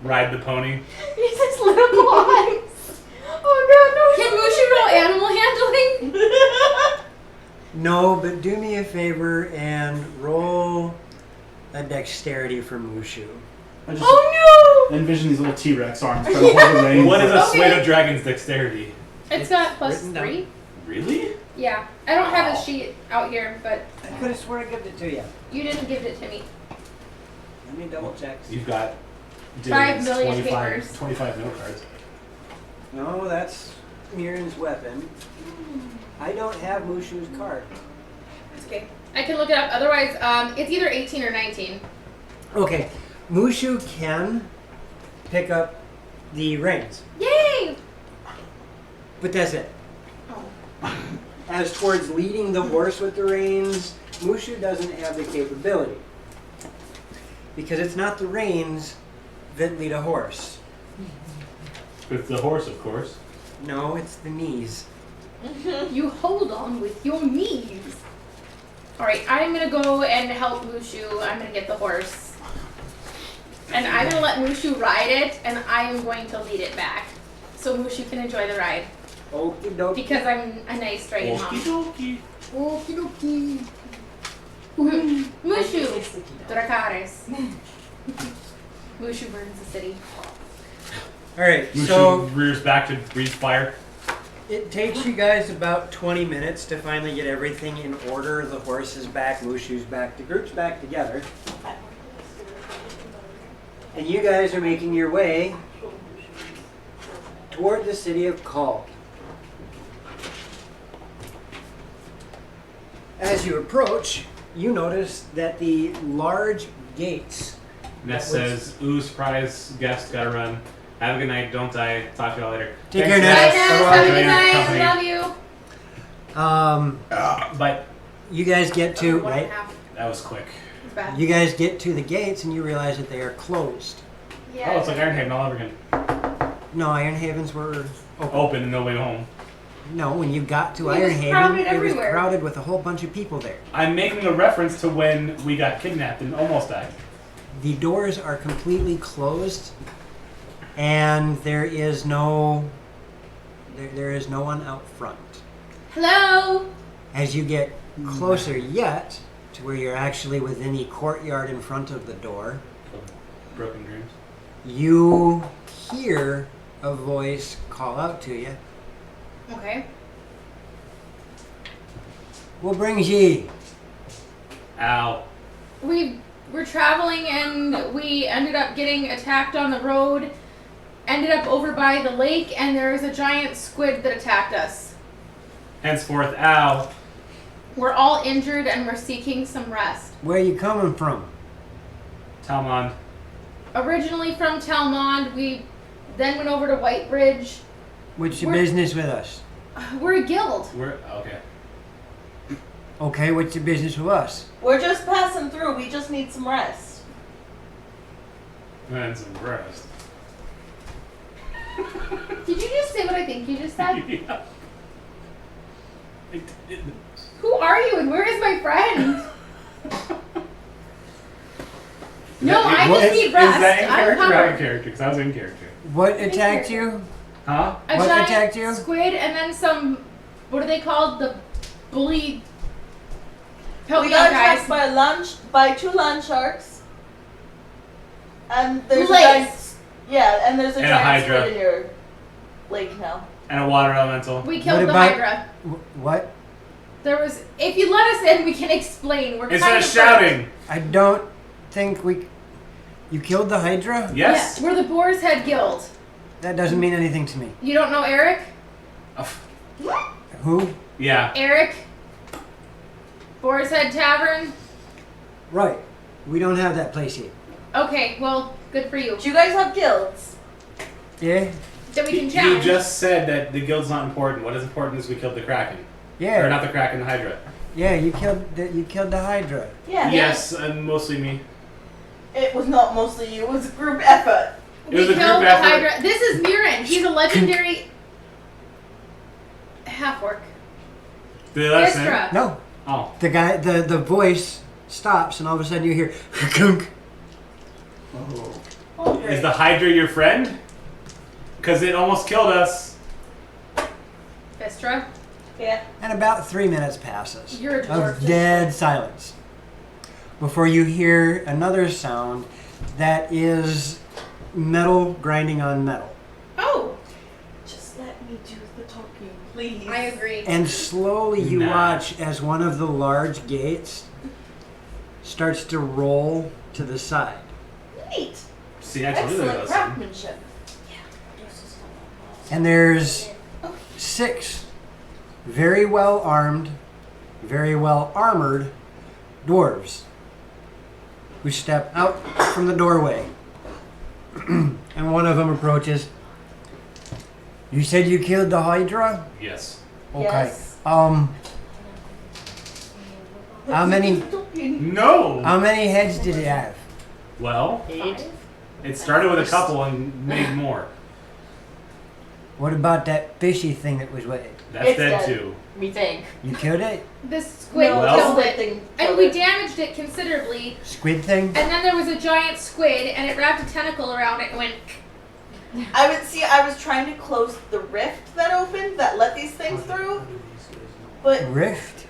Ride the pony. He's his little eyes. Oh Can god, no. Mushu roll animal handling? No, but do me a favor and roll a dexterity for Mushu. I just Oh envision these little T-Rex arms trying to hold the reins. What is a Okay. Suedo dragon's dexterity? no! It's got plus written down. 3. Really? Yeah. I don't have Wow. a sheet out here, but I could have sworn I gave it to you. you didn't give it to me. Let me double check. You've got 5 million 25, papers. 25 note cards. No, that's Mirren's weapon. I don't have Mushu's card. It's okay. I can look it up. Otherwise, it's either 18 or 19. Okay, Mushu can pick up the reins, Yay! but that's it. Oh. As towards leading the horse with the reins, Mushu doesn't have the capability. Because it's not the reins that lead a horse. It's the horse, of course. No, it's the knees. You hold on with your knees. Alright, I'm gonna go and help Mushu. I'm gonna get the horse. And I'm gonna let Mushu ride it, and I am going to lead it back. So Mushu can enjoy the ride. Okie dokie. Because I'm a nice riding mom. Okie Okie dokie. Mushu! Dracares. Mushu burns the city. Alright, Mushu so rears back to breathe fire. it takes you guys about 20 minutes to finally get everything in order. The horse is back, Mushu's back, the group's back together. And you guys are making your way toward the city of Kal. As you approach, you notice that the large gates Ness says, "Ooh, surprise guest, gotta run. Have a good night. Don't die. Talk to y'all later." Take Thanks, care, Bye, Ness. Ness. Bye-bye. Have a Enjoy good your night. company. Love you. But You guys get to One and right. a half. that was quick. It's bad. You guys get to the gates and you realize that they are closed. Yeah. Oh, it's like Ironhaven all over again. No, Iron Havens were open. Open and no way home. No, when you got to It was Iron Haven, crowded it was everywhere. crowded with a whole bunch of people there. I'm making a reference to when we got kidnapped and almost died. The doors are completely closed, and there is no one out front. Hello. As you get closer yet to where you're actually within the courtyard in front of the door, Broken dreams. you hear a voice call out to you. Okay. What brings ye? Ow. We were traveling and we ended up getting attacked on the road. Ended up over by the lake, and there was a giant squid that attacked us. Henceforth, ow. We're all injured and we're seeking some rest. Where you coming from? Talmond. Originally from Talmond, we then went over to Whitebridge. What's your We're- business with us? We're a guild. We're okay. Okay, what's your business with us? We're just passing through. We just need some rest. And some rest. Did you just say what I think you just said? Yeah. Who are you and where is my friend? No, I what- just need rest. Is that in I'm character or out of covered. character? Because I was in character. What attacked you? Huh? A What giant attacked you? squid and then some, what are they called? The bully. Help We me out, got attacked guys. by two land sharks. And there's a Lace. giant, yeah, and there's a And a giant hydra. squid in your lake now. And a water elemental. We killed What the about- Hydra. What? There was, if you let us in, we can explain. We're Instead kind of of shouting. I don't think we. You killed the Hydra? Yes. Yeah, we're the Boar's Head Guild. That doesn't mean anything to me. You don't know Eric? Who? Yeah. Eric? Boar's Head Tavern? Right. We don't have that place yet. Okay, well, good for you. Do you guys have guilds? Yeah? That we can You challenge. just said that the guild's not important. What is important is we killed the Kraken. Or Yeah. not the Kraken, the Hydra. Yeah, you killed the Hydra. Yeah. Yes, and mostly me. It was not mostly you. It was a group effort. It was We a group killed the effort. Hydra. This is Mirren. He's a legendary half-orc. Did they let us in? Istra. No. Oh. The guy the voice stops and all of a sudden you hear kunk. Oh, Is the Hydra your friend? Because it almost killed us. Istra. Yeah. And about 3 minutes passes You're a dwarf. of dead silence before you hear another sound that is metal grinding on metal. Oh, Just let me do the talking, please. I agree. And slowly you Nah. watch as one of the large gates starts to roll to the side. Neat. See, I told you they Excellent let us in. craftsmanship. And there's 6 very well armed, very well armored dwarves who step out from the doorway. And one of them approaches. You said you killed the Hydra? Yes. Okay. Yes. How many No! heads did it have? Well, it started with a couple and made more. What about that fishy thing that was with it? That's It's dead dead. too. We think. You killed it? This squid No, Well- killed squid it. thing And killed we it. damaged it considerably. Squid thing? And then there was a giant squid, and it wrapped a tentacle around it and went. I was trying to close the rift that opened that let these things through. But Rift?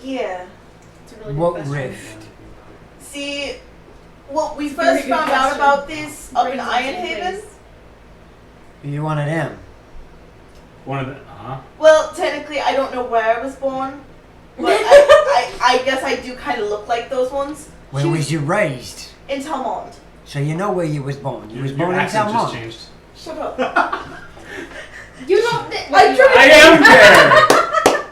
yeah. It's a really good What question. rift? See, well, we Very first good found out question. about this up in Brings us Ironhaven. place. You one of them. One of the. Well, technically, I don't know where I was born, but I guess I do kind of look like those ones. Where was you raised? In Talmond. So you know where you was born. You was Your born in accent just Talmont. changed. Shut up. You don't. I tried- I am there!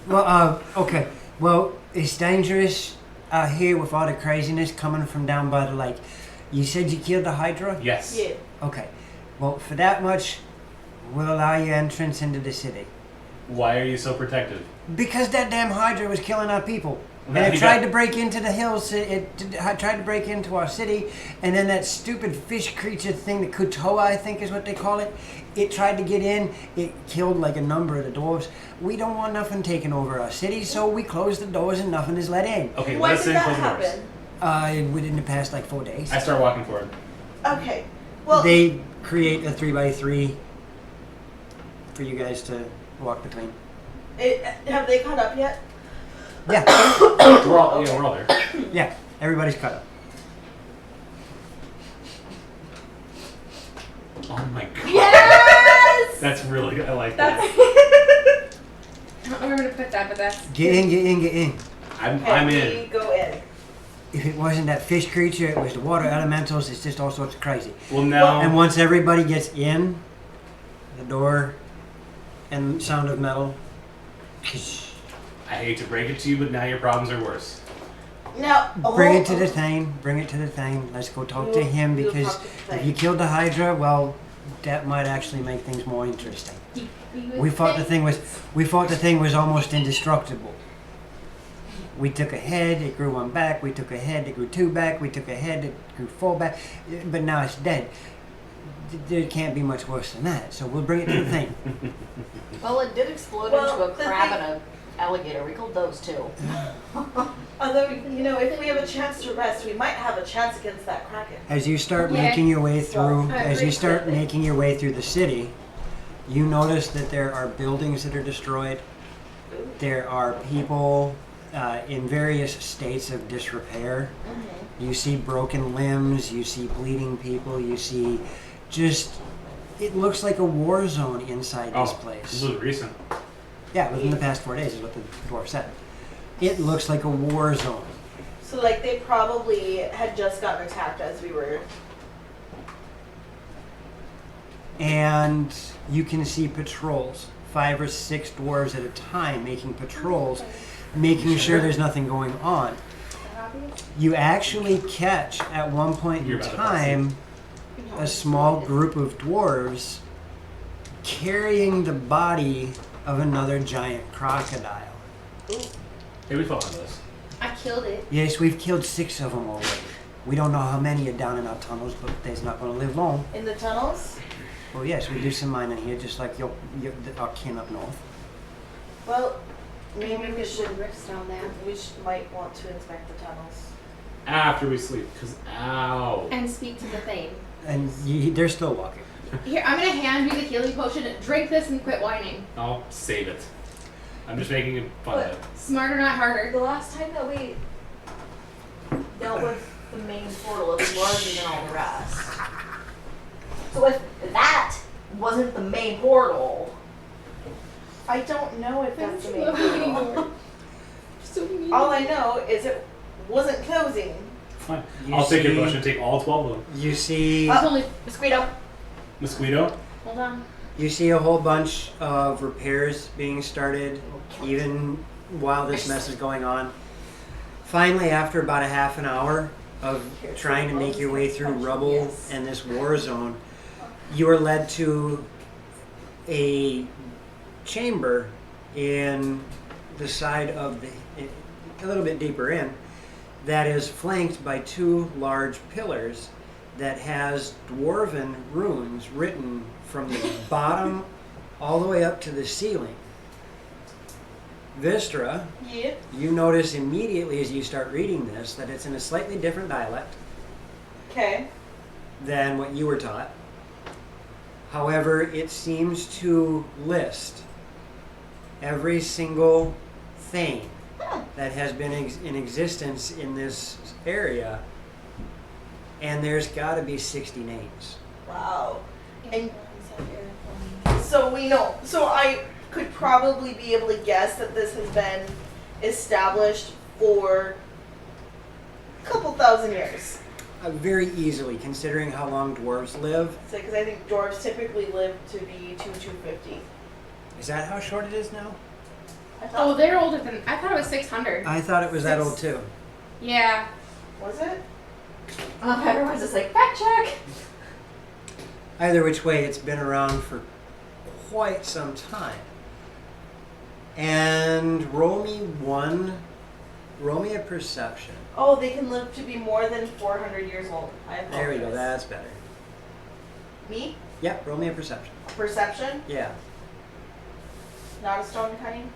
Well, okay. Well, it's dangerous out here with all the craziness coming from down by the lake, you said you killed the Hydra? Yes. Yeah. Okay. Well, for that much, we'll allow you entrance into the city. Why are you so protective? Because that damn Hydra was killing our people. Well, And it you tried got- to break into the hills. It tried to break into our city. And then that stupid fish creature thing, the Kutoa, I think is what they call it. It tried to get in. It killed like a number of the dwarves. We don't want nothing taking over our city, so we close the doors and nothing is let in. Okay, When let us did in, that close the doors. happen? Within the past like 4 days. I start walking forward. Okay. Well, They create a 3x3 for you guys to walk between. have they caught up yet? Yeah, We're all there. yeah. Everybody's caught up. Oh my god. Yes! That's really good. I like that. I don't know where I'm gonna put that, but that's. Get in, get in, get in. I'm Okay, in. we go in. If it wasn't that fish creature, it was the water elementals. It's just all sorts of crazy. Well, now. And once everybody gets in, the door and sound of metal. I hate to break it to you, but now your problems are worse. Now, Bring it to the thing. Bring it to the thing. Let's go talk to him We'll because talk to the if thing. you killed the Hydra, well, that might actually make things more interesting. We thought the thing was almost indestructible. We took a head, it grew one back. We took a head, it grew two back. We took a head, it grew four back. But now it's dead. There can't be much worse than that. So we'll bring it to the thing. Well, it did explode Well, into a the crab thing- and an alligator. We killed those too. Although, you know, if we have a chance to rest, we might have a chance against that kraken. As you start Yeah. making your way through, Well, as you start briefly. making your way through the city, you notice that there are buildings that are destroyed. There are people in various states of disrepair. You see broken limbs. You see bleeding people. You see just. It looks like a war zone inside this This place. was recent. Yeah, within the past 4 days is what the dwarf said. It looks like a war zone. So, like, they probably had just gotten attacked as we were. And you can see patrols, 5 or 6 dwarves at a time making patrols, making sure there's nothing going on. You actually catch at one point in You're about to time a small group of dwarves carrying the body of another giant crocodile. Hey, we fought on this. I killed it. Yes, we've killed 6 of them already. We don't know how many are down in our tunnels, but they're not going to live long. In the tunnels? Well, yes, we do some mining here, just like our kin up north. Well, maybe Maybe we should. rifts down there. Might want to inspect the tunnels. After we sleep, because ow. And speak to the thing. And they're still walking. Here, I'm gonna hand you the healing potion. Drink this and quit whining. I'll save it. I'm just making it fun of it. Smarter, not harder. The last time that we dealt with the main portal, it was larger than all the rest. So if that wasn't the main portal, I don't know if that's the main Love you portal. anymore. So mean. All I know is it wasn't closing. Fine. You I'll take your see- potion, take all 12 of them. You see, It's only. mosquito. Mosquito? Hold on. you see a whole bunch of repairs being started, even while this mess is going on. Finally, after about a half an hour of trying to make your way through rubble and this war zone, you are led to a chamber in the side of a little bit deeper in, that is flanked by 2 large pillars that has dwarven runes written from the bottom all the way up to the ceiling. Vistra, Yeah. you notice immediately as you start reading this that it's in a slightly different dialect Okay. than what you were taught. However, it seems to list every single thing that has been in existence in this area, and there's got to be 60 names. Wow. And so we know. So I could probably be able to guess that this has been established for a couple thousand years. Very easily, considering how long dwarves live. Because I think dwarves typically live to be 250. Is that how short it is now? I Oh, thought they're older than. I thought it was 600. I thought it was that old too. Yeah. Was it? Everyone's just like, fact check. Either which way, it's been around for quite some time. And roll me a perception. Oh, they can live to be more than 400 years old. I apologize. There we go, that's better. Me? Yep, roll me a perception. Perception? Yeah. Not a stone cutting?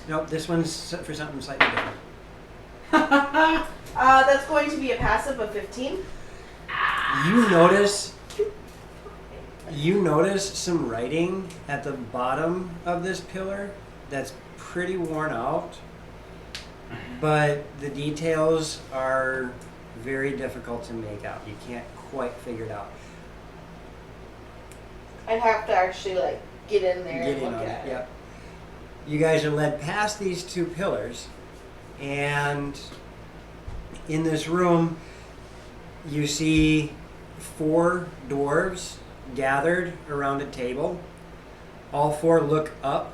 Nope, this one's for something slightly different. That's going to be a passive of 15. You notice some writing at the bottom of this pillar that's pretty worn out, but the details are very difficult to make out. You can't quite figure it out. I'd have to actually like get in there Get and in look on at it, it. yep. You guys are led past these two pillars, and in this room, you see 4 dwarves gathered around a table. All 4 look up.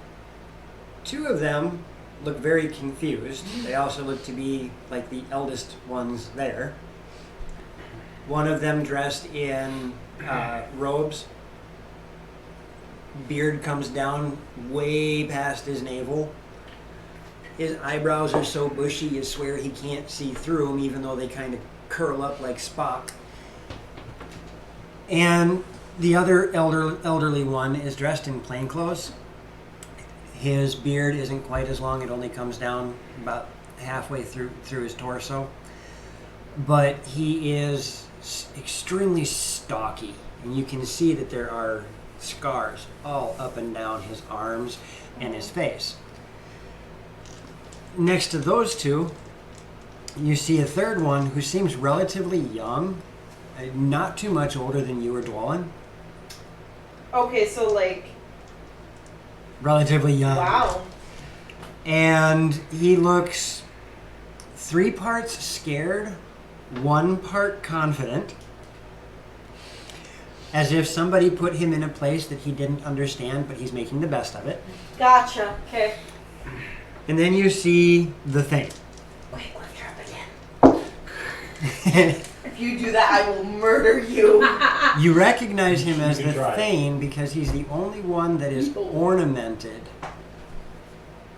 2 of them look very confused. They also look to be like the eldest ones there. One of them dressed in robes. Beard comes down way past his navel. His eyebrows are so bushy you swear he can't see through them, even though they kind of curl up like Spock. And the other elderly one is dressed in plain clothes. His beard isn't quite as long, it only comes down about halfway through his torso. But he is extremely stocky, and you can see that there are scars all up and down his arms and his face. Next to those two, you see a third one who seems relatively young, not too much older than you or Dwalin. Okay, so like, Relatively young. wow. And he looks 3 parts scared, 1 part confident, as if somebody put him in a place that he didn't understand, but he's making the best of it. Gotcha. Okay. And then you see the thing. Wait, lift her up again. If you do that, I will murder you. You recognize him as You can the try. Thane because he's the only one that is ornamented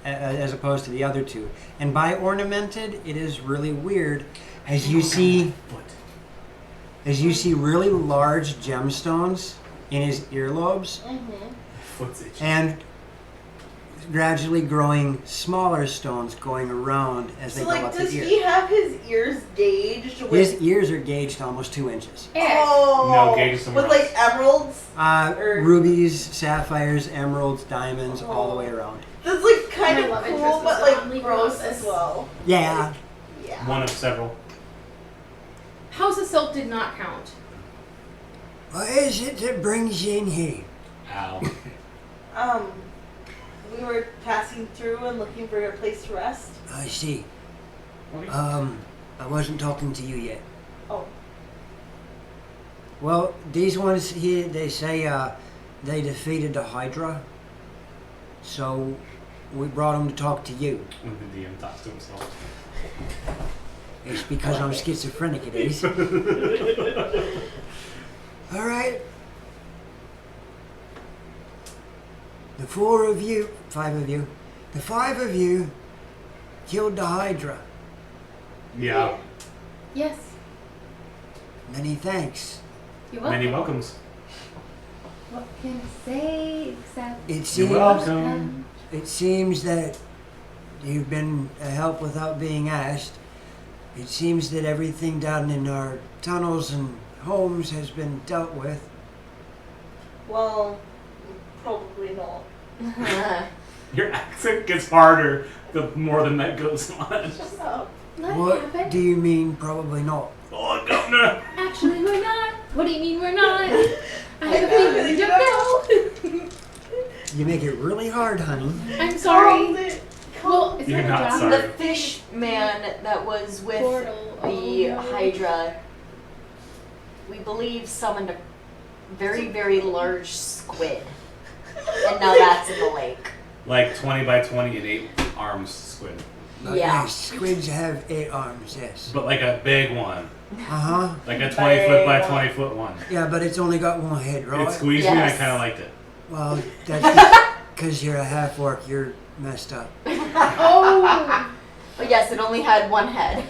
as opposed to the other 2. And by ornamented, it is really weird as you see really large gemstones in his earlobes Foot's itchy. and gradually growing smaller stones going around as they So go like, up does the ear. he have his ears gauged with? His ears are gauged almost 2 inches. Oh, No, gauge is somewhere with like emeralds. Rubies, sapphires, emeralds, diamonds, all the way around. That's like kind My of love cool, interest is but the like only gross process. as well. Yeah. Yeah. One of several. House of Silk did not count. What is it that brings you in here? Ow. We were passing through and looking for a place to rest. I see. What I wasn't talking to you yet. Oh. Well, these ones here, they say they defeated the Hydra. So we brought them to talk to you. When the DM talks to himself. It's because I'm schizophrenic, it is. All right. The 5 of you killed the Hydra. Yeah. Yes. Many thanks. You're welcome. Many welcomes. What can I say except It You're seems, welcome. it seems that you've been a help without being asked. It seems that everything down in our tunnels and homes has been dealt with. Well, probably not. Your accent gets harder the more the night goes on. Shut up. let What it happen. do you mean, probably not? Oh, governor! Actually, we're not. What do you mean we're not? I have a know, feeling you don't know. You make it really hard, honey. I'm sorry. Called it. Well, is You're that a not job? sorry. The fish man that was with Portal. the Oh. Hydra, we believe summoned a very, very large squid. And now that's in the lake. Like 20 by 20 and 8 arms squid. But Yeah. yes, squids have 8 arms, yes. But like a big one. Uh-huh. Like a 20 foot by 20 foot one. Yeah, but it's only got one head, right? It squeezed me and I Yes. kind of liked it. Well, that's because you're a half-orc. You're messed up. Oh! But yes, it only had one head.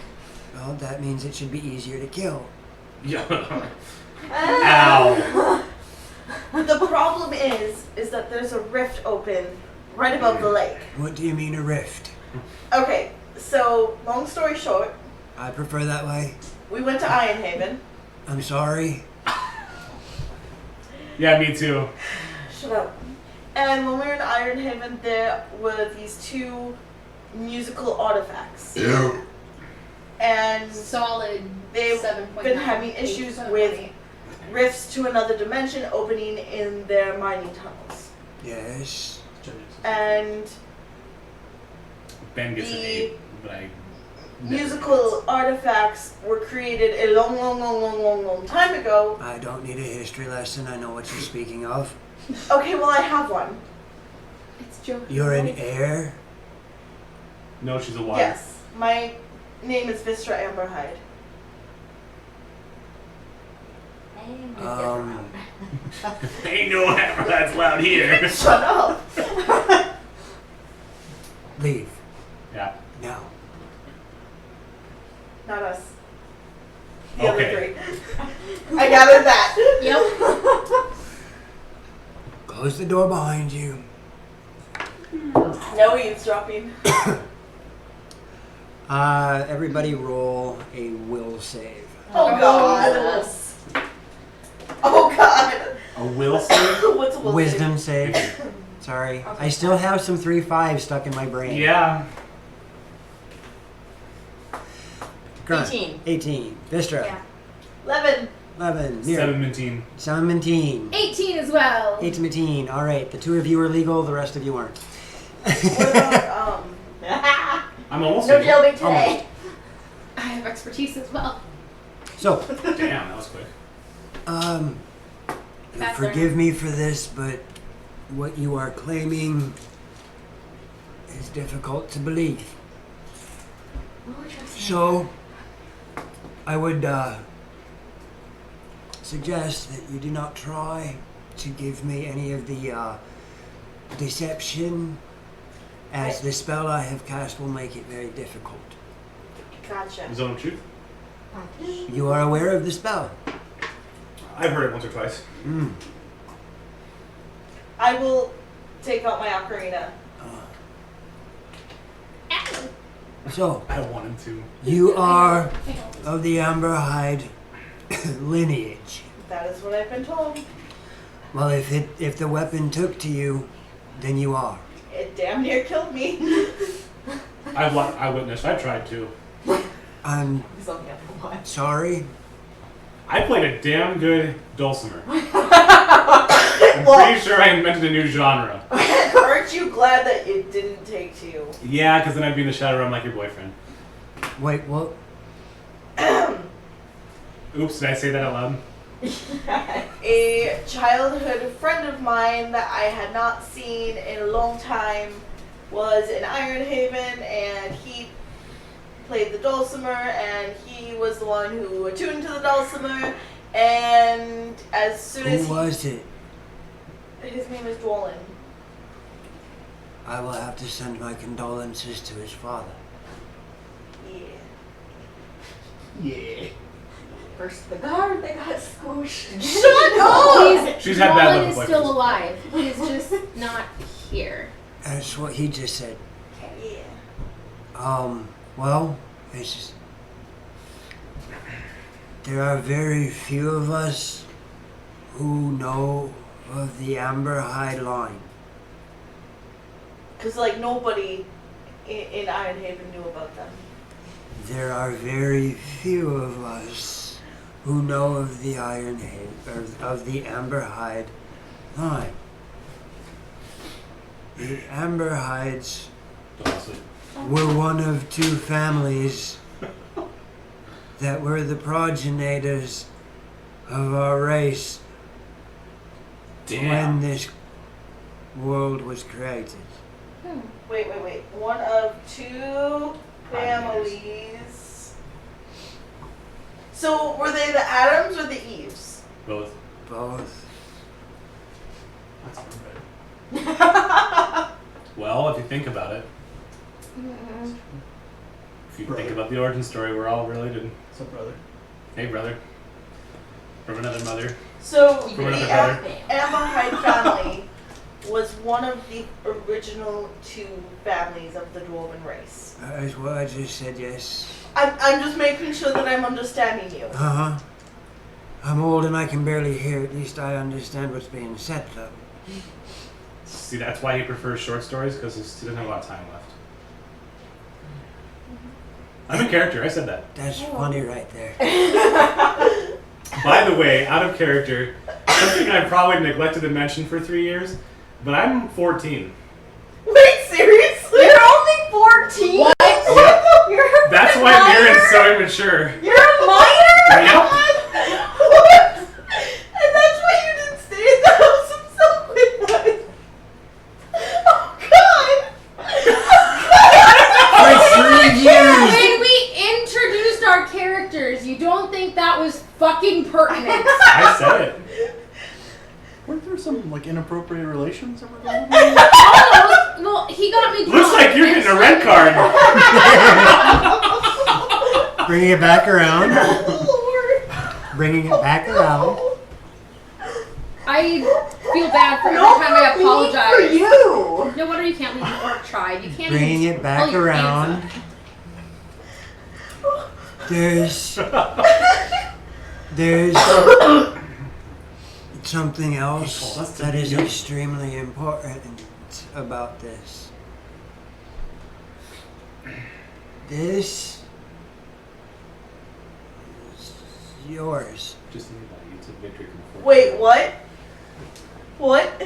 Well, that means it should be easier to kill. Yeah. Ow. The problem is that there's a rift open right above the lake. What do you mean a rift? Okay, so long story short, I prefer that way. we went to Ironhaven. I'm sorry. Yeah, me too. Shut up. And when we were in Ironhaven, there were these 2 musical artifacts. And Solid they've 7.9. been having issues with rifts to another dimension opening in their mining tunnels. Yes. And Ben gets an The 8, but I. never musical artifacts were created a long time ago. I don't need a history lesson. I know what you're speaking of. Okay, well I have one. It's joking. You're an heir? No, she's a water. Yes, my name is Vistra Amberhide. Ain't no hammer that's loud here. Shut up. Leave. Yeah. Now. Not us. The Okay. other 3. I gathered that. Yep. Close the door behind you. No eavesdropping. Everybody roll a will save. Oh god. Yes. Oh god. A will save? What's a will Wisdom save. Sorry. I still have some 3-5 stuck in my brain. Yeah. Grunt. 18. 18. Vistra. Yeah. 11. 11. Near. 17. 17. 18 as well. 18. All right. The 2 of you are legal. The rest of you aren't. What about I'm almost No legal. jailbait today. I have expertise as well. So, Damn, that was quick. Faster. forgive me for this, but what you are claiming is difficult to believe. So, I would suggest that you do not try to give me any of the deception, as the spell I have cast will make it very difficult. Gotcha. Zone of truth? You are aware of the spell? I've heard it once or twice. I will take out my ocarina. So, I wanted to. you are of the Amberhide lineage. That is what I've been told. Well, if the weapon took to you, then you are. It damn near killed me. I witnessed. I tried to. I'm He's on the other one. sorry. I played a damn good dulcimer. I'm pretty sure I invented a new genre. Aren't you glad that it didn't take to you? Yeah, because then I'd be in the shadow realm like your boyfriend. Wait, what? Oops, did I say that out loud? A childhood friend of mine that I had not seen in a long time was in Ironhaven, and he played the dulcimer, and he was the one who attuned to the dulcimer, and as soon as Who was it? his name is Dwalin. I will have to send my condolences to his father. Yeah. Yeah. First the guard, they got squished. Shut up! She's had bad luck Nolan with is still boyfriends. alive. He's just not here. That's what he just said. Yeah. Well, there are very few of us who know of the Amberhide line. Because, like, nobody in Ironhaven knew about them. There are very few of us who know of the of the Amberhide line. The Amberhides were one of 2 families that were the progenitors of our race when Damn. this world was created. Wait. One of two families. So were they the Adams or the Eves? Both. Both. That's not Well, if you think about it, if you think about the origin story, we're all related. So, brother. Hey, brother. From another mother. So From the another brother. Amberhide family was one of the original two families of the Dwarven race. Well, I just said yes. I'm just making sure that I'm understanding you. Uh-huh. I'm old and I can barely hear. At least I understand what's being said, though. See, that's why he prefers short stories, because he doesn't have a lot of time left. I'm in character, I said that. That's funny right there. By the way, out of character, something I probably neglected to mention for 3 years, but I'm 14. Wait, seriously? You're only 14? What? You're a That's why minor? Mirren's so immature. You're a minor? Yep. What? And that's why you didn't stay at the house himself with us. Oh God! For 3 years! When we introduced our characters, you don't think that was fucking pertinent? I said it. Weren't there some like inappropriate relations that were going on? Oh, well, he got me drunk. Looks like you're getting a red card. Bringing it back around. Lord. Bringing it back around. I feel bad for every No time I for apologize. you! No wonder you can't leave the orc tribe. You can't Bringing even it back pull your around. pants There's something else That's that is yeah. extremely important about this. This is yours. Just think about it. You took victory from 14. Wait, what? What?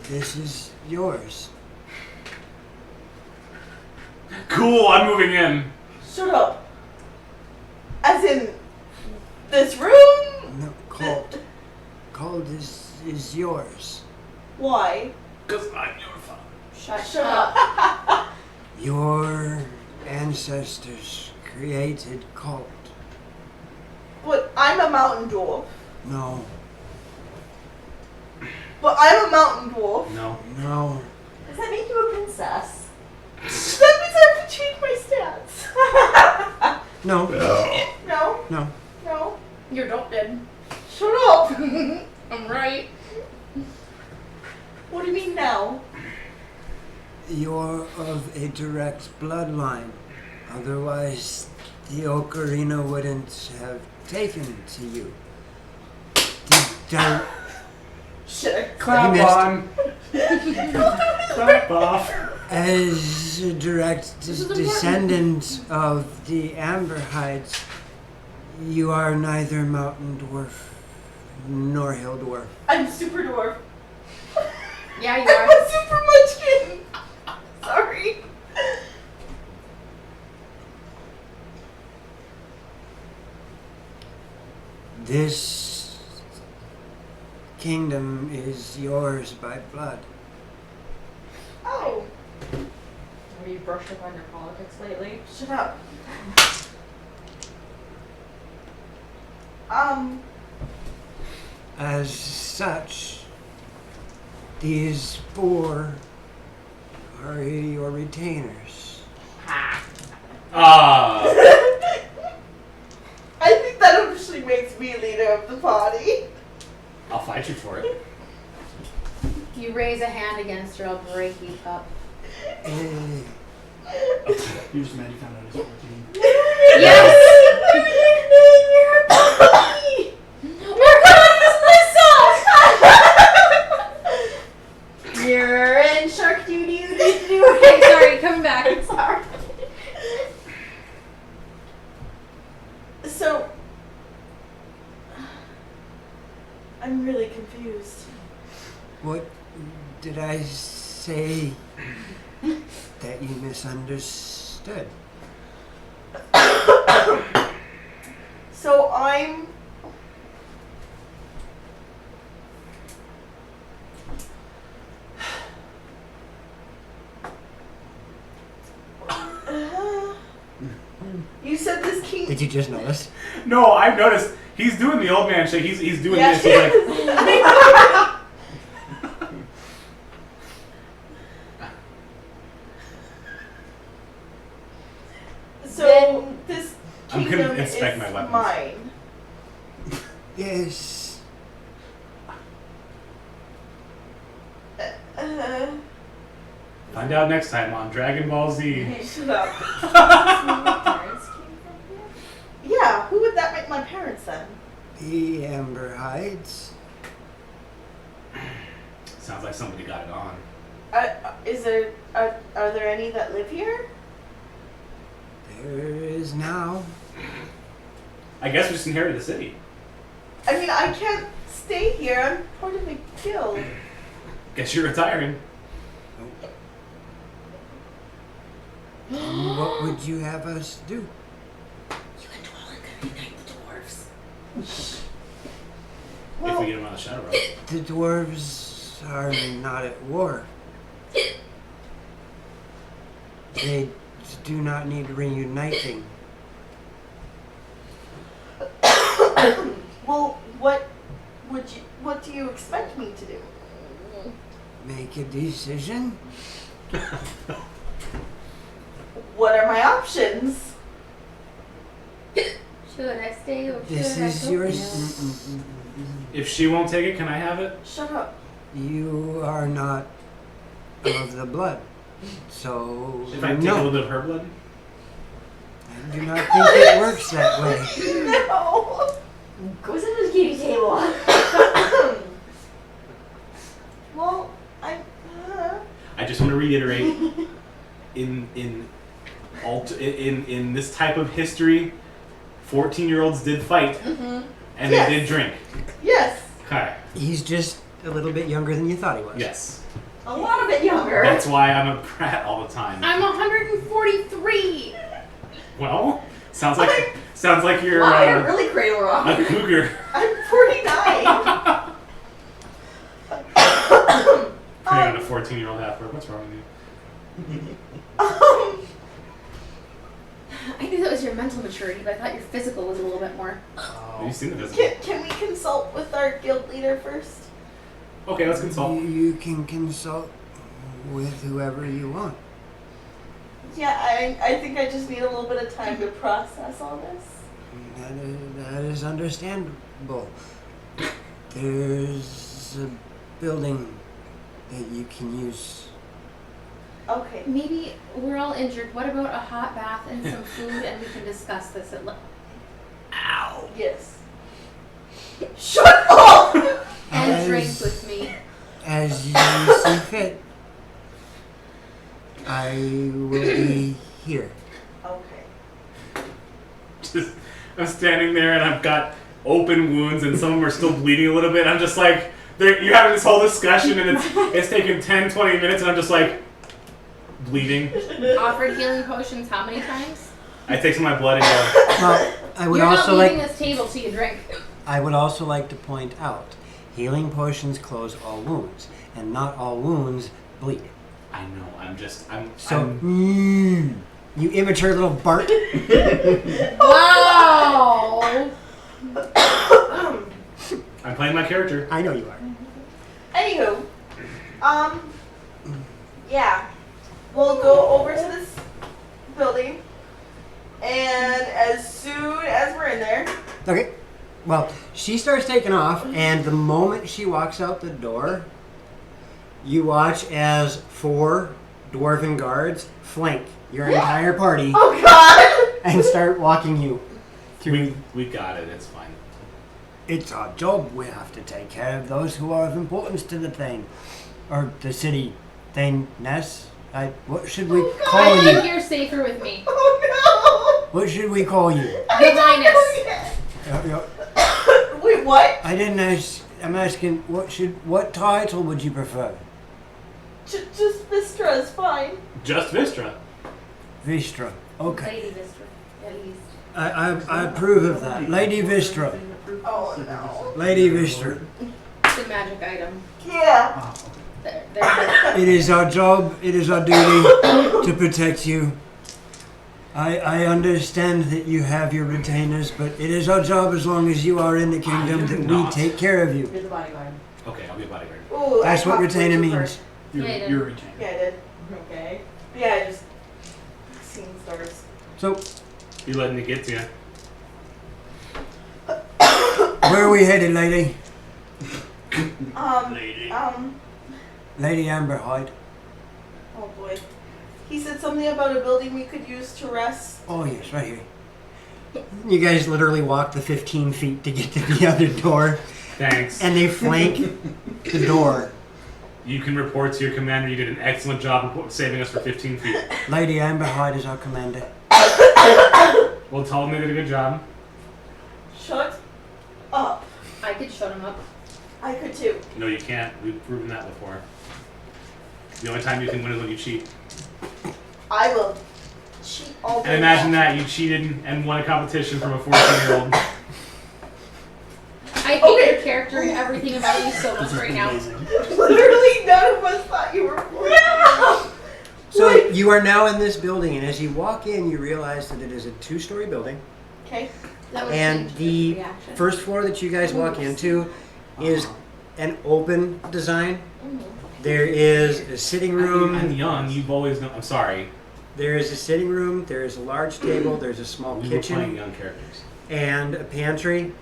This is yours. Cool, I'm moving in. Shut up. As in this room? No, cold is yours. Why? Because I'm your father. Shut up. Your ancestors created cult. But I'm a mountain dwarf. No, But I'm a mountain dwarf. No. no. Does that make you a princess? That means I have to change my stats. No. No, No. no. You're adopted. Shut up. I'm right. What do you mean now? You're of a direct bloodline. Otherwise, the Ocarina wouldn't have taken to you. Don't. Shit. Clap missed. on. Clap off. As a direct This is important. descendant of the Amberhides, you are neither mountain dwarf nor hill dwarf. I'm super dwarf. Yeah, you I'm are. a super munchkin. Sorry. This kingdom is yours by blood. Oh, Have you brushed up on your politics lately? shut up. As such, these four are your retainers. Ah. I think that officially makes me leader of the party. I'll fight you for it. If you raise a hand against her, I'll break you up. Eh, You just made you found out he's 14. Yes! You're in shark duty. Okay, sorry, coming back. Sorry. So, I'm really confused. what did I say that you misunderstood? So I'm thinking. Did you just notice? No, I've noticed he's doing the old man shake. He's doing Yeah, this. He's like, So Then- this I'm kingdom gonna inspect is my weapons. mine. Yes. Uh, find out next time on Dragon Ball Z. shut up. Parents came from here? Yeah, who would that make my parents then? The Amber Heights. Sounds like somebody got it on. Are there any that live here? There is now. I guess we just inherited the city. I mean, I can't stay here. I'm part of a guild. Guess you're retiring. And what would you have us do? You and Dwell are gonna unite the dwarves. If Well, we get him on the shadow road. The dwarves are not at war. They do not need reuniting. well, what do you expect me to do? Make a decision. What are my options? Should I stay or This should I is go? yours. If she won't take it, can I have it? Shut up. You are not of the blood. So, If I take a no. little bit of her blood? I do not think it works that way. No. Go sit at the kitty table. Well, I just want to reiterate, in this type of history, 14-year-olds did fight, and Yes. they did drink. yes. Okay. He's just a little bit younger than you thought he was. Yes. A lot of it younger. That's why I'm a brat all the time. I'm 143. Well, sounds like you're Wow, you're really cradle rock. a cougar. I'm 49. Preying on a 14-year-old half-orc. What's wrong with you? I knew that was your mental maturity, but I thought your physical was a little bit more. Have you seen the visit? Can we consult with our guild leader first? Okay, let's consult. You can consult with whoever you want. Yeah, I think I just need a little bit of time to process all this. That is understandable. There's a building that you can use. Okay. Maybe we're all injured. What about a hot bath and some food, and we can discuss this at Ow! Yes. Shut up! and drink As- with me. As you see fit. I will be here. Okay. Just, I'm standing there and I've got open wounds and some of them are still bleeding a little bit. I'm just like, you're having this whole discussion and it's taken 10, 20 minutes and I'm just like, bleeding. Offered healing potions how many times? I take some of my blood and go, Well, I would You're also not leaving like this table till you drink. I would also like to point out, healing potions close all wounds, and not all wounds bleed. I know, So, you immature little Bart. Wow! I'm playing my character. I know you are. Anywho, yeah, we'll go over to this building, and as soon as we're in there, Okay. Well, she starts taking off, and the moment she walks out the door, you watch as 4 dwarven guards flank your entire party oh god, and start walking you through. We got it, it's fine. It's our job. We have to take care of those who are of importance to the thing, or the city. Ness. What should we call I you? think you're safer with me. oh What should we call you? Your Highness. no! Wait, what? I didn't ask. I'm asking. What title would you prefer? Just Vistra is fine. Just Vistra. Vistra. Okay. Lady Vistra, at least. I approve of that. Lady Vistra. Oh no. Lady Vistra. It's a magic item. Yeah. There. It is our job, it is our duty to protect you. I understand that you have your retainers, but it is our job as long as you are in the kingdom am that we not. take care of you. You're the bodyguard. Okay, I'll be a bodyguard. Ooh, That's I what popped way retainer too means. hard. You're, Yeah, I did. you're a retainer. Yeah, I did. Okay. Yeah, I just seen stars. So, You letting it get to you? where are we headed, lady? Lady. Lady Amberhide. Oh boy. He said something about a building we could use to rest. Oh, yes, right here. You guys literally walk the 15 feet to get to the other door, Thanks. and they flank the door. You can report to your commander you did an excellent job of saving us for 15 feet. Lady Amberhide is our commander. Well, tell them they did a good job. Shut up. I could shut him up. I could too. No, you can't. We've proven that before. The only time you can win is when you cheat. I will cheat all day. And imagine long. that you cheated and won a competition from a 14-year-old. I hate Okay. your character and everything about you so much This is right now. amazing. Literally none of us thought you were 14. So Wait. you are now in this building, and as you walk in, you realize that it is a 2-story building. Okay. That would And change the reaction. first floor that you guys walk into is an open design. There is a sitting I'm room. young. You've always known. I'm sorry. There is a sitting room. There is a large table. There's a small We were playing kitchen young characters. and a pantry.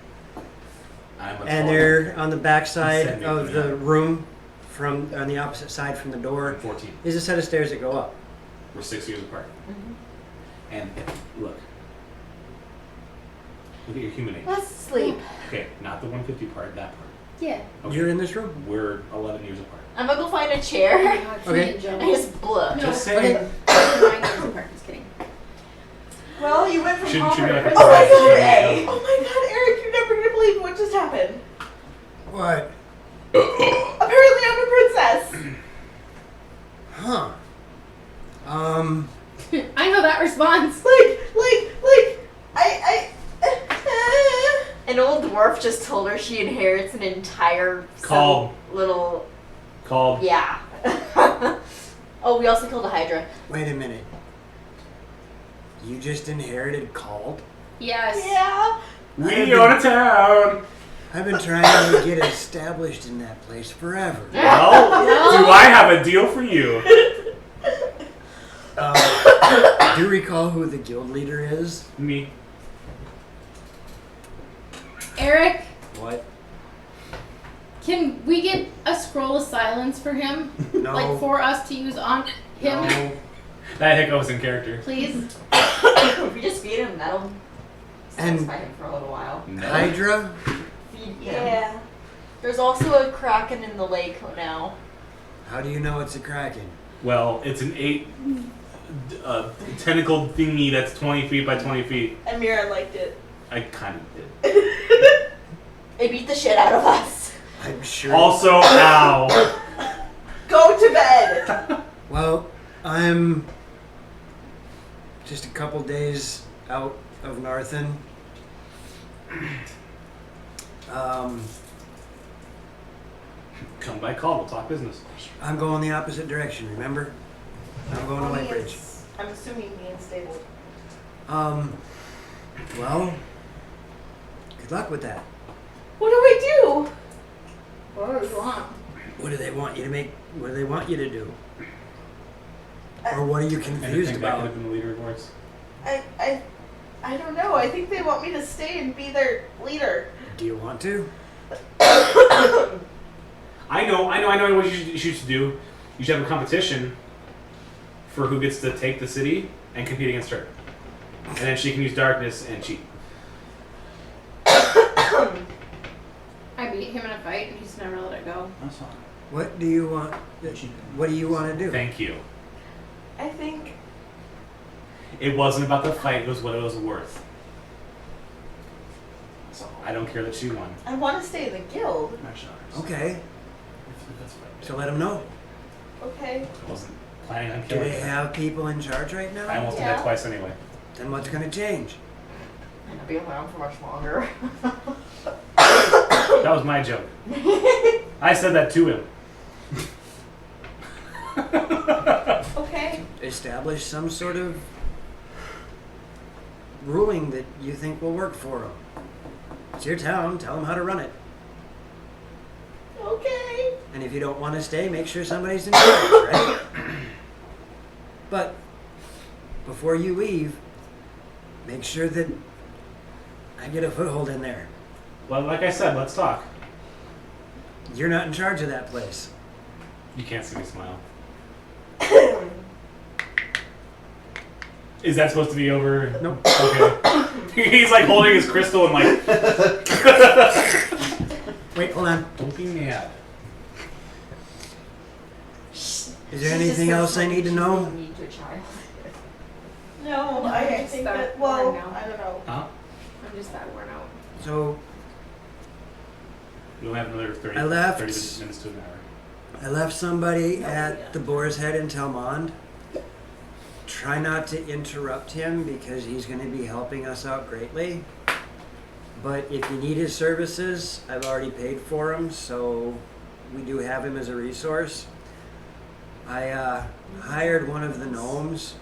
I'm a And tall- they're on the back side Send me of from the that. room, from on the opposite side from the door, I'm 14. is a set of stairs that go up. We're 6 years apart. And look. Look at your human age. Let's sleep. Okay, not the 150 part, that part. Yeah. Okay. You're in this room. We're 11 years apart. I'm gonna go find a Oh my chair. God, Okay. Joe. I just blah. No. Just saying. Okay. 9 years apart. Just kidding. Well, you went from Shouldn't you be like a Oh my prize god, game? Oh my god, Eric, you're never gonna believe what just happened. What? Apparently I'm a princess. Huh. I know that response. An old dwarf just told her she inherits an entire Called. little. Called. Yeah. Oh, we also killed a hydra. Wait a minute. You just inherited Called? Yes. Yeah. We own a town! I've been trying to get established in that place forever. Well, do I have a deal for you? Do you recall who the guild leader is? Me. Eric, What? can we get a scroll of silence for him? No. Like for us to use on him, No. That hiccup was in character. please? If we just feed him, that'll And- satisfy him for a little while. No. Hydra? Feed him. Yeah. There's also a kraken in the lake now. How do you know it's a kraken? Well, it's an 8 tentacle thingy that's 20 feet by 20 feet. Amira liked it. I kind of did. It beat the shit out of us. I'm sure. Also, ow. Go to bed. Well, I'm just a couple days out of Narthen. Come by call, we'll talk business. I'm going the opposite direction, remember? I'm going to Mommy Whitebridge. is, I'm assuming being stable. Well, good luck with that. What do I do? What do you want? What do they want you to make? What do they want you to do? Or what are you And I confused think that could about? have been the leaderboards. I don't know. I think they want me to stay and be their leader. Do you want to? I know what you should do. You should have a competition for who gets to take the city and compete against her. And then she can use darkness and cheat. I beat him in a fight and he's never let it go. That's fine. What do you want? What do you want to do? Thank you. I think It wasn't about the fight, it was what it was worth. That's all. I don't care that she won. I want to stay in the guild. Match ours. Okay, That's fine. so let them know. Okay. I wasn't planning on Do killing they her. have people in charge right I now? almost did Yeah. that twice anyway. Then what's going to change? I'm gonna be around for much longer. That was my joke. I said that to him. Okay. Establish some sort of ruling that you think will work for them. It's your town. Tell them how to run it. Okay. And if you don't want to stay, make sure somebody's in charge, right? But before you leave, make sure that I get a foothold in there. Well, like I said, let's talk. You're not in charge of that place. You can't see me smile. Is that supposed to be over? Nope. Okay. He's like holding his crystal and like. Wait, hold on. Don't be mad. Is there anything else I need to know? Need to a child. No, I think that. Well, I don't know. Huh? I'm just that worn out. So We only have another 30, I left. 30 minutes to an hour. I left somebody at the Boar's Head in Telmond. Try not to interrupt him because he's going to be helping us out greatly. But if you need his services, I've already paid for him, so we do have him as a resource. I hired one of the gnomes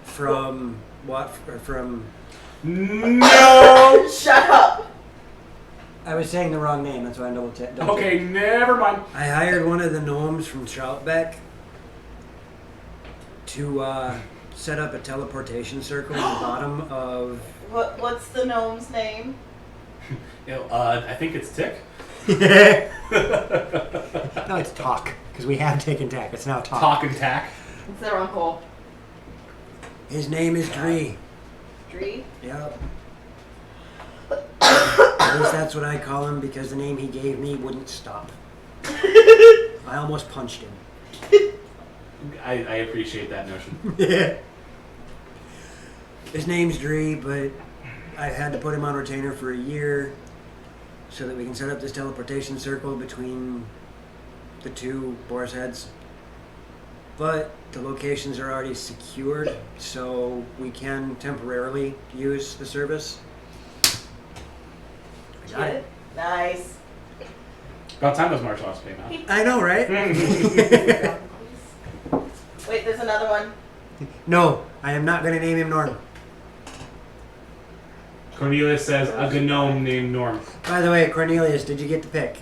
from No! Shut up. I was saying the wrong name, that's why I'm double checking. Okay, never mind. I hired one of the gnomes from Troutbeck to set up a teleportation circle at the bottom of... What's the gnome's name? I think it's Tick. No, it's Talk, because we have taken Tack. It's now Talk. Talk and tack. It's their uncle. His name is Dree. Dree? Yep. At least that's what I call him because the name he gave me wouldn't stop. I almost punched him. I appreciate that notion. His name's Dree, but I had to put him on retainer for a year so that we can set up this teleportation circle between the two Boar's Heads. But the locations are already secured, so we can temporarily use the service. I got it. Nice. About time those martial arts came out. I know, right? Wait, there's another one. No, I am not going to name him Norm. Cornelius says a gnome named Norm. By the way, Cornelius, did you get the pick?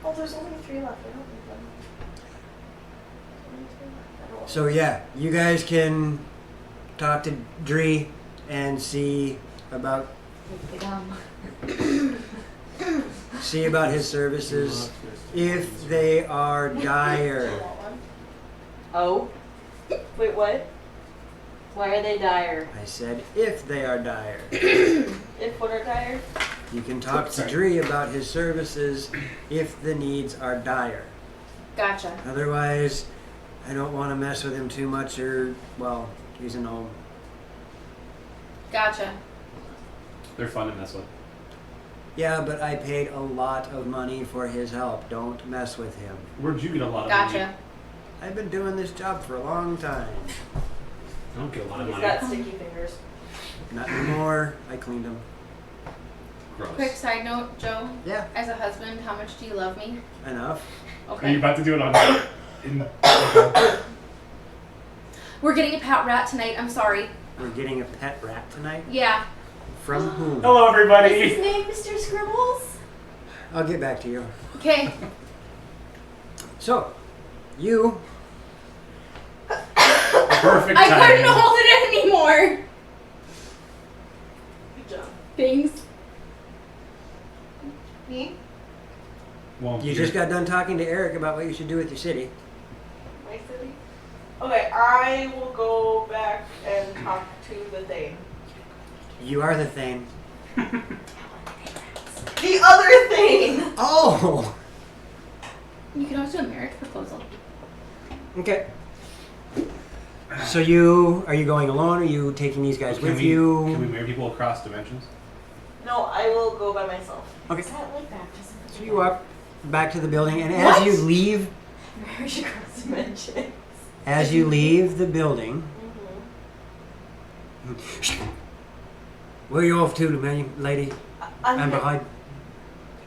Oh, there's only 3 left. I don't need them. So yeah, you guys can talk to Dree and see about his services if they are dire. Oh? Wait, what? Why are they dire? I said if they are dire. If what are tired? You can talk to Dree about his services if the needs are dire. Gotcha. Otherwise, I don't want to mess with him too much or, well, he's a gnome. Gotcha. They're fun to mess with. Yeah, but I paid a lot of money for his help. Don't mess with him. Where'd you get a lot of money? Gotcha. I've been doing this job for a long time. I don't get a lot of He's money. got sticky fingers. Not anymore. I cleaned them. Gross. Quick side note, Joe. Yeah, As a husband, how much do you love me? enough. Are you Okay. about to do it on... We're getting a pet rat tonight. I'm sorry. We're getting a pet rat tonight. Yeah. From whom? Hello, What's his everybody. name, Mr. Scribbles? I'll get back to you. Okay. So, you Perfect I timing. couldn't hold it anymore. Good job. Thanks. Me? Well, you just got done talking to Eric about what you should do with your city. My city? Okay, I will go back and talk to the Thane. You are the Thane. The other Thane! Oh! You can also do a marriage proposal. Okay. So are you going alone? Or are you taking these guys with Can you? we marry people across dimensions? No, I will go by myself. Okay. Is that like baptism? So you walk back to the building, and as you leave, Marriage across dimensions. as you leave the building, Mm-hmm. where are you off to, lady? I'm behind.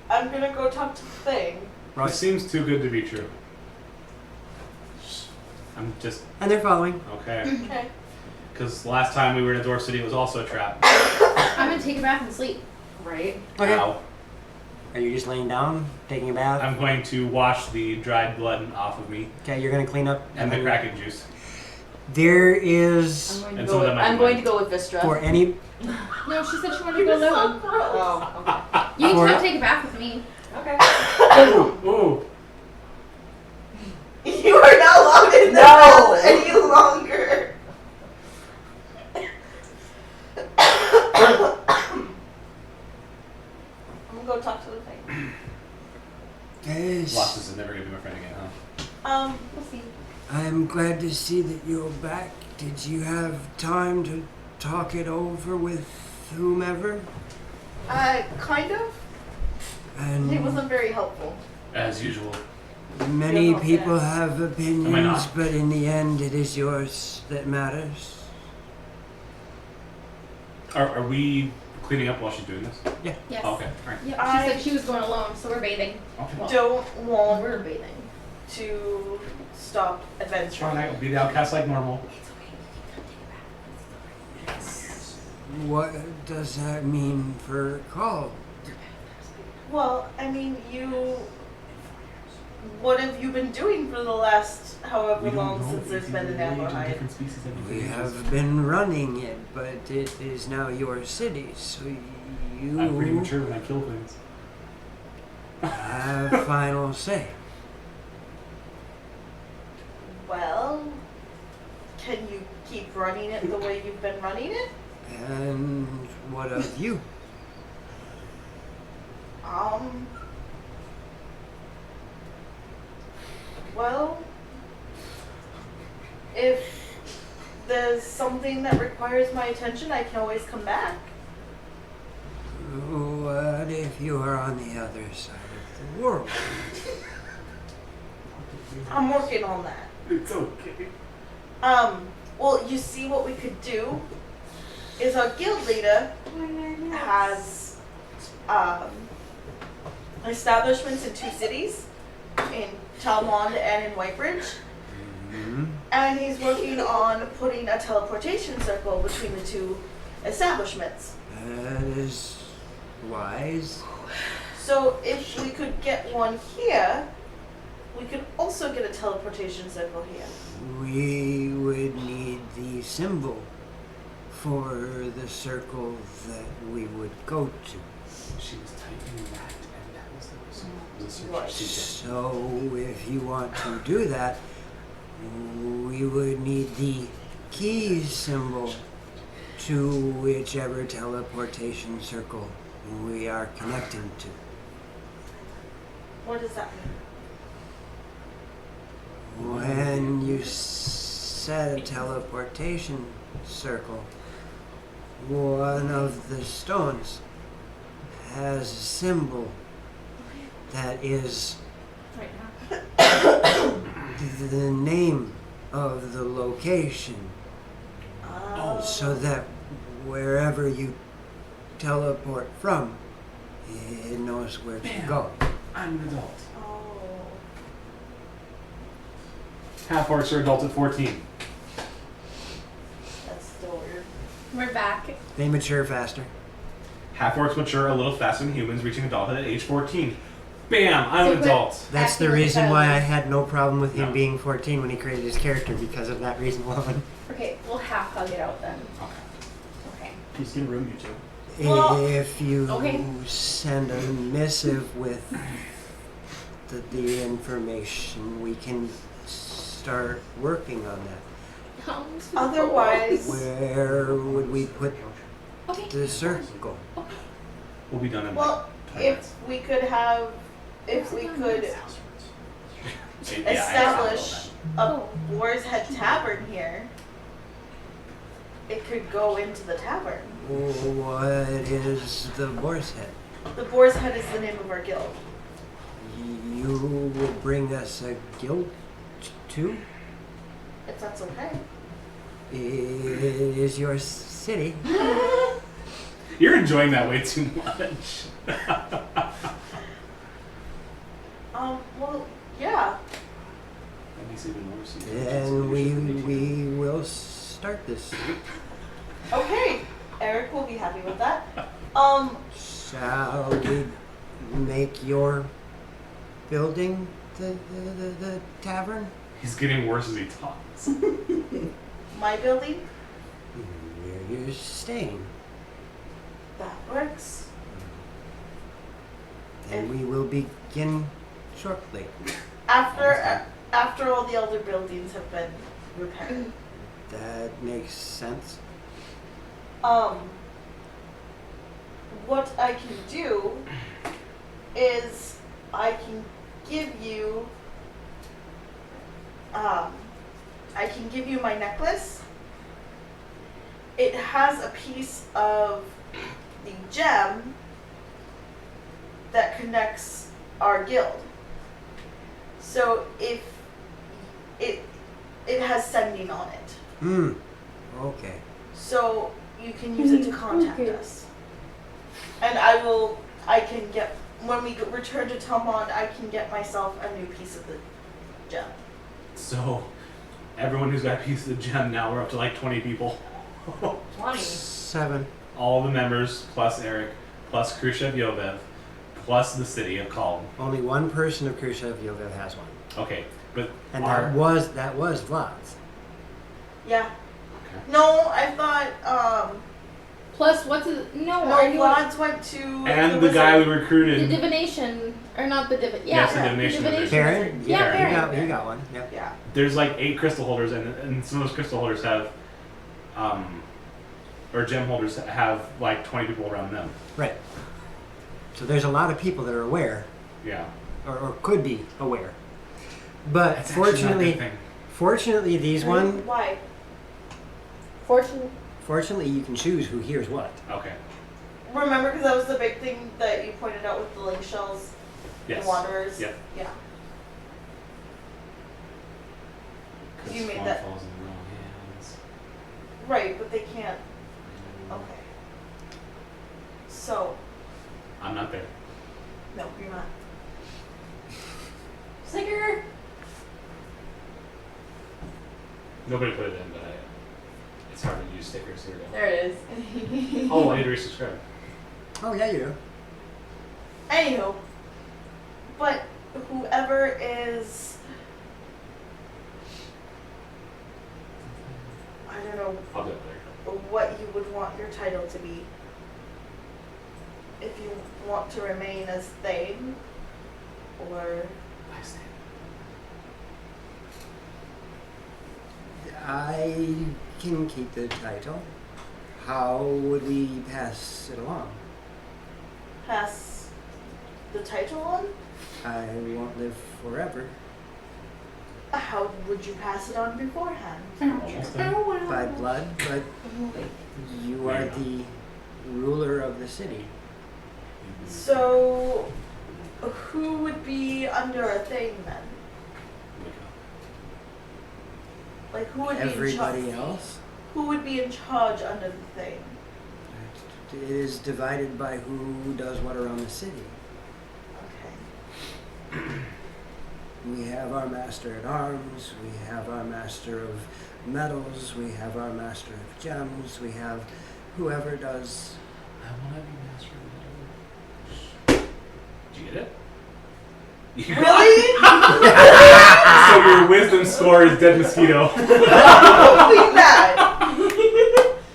I'm gonna go talk to the Thane. It Right. seems too good to be true. I'm just... And they're following. Okay. Okay. Because last time we were in a door city, it was also a trap. I'm gonna take a bath and sleep. Right? Okay. Ow. Are you just laying down, taking a bath? I'm going to wash the dried blood off of me Okay, you're gonna clean up. and the Kraken juice. There is And some of them I'm going to go with Vistra. for any No, she said she wanted to go low. Oh, okay. You can For- come take a bath with me. Okay. Ooh. You are not allowed in the house any longer. I'm gonna go talk to the thing. Yes. Loctus is never gonna be my friend again, huh? We'll see. I'm glad to see that you're back. Did you have time to talk it over with whomever? Kind of. And It wasn't very helpful. As usual. many You're not people bad. have Am I opinions, not? but in the end, it is yours that matters. Are we cleaning up while she's doing this? Yeah. Yes. Oh, okay. Alright. Yep. She I- said she was going alone, so we're bathing. Okay. Well, Don't want We're bathing. to stop It's adventuring. fine. I'll be the outcast like normal. It's okay. You can come take a bath. What does that mean for Call? Well, I mean, what have you been doing for the last however long since there's been an Amberhide? Different species We have been running it, but it is now your city, so I'm pretty you mature when I kill things. have final say. Well, can you keep running it the way you've been running it? And what of you? Well, if there's something that requires my attention, I can always come back. What if you are on the other side of the world? I'm working on that. It's okay. Well, you see what we could do is our guild leader has, establishments in 2 cities, in Talmond and in Whitebridge. Mhm. And he's working on putting a teleportation circle between the 2 establishments. That is wise. So if we could get one here, we could also get a teleportation circle here. We would need the symbol for the circle that we would go to. She was typing that, and that was the search Right. she did. So if you want to do that, we would need the key symbol to whichever teleportation circle we are connecting to. What does that mean? When you set a teleportation circle, one of the stones has a symbol that is Right now. the name of the location, so that wherever you teleport from, it knows where to go. I'm an adult. Oh. Half orcs are adult at 14. That's still weird. We're back. They mature faster. Half orcs mature a little faster than humans, reaching adulthood at age 14. Bam! I'm So an quit- adult. That's the Acting like a reason why I child. had no problem with him No. being 14 when he created his character, because of that reason alone. Okay, we'll half hug it out then. Okay. Okay. He's gonna ruin you too. Well, If you okay. send a missive with the information, we can start working on that. Otherwise, Where would we put Okay. the circle? We'll be done in well, if we could establish a Boar's Head Tavern here, it could go into the tavern. What is the Boar's Head? The Boar's Head is the name of our guild. You will bring us a guild too? If that's okay. It is your city. You're enjoying that way too much. Well, yeah. That makes it even worse. And we will start this. Okay, Eric will be happy with that. Shall we make your building the tavern? He's getting worse as he talks. My building, Where you're staying. that works. And we will begin shortly. After all the other buildings have been repaired. That makes sense. What I can do is I can give you my necklace. It has a piece of the gem that connects our guild. So if it has sending on it. Okay. So you can use it to contact us. And when we return to Talmond, I can get myself a new piece of the gem. So, everyone who's got a piece of the gem now, we're up to like 20 people. 20. 7. All the members, plus Eric, plus Khrushchev Yovev, plus the city of Kalm. Only one person of Khrushchev Yovev has one. Okay, but And our, that was Vlad's. Yeah. Okay. No, I thought, Plus, what's his? No, no, are you Vlad's went to and the guy we the recruited. divination or not the divination? Yeah, Yes, the divination wizard. Baron? Yeah, Baron. He got one. Yep. Yeah. There's like 8 crystal holders, and some of those crystal holders have, or gem holders have like 20 people around them. Right. So there's a lot of people that are aware, Yeah. or could be aware. But That's actually not a fortunately, good thing. fortunately, these Why? fortunately, you can choose who hears what. Okay. Remember, because that was the big thing that you pointed out with the link shells, Yes. the wanderers. Yep. Yeah. 'Cause You made one that- falls in the wrong hands. Right, but they can't. Okay. So, I'm not there. no, you're not. Sticker! Nobody put it in, but it's hard to use stickers. Here we go. There it is. Oh, I need to resubscribe. Oh yeah, you do. Anywho, but whoever is, I don't know I'll do it later. what you would want your title to be. If you want to remain as Thane, or I can keep the title. How would we pass it along? pass the title on. I won't live forever. How would you pass it on beforehand? Almost done. By blood, but you are the ruler of the city. So, who would be under a thing then? Like, who would Everybody be in charge? else? Who would be in charge under the thing? It is divided by who does what around the city. Okay. We have our master at arms, we have our master of metals, we have our master of gems, we have whoever does. I want to be master of metal. Did you get it? Really? So your wisdom score is dead mosquito. Go clean that.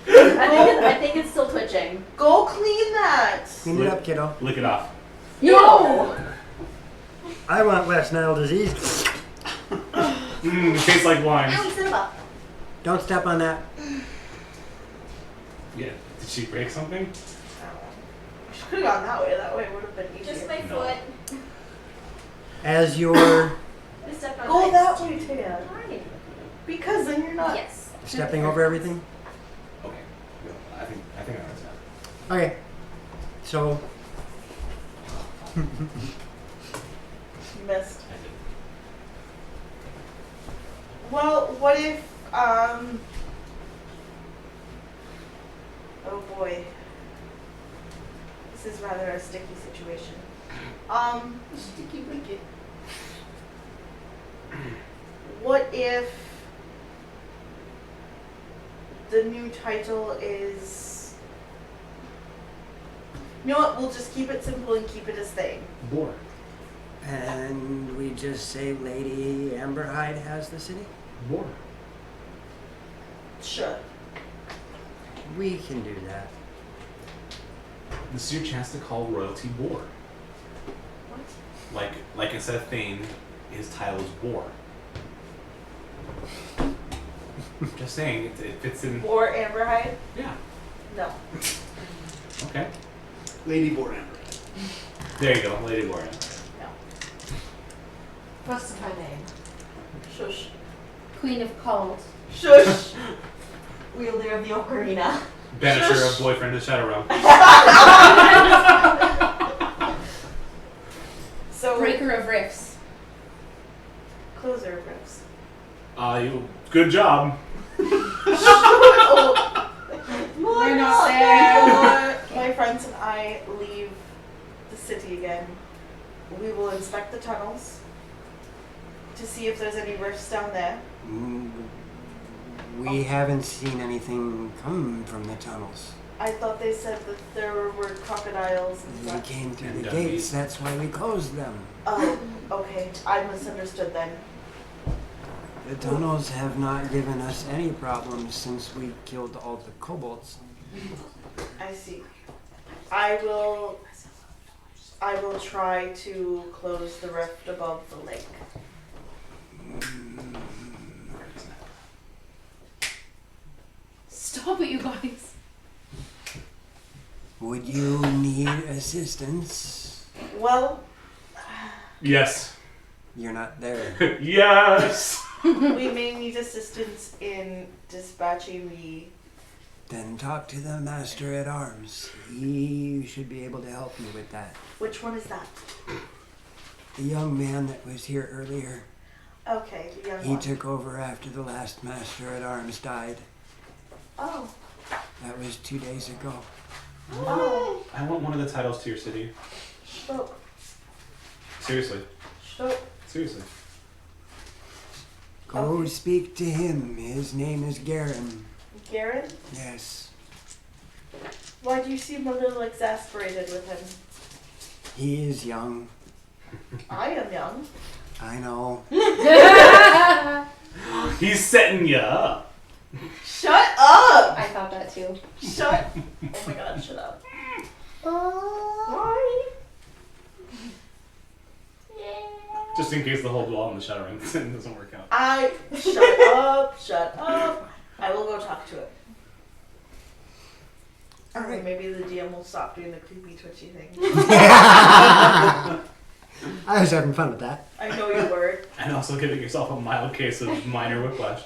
I think it's still twitching. Go clean that. Clean it up, kiddo. Lick it off. No! I want West Nile disease. It tastes like wine. Ow, Simba. Don't step on that. Yeah. Did she break something? She could have gone that way. That way it would have been easier. Just my No. foot. As you're I stepped on Go ice. that way, Taya. Alright. Because then you're not. Yes. stepping over everything. Okay. Good. I think I understand. Okay. So You missed. I did. Well, what if, oh boy. This is rather a sticky situation. Sticky wicket. What if The new title is... You know what? We'll just keep it simple and keep it as thing. Boar. And we just say Lady Amberhide has the city? Boar. Sure. We can do that. This is your chance to call royalty Boar. What? Like instead of Thane, his title is Boar. Just saying, it fits in. Or Amberhide? Yeah. No. Okay. Lady Boar Amber. There you go, Lady Boar. What's my name? Shush. Queen of Cold. Shush. Wielder of the Ocarina. Banisher of boyfriend to Shadow Realm. So, Breaker of Rifts. closer of rifts. Good job. Oh, We're not there. before my friends and I leave the city again, we will inspect the tunnels to see if there's any rifts down there. We haven't seen anything come from the tunnels. I thought they said that there were crocodiles and We such. came through And the dummies. gates, that's why we closed them. Oh, okay. I misunderstood then. The tunnels have not given us any problems since we killed all the kobolds. I see. I will try to close the rift above the lake. Stop it, you guys. Would you need assistance? Well, Yes. You're not there. Yes. we may need assistance in dispatching the... Then talk to the Master at Arms. He should be able to help you with that. Which one is that? The young man that was here earlier, Okay, the young he one. took over after the last Master at Arms died. Oh. That was 2 days ago. Oh. I want one of the titles to your city. Stroke. Seriously. Stroke. Seriously. Go Okay. speak to him. His name is Garen. Garen? Yes. Why do you seem a little exasperated with him? He is young. I am young. I know. He's setting you up. Shut up! I thought that too. Shut. Oh my god, shut up. Why? Just in case the whole blow in the Shadow Ring doesn't work out. Shut up, shut up. I will go talk to it. Alright, maybe the DM will stop doing the creepy twitchy thing. I was having fun with that. I know you were. And also giving yourself a mild case of minor whiplash.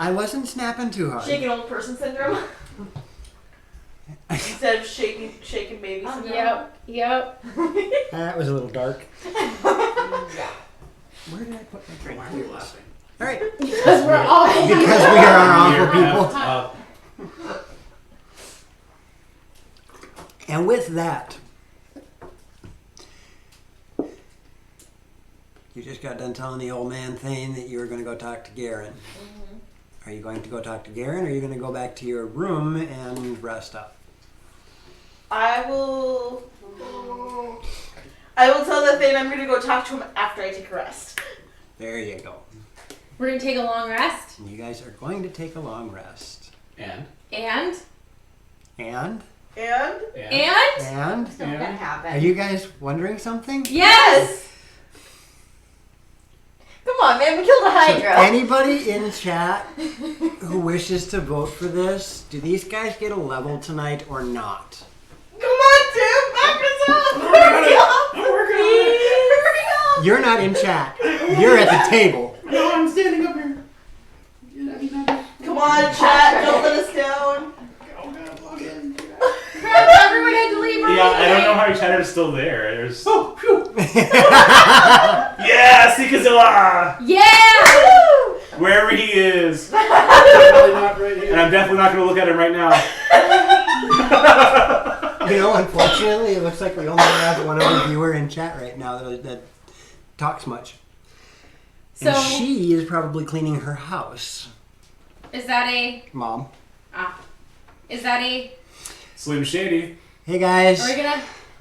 I wasn't snapping too hard. Shaken old person syndrome. Instead of shaking baby syndrome. Yep. That was a little dark. Where did I put my drink? Why are you laughing? All right. Because we're all. Because we are awful people. Up. And with that, you just got done telling the old man Thane that you were going to go talk to Garen. Are you going to go talk to Garen, or are you going to go back to your room and rest up? I will tell the thing I'm gonna go talk to him after I take a rest. There you go. We're gonna take a long rest. You guys are going to take a long rest. And? And? And? And? And? It's not gonna Are happen. you guys wondering something? Yes! Come on, man, we killed a Hydra. Anybody in chat who wishes to vote for this, do these guys get a level tonight or not? Come on, Tim! Back us up! Hurry up! I'm working on it. Hurry up! You're not in chat. You're at the table. No, I'm standing up here. Come on, chat! Don't let us down. Oh god, log in. Crap, everyone had to leave early Yeah, I don't know today. how your chatter's still there. There's. Oh, phew. Yeah, Sikazilla! Yeah! Wherever he is. Probably not right And here. I'm definitely not going to look at him right now. You know, unfortunately, it looks like we only have one other viewer in chat right now that talks much. So, And she is probably cleaning her house. Is that a... Mom. Is that a... Slim Shady. Hey guys. Are we gonna...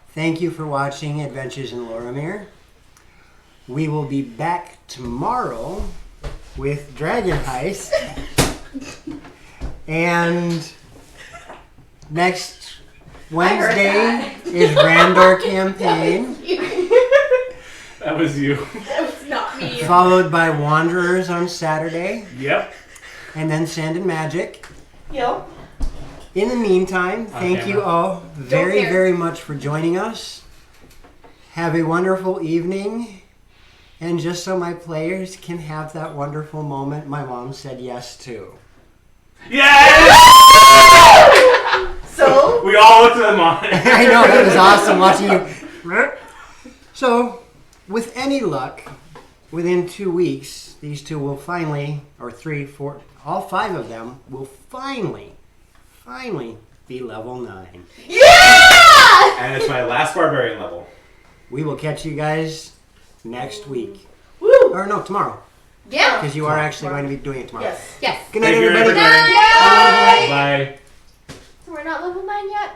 Thank you for watching Adventures in Loromir. We will be back tomorrow with Dragon Heist. And next Wednesday is Randor Campaign. That was you. That was not me. Followed by Wanderers on Saturday. Yep. And then Sand and Magic. Yep. In the meantime, thank you all very, very much for joining us. Have a wonderful evening. And just so my players can have that wonderful moment, my mom said yes to. Yes! So? We all looked at them on. I know, it was awesome watching you. So, with any luck, within 2 weeks, these two will finally, or 3, 4, all 5 of them will finally be level 9. Yeah! And it's my last barbarian level. We will catch you guys next week. Woo! Or no, tomorrow. Yeah. Because you are actually going to be doing it tomorrow. Yes. Yes. Good night, Thank you, everybody. everybody. Bye. Bye. So we're not level 9 yet?